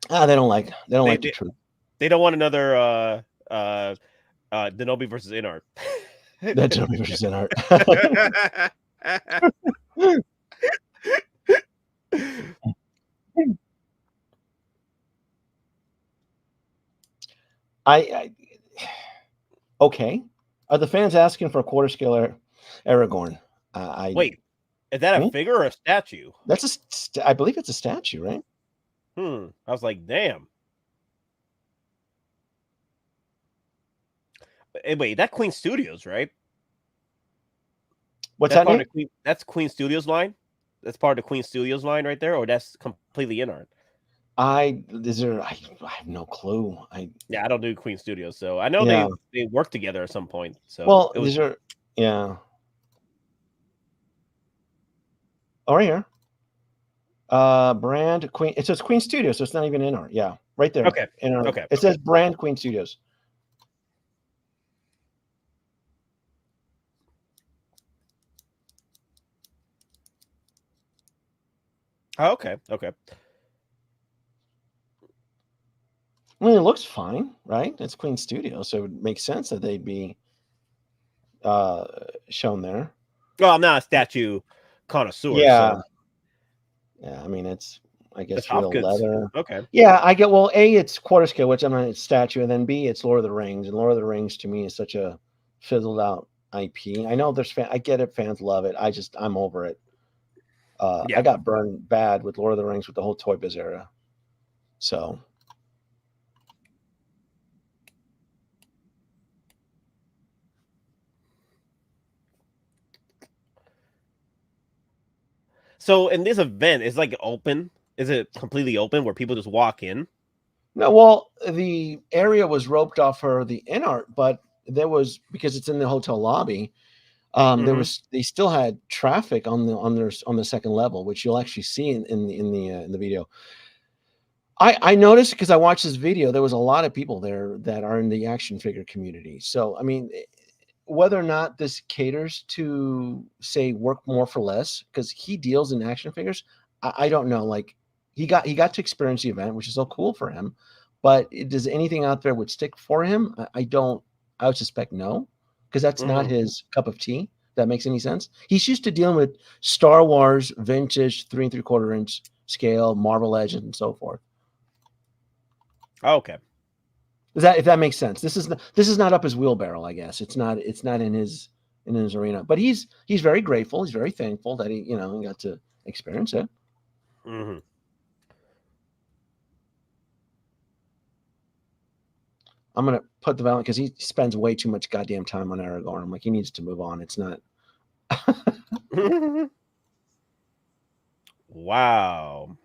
They don't like the truth. They don't want another Denobi versus Inart. That's Denobi versus Inart. Okay. Are the fans asking for a quarter scale Aragorn? Wait, is that a figure or a statue? That's I believe it's a statue, right? I was like, damn. Wait, that Queen Studios, right? What's that? That's Queen Studios line. That's part of the Queen Studios line right there, or that's completely Inart. I have no clue. I don't do Queen Studios, so I know they work together at some point. So Oh, right here. Brand Queen. It says Queen Studios, so it's not even Inart. Yeah, right there. Okay. Inart. Okay. It says brand Queen Studios. Oh, okay. Okay. I mean, it looks fine, right? It's Queen Studios, so it would make sense that they'd be shown there. Well, I'm not a statue connoisseur. Yeah. So. Yeah, I mean, it's, I guess, real goods. leather. Okay. Yeah, I get, well, A, it's quarter scale, which I'm not a statue, and then B, it's Lord of the Rings, and Lord of the Rings to me is such a fizzled out IP. I know there's I get it, fans love it. I'm over it. I got burned bad with Lord of the Rings with the whole Toy Biz era. So. So in this event, it's like open. Is it completely open where people just walk in? No, well, the area was roped off for the Inart, but there was, because it's in the hotel lobby. They still had traffic on the second level, which you'll actually see in the video. I noticed, because I watched this video, there was a lot of people there that are in the action figure community. So, I mean, whether or not this caters to, say, work more for less, because he deals in action figures, I don't know. Like, he got to experience the event, which is so cool for him. But does anything out there would stick for him? I don't. I would suspect no, because that's not his cup of tea. If that makes any sense. He's used to dealing with Star Wars vintage 3 3/4 inch scale, Marvel Legends, and so forth. Okay. If that makes sense. This is not up his wheelbarrow, I guess. It's not in his arena. But he's very grateful. He's very thankful that he got to experience it. Mm-hmm. I'm gonna put the Valiant, because he spends way too much goddamn time on Aragorn. I'm like, he needs to move on. It's not. Wow,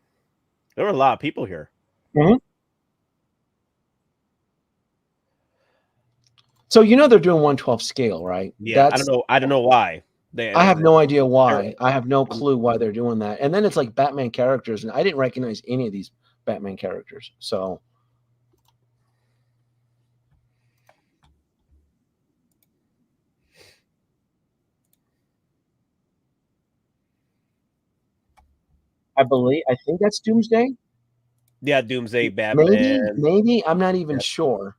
there were a lot of people here. Mm-hmm. So they're doing 1/12 scale, right? Yeah, I don't know why. I have no idea why. I have no clue why they're doing that. And then it's like Batman characters, and I didn't recognize any of these Batman characters. So I think that's Doomsday. Yeah, Doomsday, Batman. Maybe I'm not even sure.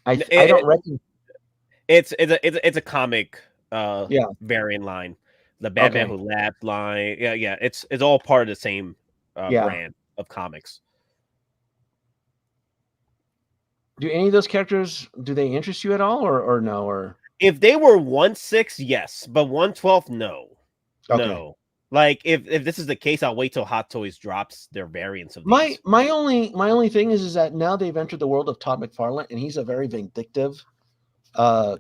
I don't reckon. It's a comic variant line. The Batman Who Laughed line. Yeah. It's all part of the same brand of comics. Do any of those characters, do they interest you at all, or no? Or if they were 1/6, yes, but 1/12, no. Okay. No. Like if this is the case, I'll wait till Hot Toys drops their variants of these. My only thing is that now they've entered the world of Todd McFarlane, and he's a very vindictive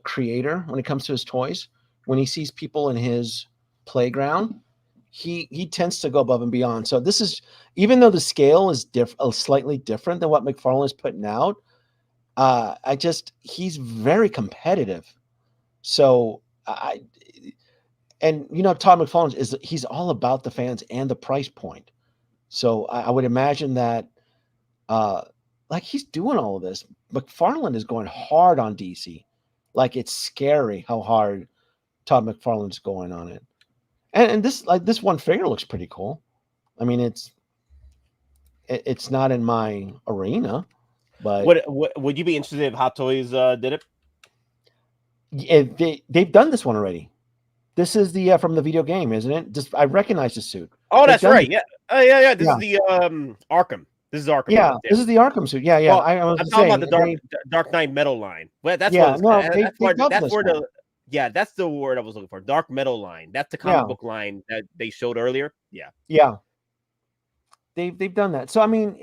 creator when it comes to his toys. When he sees people in his playground, he tends to go above and beyond. So this is, even though the scale is slightly different than what McFarlane is putting out, he's very competitive. So Todd McFarlane he's all about the fans and the price point. So I would imagine that like he's doing all of this. McFarlane is going hard on DC. Like, it's scary how hard Todd McFarlane's going on it. And this one figure looks pretty cool. I mean, it's not in my arena, but would you be interested if Hot Toys did it? They've done this one already. This is the from the video game, isn't it? I recognize the suit. Oh, that's right. Yeah. This is the Arkham. This is Arkham. Yeah, this is the Arkham suit. Yeah. Well, I'm talking about the Dark Knight Metal line. Well, that's that's the word I was looking for. Dark Metal line. That's the comic book line that they showed earlier. Yeah. Yeah. They've done that. So I mean,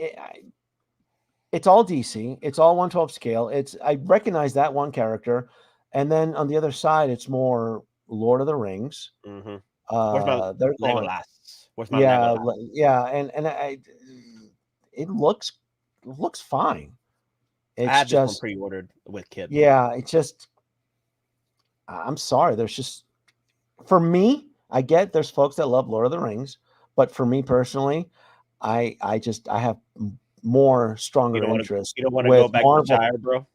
it's all DC. It's all 1/12 scale. I recognize that one character, and then on the other side, it's more Lord of the Rings. Mm-hmm. They're going, and it looks fine. It's just pre-ordered with Kid. Yeah, it's just, I'm sorry. There's just, for me, I get there's folks that love Lord of the Rings, but for me personally, I have more stronger interest. You don't want to go back to the Shire, bro?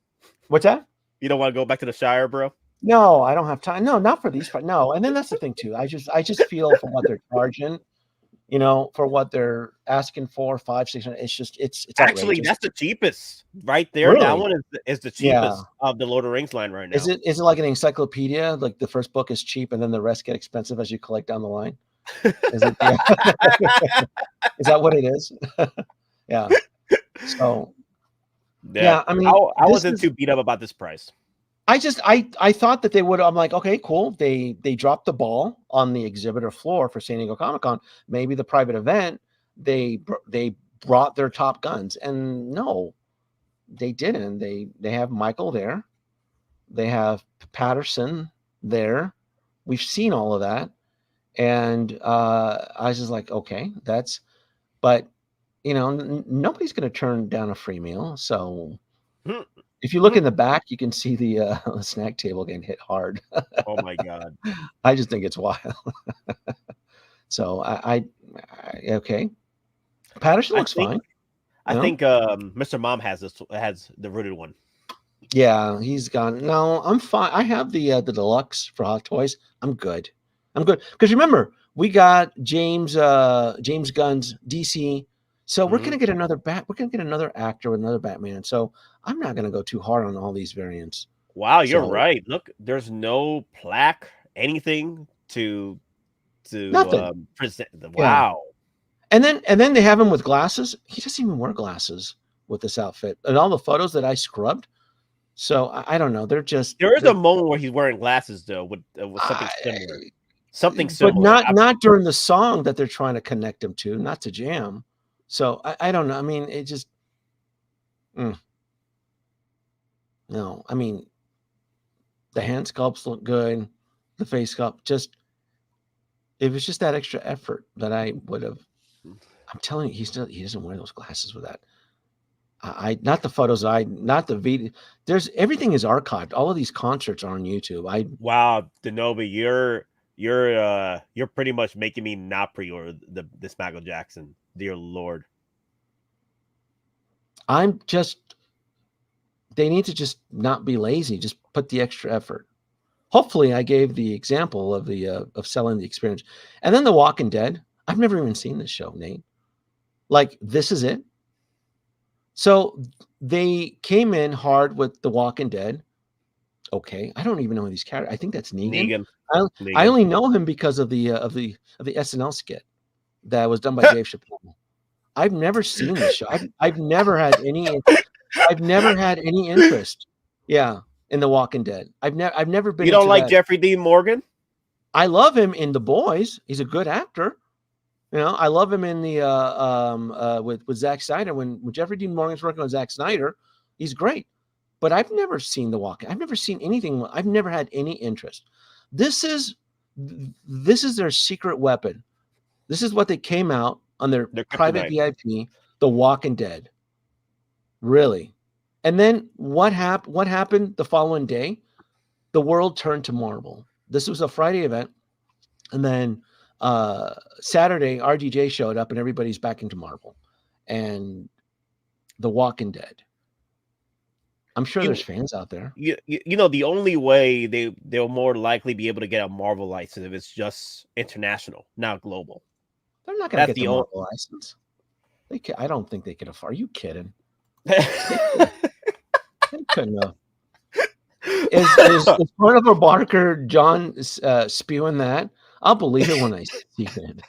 What's that? You don't want to go back to the Shire, bro? No, I don't have time. No, not for these. No, and then that's the thing too. I just feel for what they're charging, for what they're asking for, $500-600. It's actually outrageous. That's the cheapest right there. Really? That one is the cheapest of the Lord of the Rings line right now. Is it like an encyclopedia? Like the first book is cheap and then the rest get expensive as you collect down the line? Is it? Yeah. Is that what it is? Yeah. So. Yeah, I mean, I wasn't too beat up about this price. I thought that they would. I'm like, okay, cool. They dropped the ball on the exhibitor floor for San Diego Comic-Con. Maybe the private event, they brought their top guns, and no, they didn't. They have Michael there. They have Patterson there. We've seen all of that, and I was just like, okay, but nobody's going to turn down a free meal. So Hmm. if you look in the back, you can see the snack table getting hit hard. Oh my god. I just think it's wild. So okay. Patterson I looks think fine. I No? think Mr. Mom has the rooted one. Yeah, he's gone. No, I'm fine. I have the deluxe for Hot Toys. I'm good. Because remember, we got James Gunn's DC. So we're Mhm. gonna get another we're gonna get another actor with another Batman. So I'm not gonna go too hard on all these variants. Wow, you're So right. Look, there's no plaque, anything to nothing. present. Yeah. Wow. And then they have him with glasses. He doesn't even wear glasses with this outfit. And all the photos that I scrubbed. So I don't know. They're just There is a moment where he's wearing glasses though, with something I- similar. Something but similar. not during the song that they're trying to connect him to, not to jam. So I don't know. I mean, it just no. I mean, the hand sculpts look good, the face sculpt just it was just that extra effort that I would have. I'm telling you, he doesn't wear those glasses with that. I not the photos. Not the video. There's everything is archived. All of these concerts are on YouTube. Wow, Denobi, you're pretty much making me not pre-order this Michael Jackson. Dear Lord. I'm just. They need to just not be lazy. Just put the extra effort. Hopefully, I gave the example of the of selling the experience, and then The Walking Dead. I've never even seen this show, Nate. Like this is it. So they came in hard with The Walking Dead. Okay, I don't even know these characters. I think that's Negan. I Negan. only know him because of the SNL skit that was done by Dave Chappelle. I've never seen this show. I've never had any interest. Yeah, in The Walking Dead. I've never been. You don't into like that. Jeffrey Dean Morgan? I love him in The Boys. He's a good actor. I love him in the with Zack Snyder. When Jeffrey Dean Morgan's working on Zack Snyder, he's great. But I've never seen The Walking. I've never seen anything. I've never had any interest. This is their secret weapon. This is what they came out on their private VIP, The Walking Dead. Really. And then what happened the following day? The world turned to Marvel. This was a Friday event. And then Saturday, RDJ showed up and everybody's back into Marvel and The Walking Dead. I'm sure there's fans out there. The only way they'll more likely be able to get a Marvel license if it's just international, not global. They're not going to get the Marvel license. I don't think they could afford. Are you kidding? They couldn't have. Is Barnabas Barker John spewing that? I'll believe it when I see it.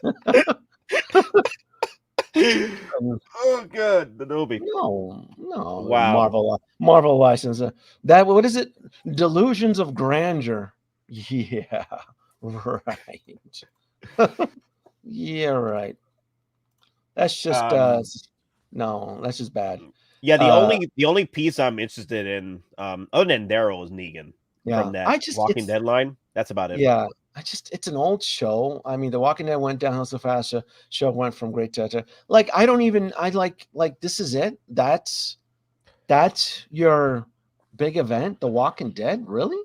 Oh, good, Denobi. No. Wow. Marvel license. That what is it? Delusions of grandeur. Yeah, right. Yeah, right. That's just no. That's just bad. Yeah, the only piece I'm interested in, other than Daryl, is Negan. Yeah, from that Walking Dead line. That's about it. Yeah, it's an old show. I mean, The Walking Dead went downhill so fast. The show went from great to like I like this is it. That's your big event, The Walking Dead. Really?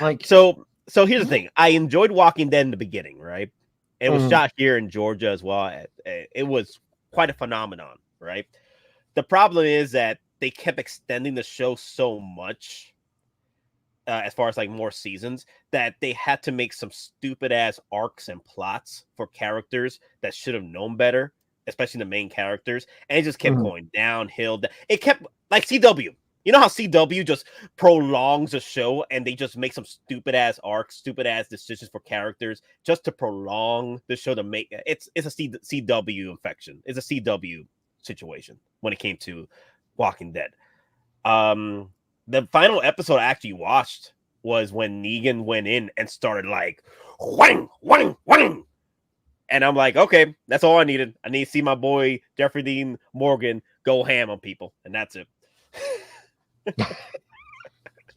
Like so here's the thing. I enjoyed Walking Dead in the beginning, right? It was shot here in Georgia as well. It was quite a phenomenon, right? The problem is that they kept extending the show so much, as far as like more seasons, that they had to make some stupid ass arcs and plots for characters that should have known better, especially the main characters. And it just kept going downhill. It kept like CW. You know how CW just prolongs a show and they just make some stupid ass arcs, stupid ass decisions for characters just to prolong the show to make it's a CW infection. It's a CW situation when it came to Walking Dead. The final episode I actually watched was when Negan went in and started like whang, whang, whang. And I'm like, okay, that's all I needed. I need to see my boy Jeffrey Dean Morgan go ham on people, and that's it.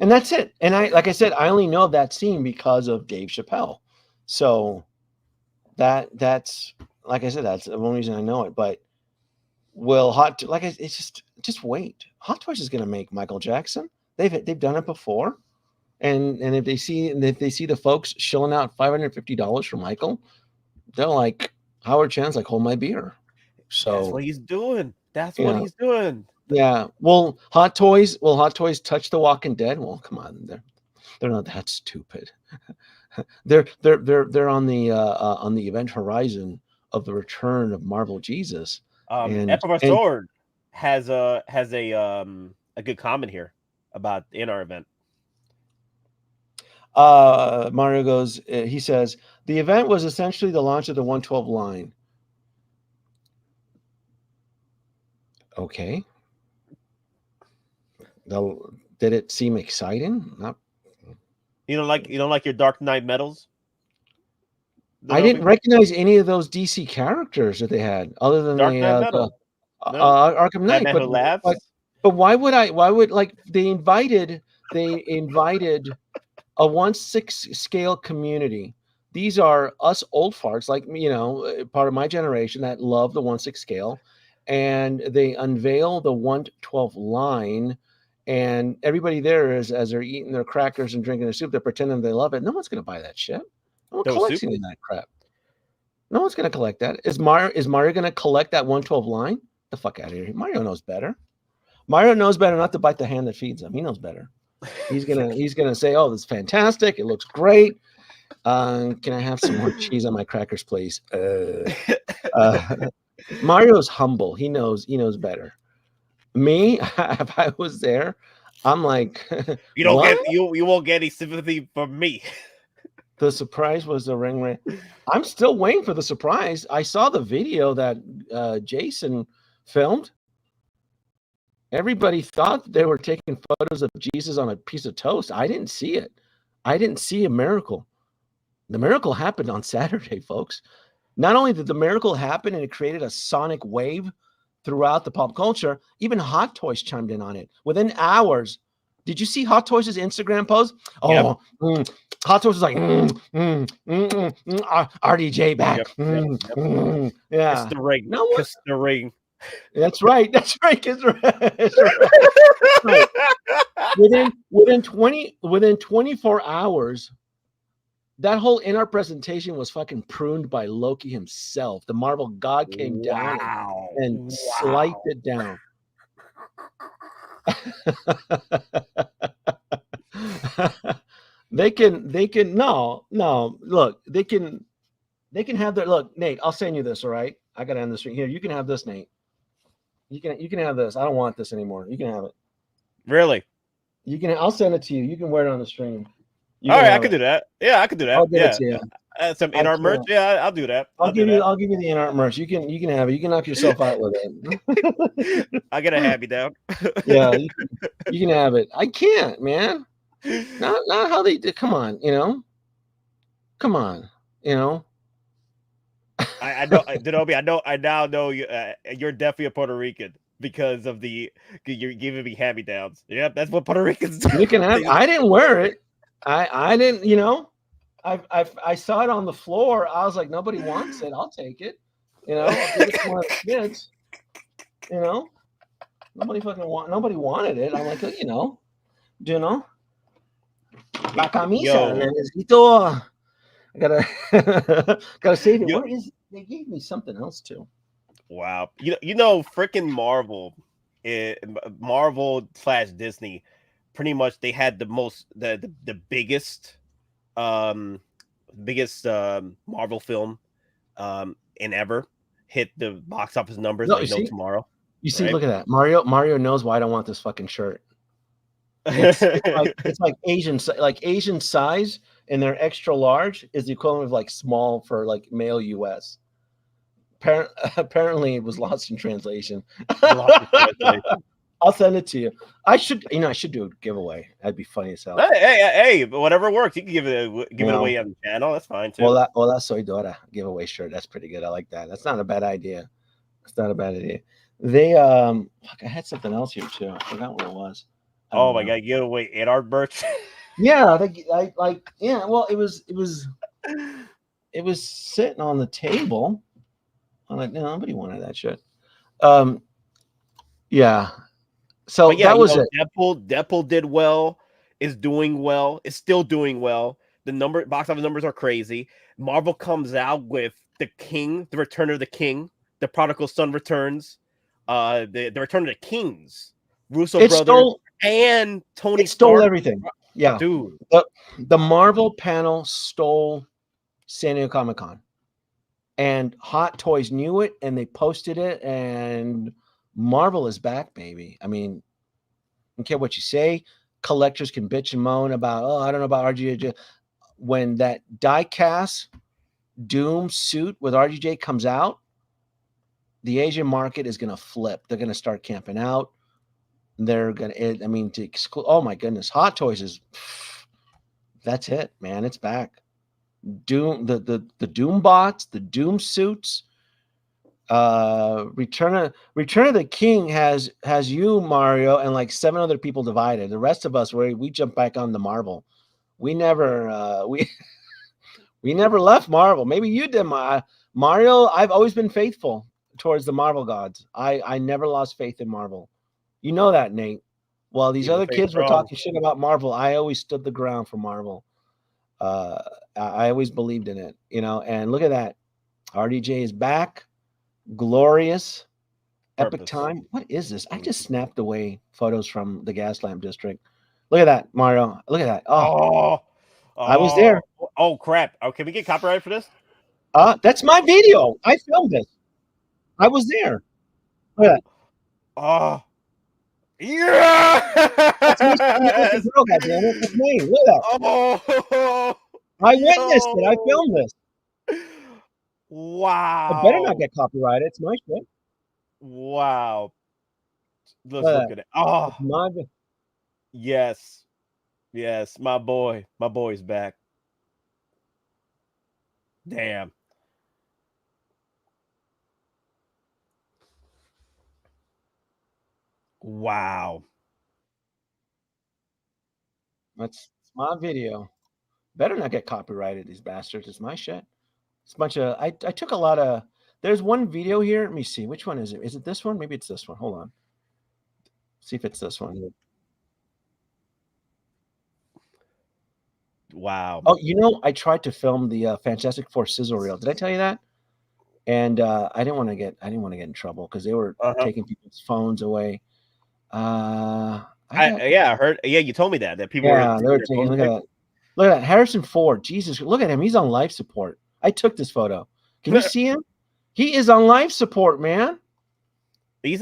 And that's it. And like I said, I only know that scene because of Dave Chappelle. So that's like I said, that's the only reason I know it. But it's just wait. Hot Toys is going to make Michael Jackson. They've done it before, and if they see the folks shilling out $550 for Michael, they're like Howard Chan's like, hold my beer. So that's what he's doing. That's what he's doing. Yeah. Well, Hot Toys touch The Walking Dead. Well, come on, they're not that stupid. they're on the event horizon of the return of Marvel Jesus. Emperor Sword has a good comment here about in our event. Mario goes, he says, the event was essentially the launch of the 112 line. Okay. Did it seem exciting? Not. You don't like your Dark Knight medals? I didn't recognize any of those DC characters that they had, other than the Arkham Knight. But why would they invited a 1/6 scale community. These are us old farts, like part of my generation that love the 1/6 scale, and they unveil the 112 line. And everybody there is, as they're eating their crackers and drinking their soup, they're pretending they love it. No one's going to buy that shit. No one collects any of that crap. No one's going to collect that. Is Mario going to collect that 112 line? The fuck out of here. Mario knows better. Mario knows better not to bite the hand that feeds him. He knows better. He's gonna say, "Oh, this is fantastic. It looks great. Can I have some more cheese on my crackers, please?" Mario's humble. He knows better. Me, if I was there, I'm like, you won't get any sympathy from me. The surprise was the ring. I'm still waiting for the surprise. I saw the video that Jason filmed. Everybody thought they were taking photos of Jesus on a piece of toast. I didn't see it. I didn't see a miracle. The miracle happened on Saturday, folks. Not only did the miracle happen and it created a sonic wave throughout the pop culture, even Hot Toys chimed in on it. Within hours, did you see Hot Toys' Instagram post? Oh, yep. Hot Toys was like, RDJ back. Yep. Yeah. Kiss the ring. No one, Kiss the ring. That's right. That's right. Kiss the ring. Right. Within 24 hours, that whole Inart presentation was fucking pruned by Loki himself. The Marvel God came down and sliced it down. They can look, they can have their look, Nate. I'll send you this, all right? I gotta end this right here. You can have this, Nate. You can have this. I don't want this anymore. You can have it. Really? I'll send it to you. You can wear it on the stream. All right, I can do that. Yeah, I can do that. I'll give it to you. Some Inart merch. Yeah, I'll do that. I'll give you the Inart merch. You can have it. You can knock yourself out with it. I get a happy down. Yeah, you can have it. I can't, man. Not how they did. Come on, Come on, I know, Denobi. I now know you're definitely a Puerto Rican because of you're giving me hand me downs. Yeah, that's what Puerto Ricans do. You can have. I didn't wear it. I didn't. I saw it on the floor. I was like, nobody wants it. I'll take it. I'll give it to one of the kids. Nobody wanted it. I'm like, La camisa. Necesito. I gotta save it. What is? They gave me something else too. Wow. Freaking Marvel/Disney, pretty much they had the biggest Marvel film in ever hit the box office numbers no tomorrow. You see, right? Look at that. Mario knows why I don't want this fucking shirt. It's like Asian size, and they're extra large is the equivalent of like small for like male US. Apparently it was lost in translation. I'll send it to you. I should do a giveaway. That'd be funny as hell. Hey, whatever works. You can give it away on the channel. That's fine too. Well, that's Soy Dora giveaway shirt. That's pretty good. I like that. That's not a bad idea. It's not a bad idea. They I had something else here too. I forgot what it was. Oh my god, give away Inart merch. Yeah, well, it was sitting on the table. I'm like, no, nobody wanted that shit. Yeah. So But yeah, that was it. Deadpool did well, is doing well, is still doing well. The box office numbers are crazy. Marvel comes out with the King, the Return of the King, the Prodigal Son returns, the Return of the Kings, Russo It brothers, stole and Tony it stole Stark. everything. Yeah. Dude, The Marvel panel stole San Diego Comic-Con. And Hot Toys knew it and they posted it, and Marvel is back, baby. I mean, I don't care what you say. Collectors can bitch and moan about, oh, I don't know about RGJ. When that die-cast Doom suit with RGJ comes out, the Asian market is going to flip. They're going to start camping out. They're going to, I mean, to exclude, oh my goodness, Hot Toys is, that's it, man. It's back. Doom, the Doom bots, the Doom suits. Return of the King has you, Mario, and like 7 other people divided. The rest of us, we jump back on the Marvel. We never we never left Marvel. Maybe you did, Mario. I've always been faithful towards the Marvel gods. I never lost faith in Marvel. You know that, Nate. While these keep the other faith kids were strong. talking shit about Marvel, I always stood the ground for Marvel. I always believed in it, you know. And look at that, RDJ is back. Glorious. Epic Purpose. time. What is this? I just snapped away photos from the Gaslamp district. Look at that, Mario. Look at that. Oh, I was there. Oh crap. Oh, can we get copyright for this? That's my video. I filmed this. I was there. Look at that. Oh, yeah. That's me standing there with the girl, goddammit. That's me. Look at that. Oh, I witnessed it. I filmed this. It better not wow. get copyrighted. It's my shit. Wow. Let's Look look at at it. that. Oh, It's my yes. Yes, my boy. My boy's back. Damn. Wow. That's my video. Better not get copyrighted, these bastards. It's my shit. It's a bunch of I took a lot of there's one video here. Let me see. Which one is it? Is it this one? Maybe it's this one. Hold on. See if it's this one. Wow. Oh, you know, I tried to film the Fantastic Four sizzle reel. Did I tell you that? And I didn't want to get in trouble because they were taking people's phones away. I heard. Yeah, you told me that people were. they were taking. Look at that. Look at that. Harrison Ford. Jesus, look at him. He's on life support. I took this photo. Can you see him? He is on life support, man. He's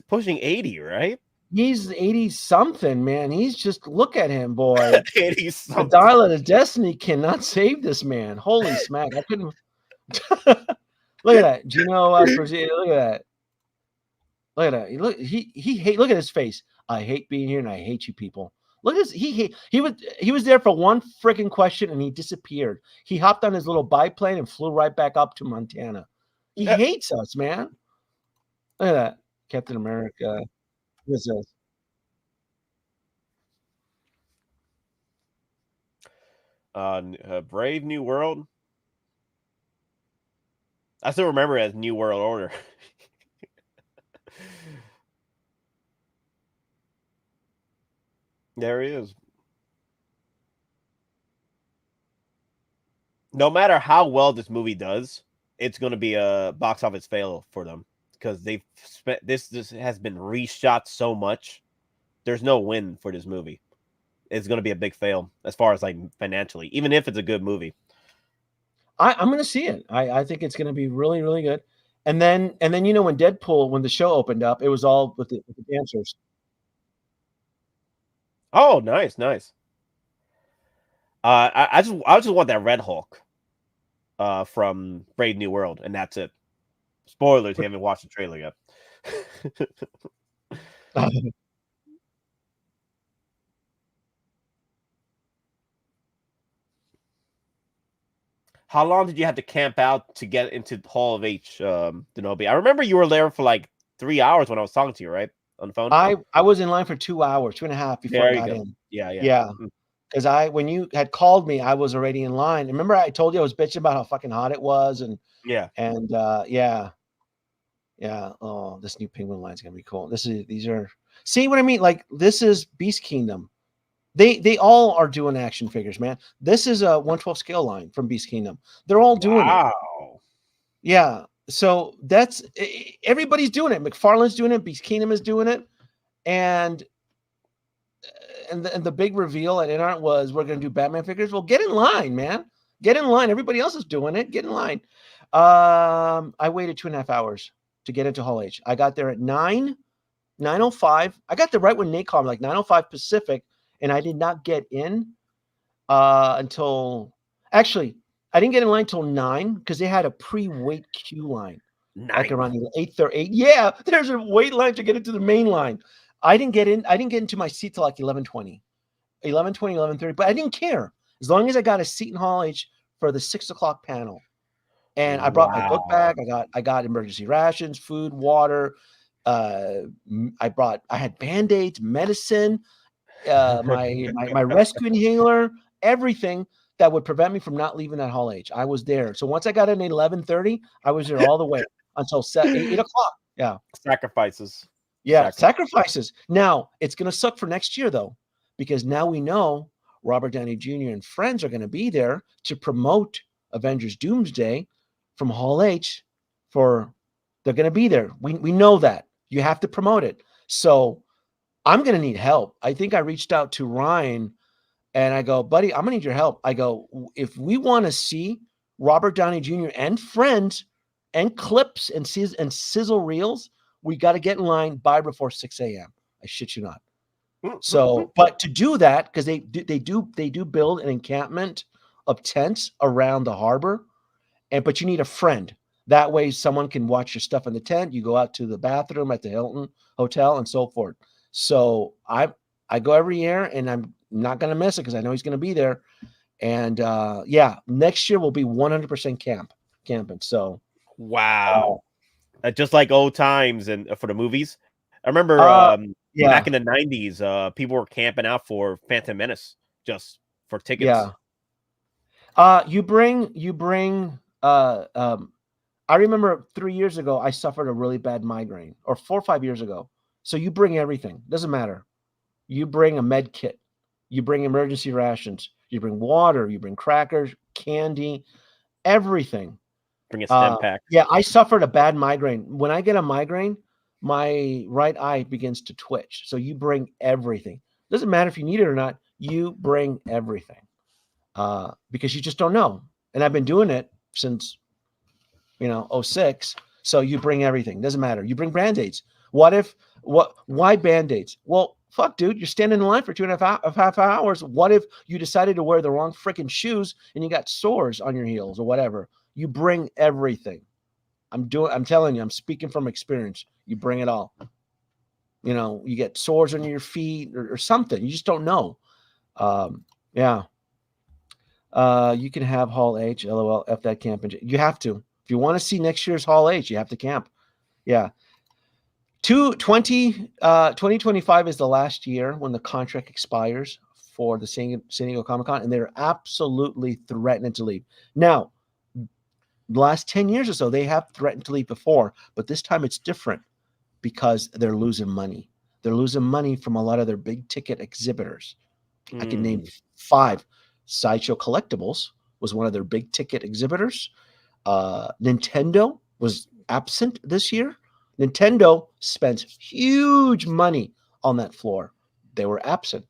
pushing 80, right? He's 80 something, man. He's just look at him, boy. 80 The something. dial of destiny cannot save this man. Holy smack. I couldn't. Look at that. Gino, look at that. Look at that. Look, he hate. Look at his face. I hate being here, and I hate you people. Look at this. He was there for one freaking question, and he disappeared. He hopped on his little biplane and flew right back up to Montana. He hates us, man. Look at that, Captain America. What is this? Brave New World. I still remember it as New World Order. There he is. No matter how well this movie does, it's going to be a box office fail for them because they've spent this has been reshot so much. There's no win for this movie. It's going to be a big fail as far as like financially, even if it's a good movie. I'm going to see it. I think it's going to be really, really good. And then you know when the show opened up, it was all with the dancers. Oh, nice. I just want that Red Hulk from Brave New World, and that's it. Spoilers, you haven't watched the trailer yet. How long did you have to camp out to get into Hall of H, Denobi? I remember you were there for like 3 hours when I was talking to you, right? On the phone? I was in line for 2 hours, 2.5 before I got in. Yeah. Because when you had called me, I was already in line. Remember, I told you I was bitching about how fucking hot it was, and Yeah. Oh, this new Penguin line is gonna be cool. These are see what I mean? Like this is Beast Kingdom. They all are doing action figures, man. This is a 1/12 scale line from Beast Kingdom. They're all doing it. Wow. Yeah. So that's everybody's doing it. McFarlane's doing it. Beast Kingdom is doing it. And the big reveal at Inart was we're going to do Batman figures. Well, get in line, man. Get in line. Everybody else is doing it. Get in line. I waited 2.5 hours to get into Hall H. I got there at 9:05. I got there right when Nate called me, like 9:05 Pacific, and I did not get in until actually I didn't get in line until 9 because they had a pre-wait queue line. Like around 8:30. Yeah, there's a wait line to get into the main line. I didn't get into my seat till like 11:20, 11:30, but I didn't care as long as I got a seat in Hall H for the 6 o'clock panel. And I brought my book bag. I got emergency rations, food, water. I had Band-Aids, medicine, my rescue inhaler, everything that would prevent me from not leaving that Hall H. I was there. So once I got in at 11:30, I was there all the way until 8 o'clock. Yeah. Sacrifices. Yeah, sacrifices. Now, it's going to suck for next year, though, because now we know Robert Downey Jr. and friends are going to be there to promote Avengers Doomsday from Hall H. They're going to be there. We know that. You have to promote it. So I'm going to need help. I think I reached out to Ryan, and I go, buddy, I'm going to need your help. I go, if we want to see Robert Downey Jr. and friends and clips and sizzle reels, we got to get in line by before 6 a.m. I shit you not. So, but to do that, because they do build an encampment of tents around the harbor, but you need a friend. That way, someone can watch your stuff in the tent. You go out to the bathroom at the Hilton Hotel and so forth. So I go every year, and I'm not going to miss it because I know he's going to be there. And yeah, next year will be 100% camping. So wow. Just like old times and for the movies. I remember back in the 90s, people were camping out for Phantom Menace just for tickets. Yeah. You bring I remember 3 years ago, I suffered a really bad migraine, or 4 or 5 years ago. So you bring everything. Doesn't matter. You bring a med kit. You bring emergency rations. You bring water. You bring crackers, candy, everything. Bring a stem pack. Yeah, I suffered a bad migraine. When I get a migraine, my right eye begins to twitch. So you bring everything. Doesn't matter if you need it or not. You bring everything because you just don't know. And I've been doing it since 06. So you bring everything. Doesn't matter. You bring Band-Aids. Why Band-Aids? Well, fuck, dude, you're standing in line for 2.5 hours. What if you decided to wear the wrong freaking shoes and you got sores on your heels or whatever? You bring everything. I'm telling you, I'm speaking from experience. You bring it all. You get sores on your feet or something. You just don't know. Yeah. You can have Hall H, LOL, F that camp. You have to. If you want to see next year's Hall H, you have to camp. Yeah. 2025 is the last year when the contract expires for the San Diego Comic-Con, and they're absolutely threatening to leave. Now, the last 10 years or so, they have threatened to leave before, but this time it's different because they're losing money. They're losing money from a lot of their big ticket exhibitors. I can name 5. Sideshow Collectibles was one of their big ticket exhibitors. Nintendo was absent this year. Nintendo spent huge money on that floor. They were absent.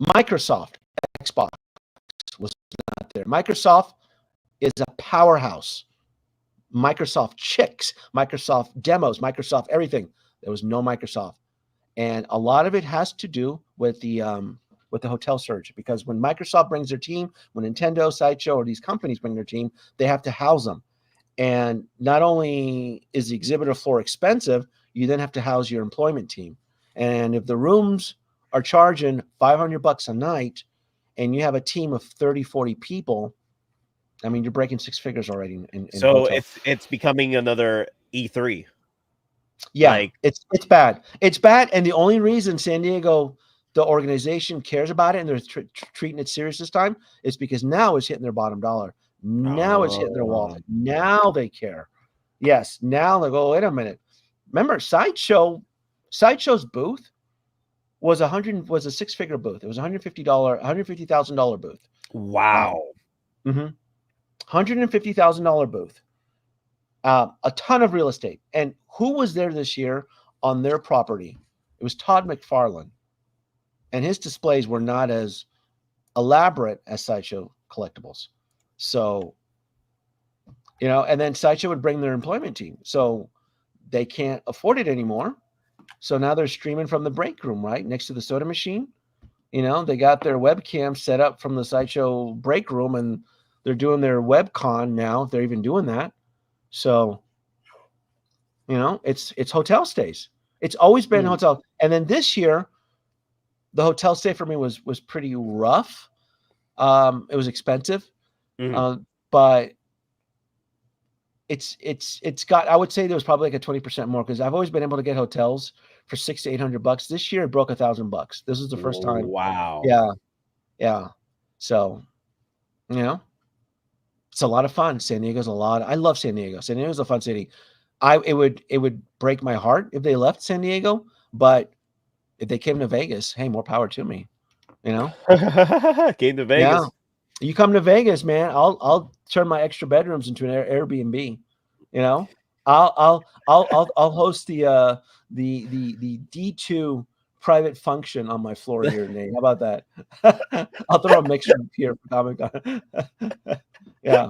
Microsoft, Xbox was not there. Microsoft is a powerhouse. Microsoft chicks, Microsoft demos, Microsoft everything. There was no Microsoft. And a lot of it has to do with the hotel surge, because when Microsoft brings their team, when Nintendo, Sideshow, or these companies bring their team, they have to house them. And not only is the exhibitor floor expensive, you then have to house your employment team. And if the rooms are charging $500 a night and you have a team of 30, 40 people, I mean, you're breaking 6 figures already. So hotel. it's becoming another E3. Yeah, it's bad. It's bad. And the only reason San Diego, the organization, cares about it and they're treating it serious this time is because now it's hitting their bottom dollar. Now it's hitting their wallet. Now they care. Yes. Now like, oh, wait a minute. Remember, Sideshow's booth was a 6-figure booth. It was $150,000 booth. Wow. $150,000 booth. A ton of real estate. And who was there this year on their property? It was Todd McFarlane. And his displays were not as elaborate as Sideshow Collectibles. So, and then Sideshow would bring their employment team. So they can't afford it anymore. So now they're streaming from the break room, right? Next to the soda machine. They got their webcam set up from the Sideshow break room, and they're doing their webcon now, if they're even doing that. So, it's hotel stays. It's always been hotel. And then this year, the hotel stay for me was pretty rough. It was expensive, but it's got. I would say there was probably like a 20% more because I've always been able to get hotels for $600 to $800. This year, it broke $1,000. This is the first time. Wow. Yeah. So, it's a lot of fun. San Diego's a lot. I love San Diego. San Diego's a fun city. It would break my heart if they left San Diego, but if they came to Vegas, hey, more power to me. Came to Vegas. Yeah. You come to Vegas, man. I'll turn my extra bedrooms into an Airbnb. I'll host the D2 private function on my floor here, Nate. How about that? I'll throw a mixture here for Comic-Con. Yeah.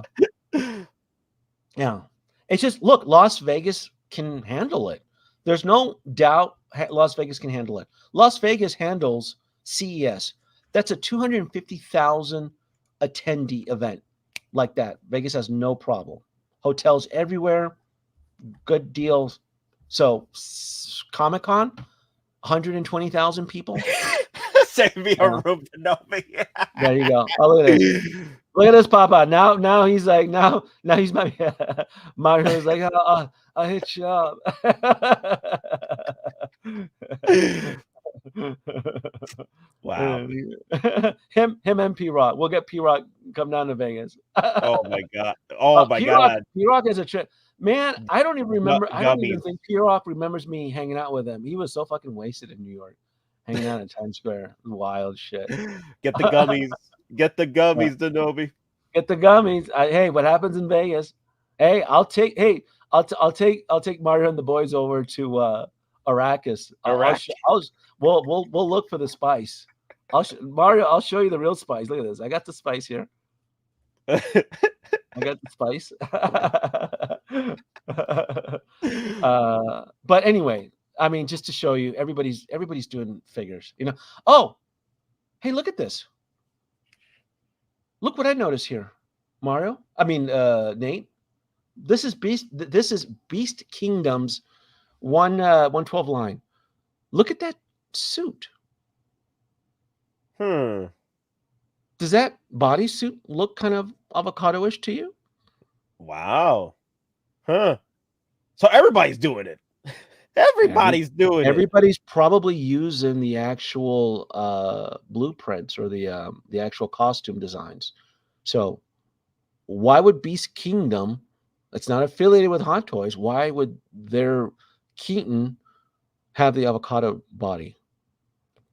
It's just, look, Las Vegas can handle it. There's no doubt Las Vegas can handle it. Las Vegas handles CES. That's a 250,000 attendee event like that. Vegas has no problem. Hotels everywhere, good deals. So Comic-Con, 120,000 people. Save me a room to know me. There you go. Oh, look at this. Look at this pop out. Now he's like, now he's my Mario's like, I'll hit you up. Wow. him and P-Rock. We'll get P-Rock come down to Vegas. Oh my god. Oh my god. P-Rock is a trip. Man, I don't even remember. I don't even think P-Rock remembers me hanging out with him. He was so fucking wasted in New York, hanging out in Times Square. Wild shit. Get the gummies. Get the gummies, Denobi. Get the gummies. Hey, what happens in Vegas? Hey, I'll take Mario and the boys over to Arrakis. We'll look for the spice. Mario, I'll show you the real spice. Look at this. I got the spice here. I got the spice. But anyway, I mean, just to show you, everybody's doing figures. Oh, hey, look at this. Look what I noticed here, Mario. I mean, Nate. This is Beast Kingdom's 112 line. Look at that suit. Does that bodysuit look kind of avocado-ish to you? Wow. So everybody's doing it. Everybody's doing it. Everybody's probably using the actual blueprints or the actual costume designs. So why would Beast Kingdom, that's not affiliated with Hot Toys, why would their Keaton have the avocado body?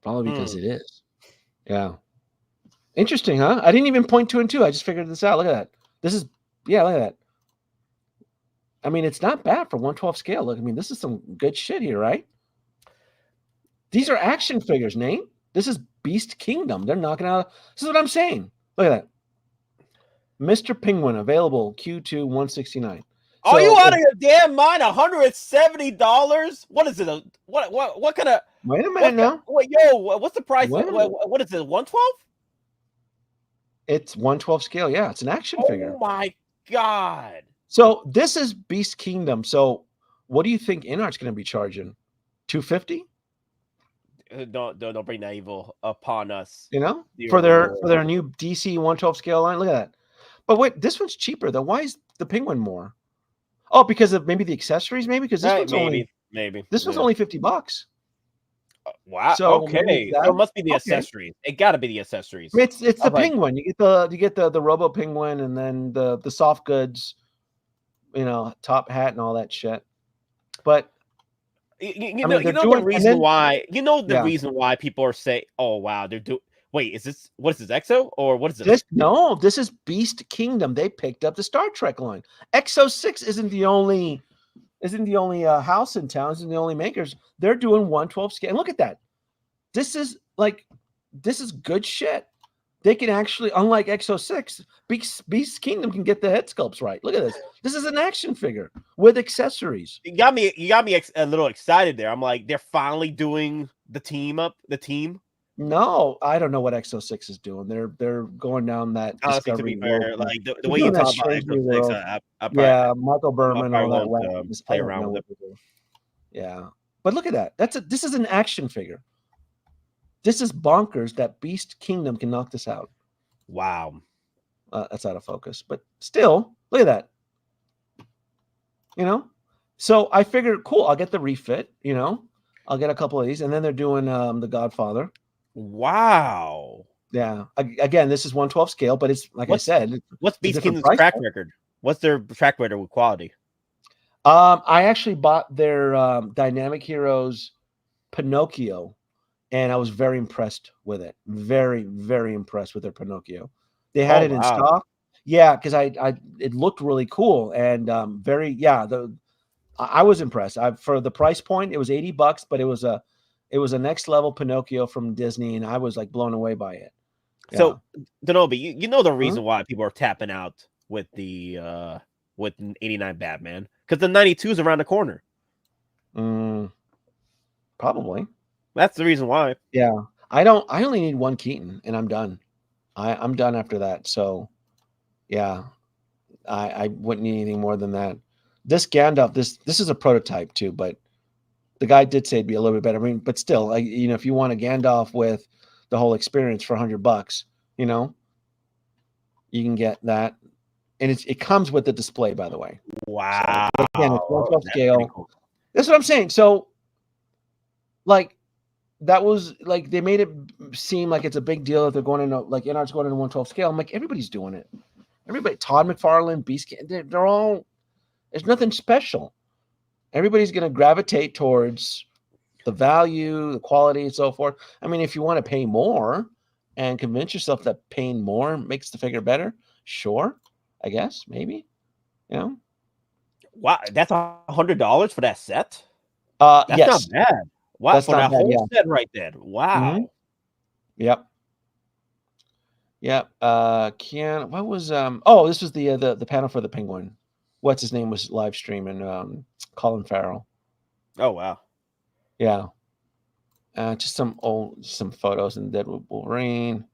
Probably because it is. Yeah. Interesting, huh? I didn't even point 2 and 2. I just figured this out. Look at that. Look at that. I mean, it's not bad for 112 scale. Look, I mean, this is some good shit here, right? These are action figures, Nate. This is Beast Kingdom. They're knocking out. This is what I'm saying. Look at that. Mr. Penguin available Q2 169. Are you out of your damn mind? $170? What is it? What kind of? Wait a minute now. What's the price? What is it? 112? It's 112 scale. Yeah, it's an action figure. Oh my god. So this is Beast Kingdom. So what do you think Inart's going to be charging? $250? Don't bring that evil upon us. For their new DC 112 scale line. Look at that. But wait, this one's cheaper though. Why is the Penguin more? Oh, because of maybe the accessories, maybe because this one's only $50. Wow. So okay, so it must be the accessories. It got to be the accessories. It's the Penguin. You get the Robo Penguin, and then the soft goods. top hat and all that shit. But you know the reason why. You know the reason why people are saying, "Oh wow, they're doing." Wait, what is this Exo or what is this? No, this is Beast Kingdom. They picked up the Star Trek line. Exo 6 isn't the only house in town. Isn't the only makers. They're doing 1/12 scale. And look at that. This is good shit. They can actually, unlike Exo 6, Beast Kingdom can get the head sculpts right. Look at this. This is an action figure with accessories. You got me a little excited there. I'm like, they're finally doing the team. No, I don't know what Exo 6 is doing. They're going down that discovery. To be fair, like the way you talk about Exo 6, yeah, Michael Berman, all that. Play around with it. Yeah, but look at that. This is an action figure. This is bonkers that Beast Kingdom can knock this out. Wow. That's out of focus. But still, look at that. So I figured, cool, I'll get the refit, I'll get a couple of these. And then they're doing The Godfather. Wow. Yeah. Again, this is 1/12 scale, but it's like I said. What's Beast Kingdom's track record? What's their track record with quality? I actually bought their Dynamic Heroes Pinocchio. And I was very impressed with it. Very, very impressed with their Pinocchio. They had it in stock. Yeah, because it looked really cool and I was impressed. For the price point, it was $80, but it was a next level Pinocchio from Disney, and I was like blown away by it. Yeah. So, Denobi, you know the reason why people are tapping out with the with 89 Batman, because the 92 is around the corner. Probably. That's the reason why. Yeah. I only need one Keaton and I'm done. I'm done after that. So yeah, I wouldn't need anything more than that. This Gandalf, this is a prototype too, but the guy did say it'd be a little bit better. I mean, but still, if you want a Gandalf with the whole experience for $100, you can get that. And it comes with the display, by the way. Wow. So, again, it's 1/12 scale. Cool. That's what I'm saying. So like, that was like, they made it seem like it's a big deal that they're going into, like, Inart's going into 1/12 scale. I'm like, everybody's doing it. Everybody, Todd McFarlane, Beast, they're all, there's nothing special. Everybody's going to gravitate towards the value, the quality, and so forth. I mean, if you want to pay more and convince yourself that paying more makes the figure better, sure, I guess, maybe, Wow, that's $100 for that set? That's not bad. Wow, that's for that whole set right there. Wow. Mm-hmm. Yep. What was this was the panel for the Penguin. What's his name was live streaming, Colin Farrell. Oh wow. Yeah. Just some photos and Deadwood Wolverine.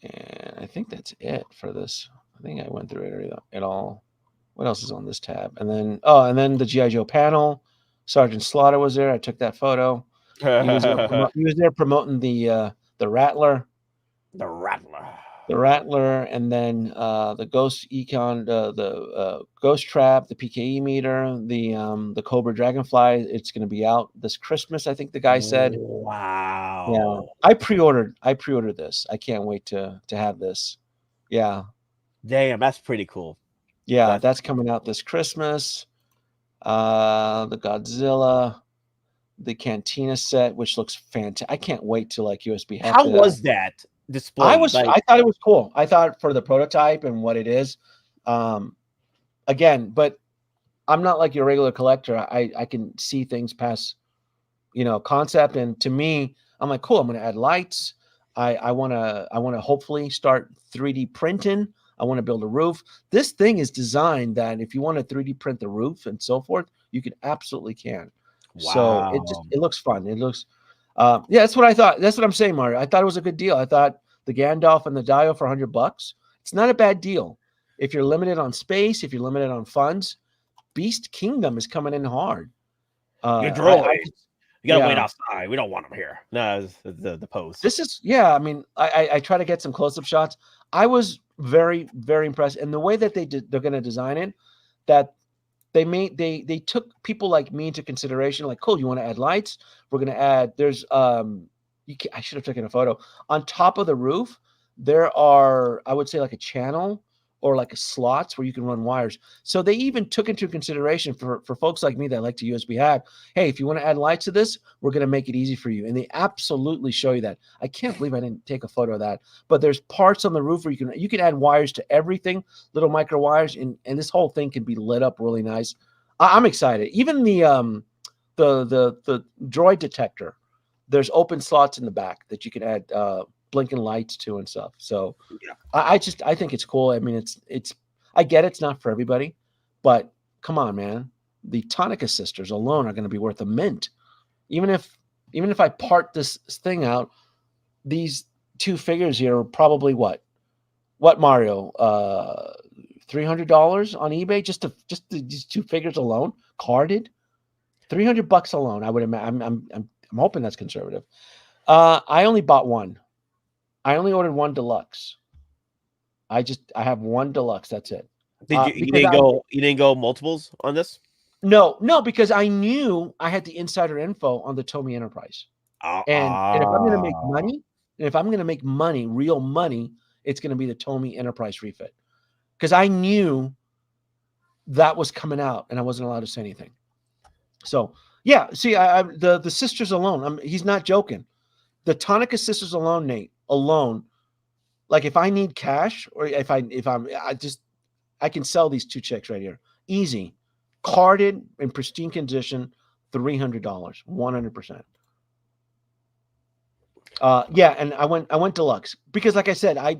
And I think that's it for this. I think I went through it all. What else is on this tab? And then the G.I. Joe panel. Sergeant Slaughter was there. I took that photo. He was there promoting the Rattler. The Rattler, and then the Ghost Econ, the Ghost Trap, the PKE meter, the Cobra Dragonfly. It's going to be out this Christmas, I think the guy said. Wow. Yeah. I pre-ordered this. I can't wait to have this. Yeah. Damn, that's pretty cool. Yeah, that's coming out this Christmas. The Godzilla, the Cantina set, which looks fantastic. I can't wait to like USB. How was that display? I thought it was cool. I thought for the prototype and what it is. Again, but I'm not like your regular collector. I can see things past, concept. And to me, I'm like, cool. I'm going to add lights. I want to hopefully start 3D printing. I want to build a roof. This thing is designed that if you want to 3D print the roof and so forth, you can absolutely can. Wow. So it looks fun. It looks, that's what I thought. That's what I'm saying, Mario. I thought it was a good deal. I thought the Gandalf and the Dio for $100. It's not a bad deal. If you're limited on space, if you're limited on funds, Beast Kingdom is coming in hard. Your droids. You gotta wait outside. We don't want them here. No, the post. This is I mean, I try to get some close-up shots. I was very, very impressed, and the way that they're going to design it, that they took people like me into consideration. Like, cool, you want to add lights? We're going to add. There's I should have taken a photo on top of the roof. There are, I would say, like a channel or like slots where you can run wires. So they even took into consideration for folks like me that like to USB hack. Hey, if you want to add lights to this, we're going to make it easy for you. And they absolutely show you that. I can't believe I didn't take a photo of that. But there's parts on the roof where you can add wires to everything, little micro wires, and this whole thing can be lit up really nice. I'm excited. Even the droid detector, there's open slots in the back that you can add blinking lights to and stuff. So Yeah. I think it's cool. I mean, it's I get it's not for everybody, but come on, man. The Tonica sisters alone are going to be worth a mint. Even if I part this thing out, these two figures here are probably what Mario, $300 on eBay just these two figures alone, carded, $300 alone. I would imagine. I'm hoping that's conservative. I only bought one. I only ordered one deluxe. I have one deluxe. That's it. You didn't go multiples on this? No, because I knew I had the insider info on the TOMY Enterprise. And if I'm going to make money, real money, it's going to be the TOMY Enterprise refit. Because I knew that was coming out and I wasn't allowed to say anything. So yeah, see, the sisters alone, he's not joking. The Tonica sisters alone, Nate, like if I need cash or I can sell these two chicks right here. Easy. Carded in pristine condition, $300, 100%. Yeah, and I went deluxe because like I said, I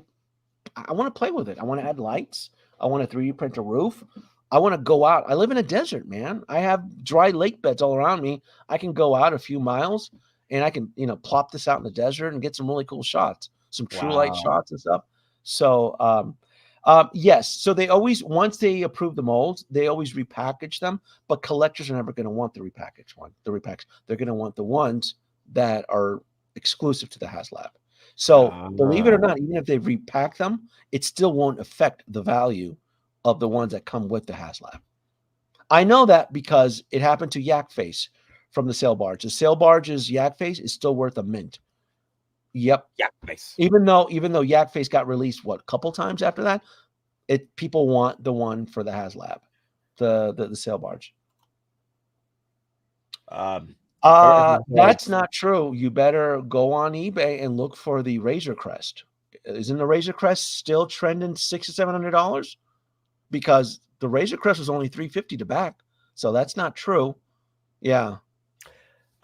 want to play with it. I want to add lights. I want to 3D print a roof. I want to go out. I live in a desert, man. I have dry lake beds all around me. I can go out a few miles and I can, plop this out in the desert and get some really cool shots, some true light shots and stuff. So, yes. So they always, once they approve the molds, they always repackage them, but collectors are never going to want the repacks. They're going to want the ones that are exclusive to the Haslab. So believe it or not, even if they repack them, it still won't affect the value of the ones that come with the Haslab. I know that because it happened to Yak Face from the sail barge. The sail barge's Yak Face is still worth a mint. Yep. Yak Face. Even though Yak Face got released a couple times after that, people want the one for the Haslab, the sail barge. That's not true. You better go on eBay and look for the Razor Crest. Isn't the Razor Crest still trending $600 to $700? Because the Razor Crest was only $350 to back, so that's not true. Yeah.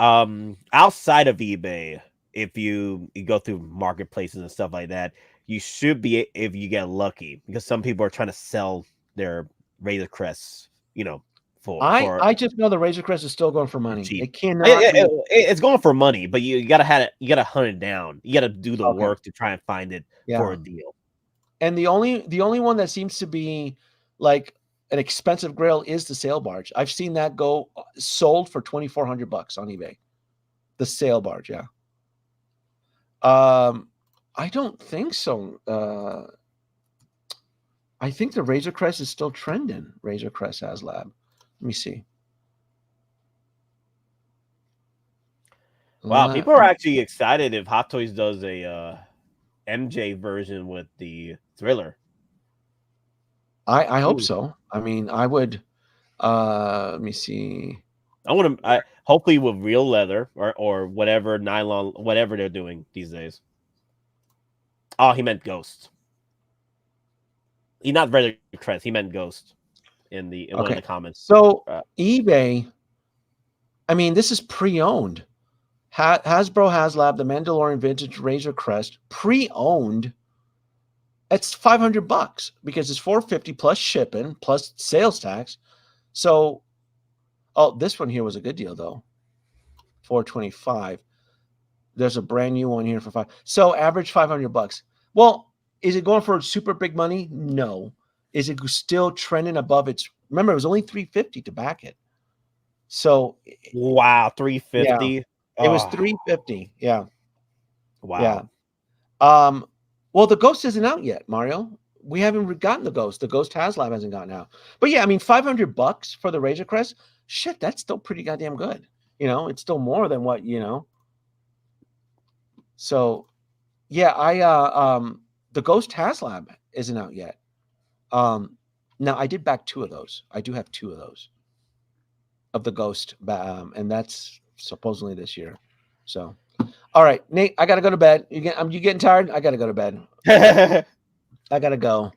Outside of eBay, if you go through marketplaces and stuff like that, you should be, if you get lucky, because some people are trying to sell their Razor Crests, I just know the Razor Crest is still going for money. Cheap. It cannot. It's going for money, but you gotta hunt it down. You gotta do the work to try and find it for a deal. And the only one that seems to be like an expensive grail is the sail barge. I've seen that go sold for $2,400 on eBay. The sail barge, yeah. I don't think so. I think the Razor Crest is still trending. Razor Crest Haslab. Let me see. Wow, people are actually excited if Hot Toys does a MJ version with the Thriller. I hope so. I mean, I would. Let me see. I hopefully with real leather or whatever nylon, whatever they're doing these days. Oh, he meant Ghost. He not Razor Crest. He meant Ghost in one of the comments. So eBay. I mean, this is pre-owned. Hasbro Haslab, the Mandalorian Vintage Razor Crest, pre-owned. It's $500 because it's $450 plus shipping plus sales tax. So, this one here was a good deal though. $425. There's a brand new one here for $5. So average $500. Well, is it going for super big money? No. Is it still trending above its? Remember, it was only $350 to back it. So wow, $350. Yeah. It was $350. Yeah. Wow. Yeah. Well, the Ghost isn't out yet, Mario. We haven't gotten the Ghost. The Ghost Haslab hasn't gotten out. But yeah, I mean, $500 for the Razor Crest. Shit, that's still pretty goddamn good. It's still more than what. So, yeah, the Ghost Haslab isn't out yet. Now I did back 2 of those. I do have 2 of those of the Ghost, and that's supposedly this year. So, all right, Nate, I gotta go to bed. You getting tired? I gotta go to bed. I gotta go.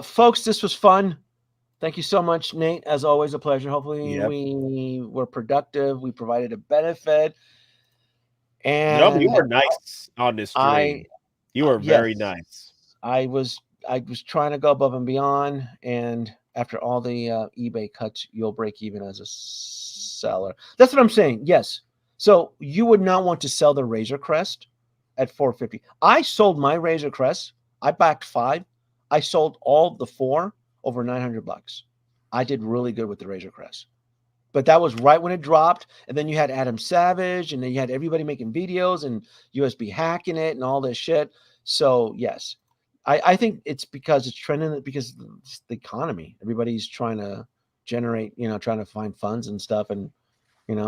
Folks, this was fun. Thank you so much, Nate. As always, a pleasure. Hopefully, we were productive. We provided a benefit. And you were nice on this stream. You were very nice. I was trying to go above and beyond, and after all the eBay cuts, you'll break even as a seller. That's what I'm saying. Yes. So you would not want to sell the Razor Crest at $450. I sold my Razor Crest. I backed 5. I sold all the 4 over $900. I did really good with the Razor Crest. But that was right when it dropped. And then you had Adam Savage, and then you had everybody making videos and USB hacking it and all this shit. So yes, I think it's because it's trending, because it's the economy. Everybody's trying to generate, trying to find funds and stuff. And,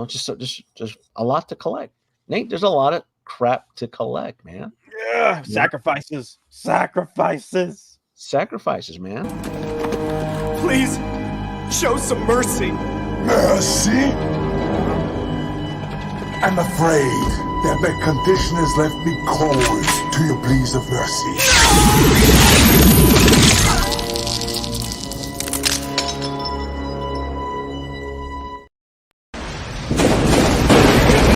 just a lot to collect. Nate, there's a lot of crap to collect, man. Yeah. Sacrifices, man. Please show some mercy. Mercy? I'm afraid that my condition has left me cold to your pleas of mercy.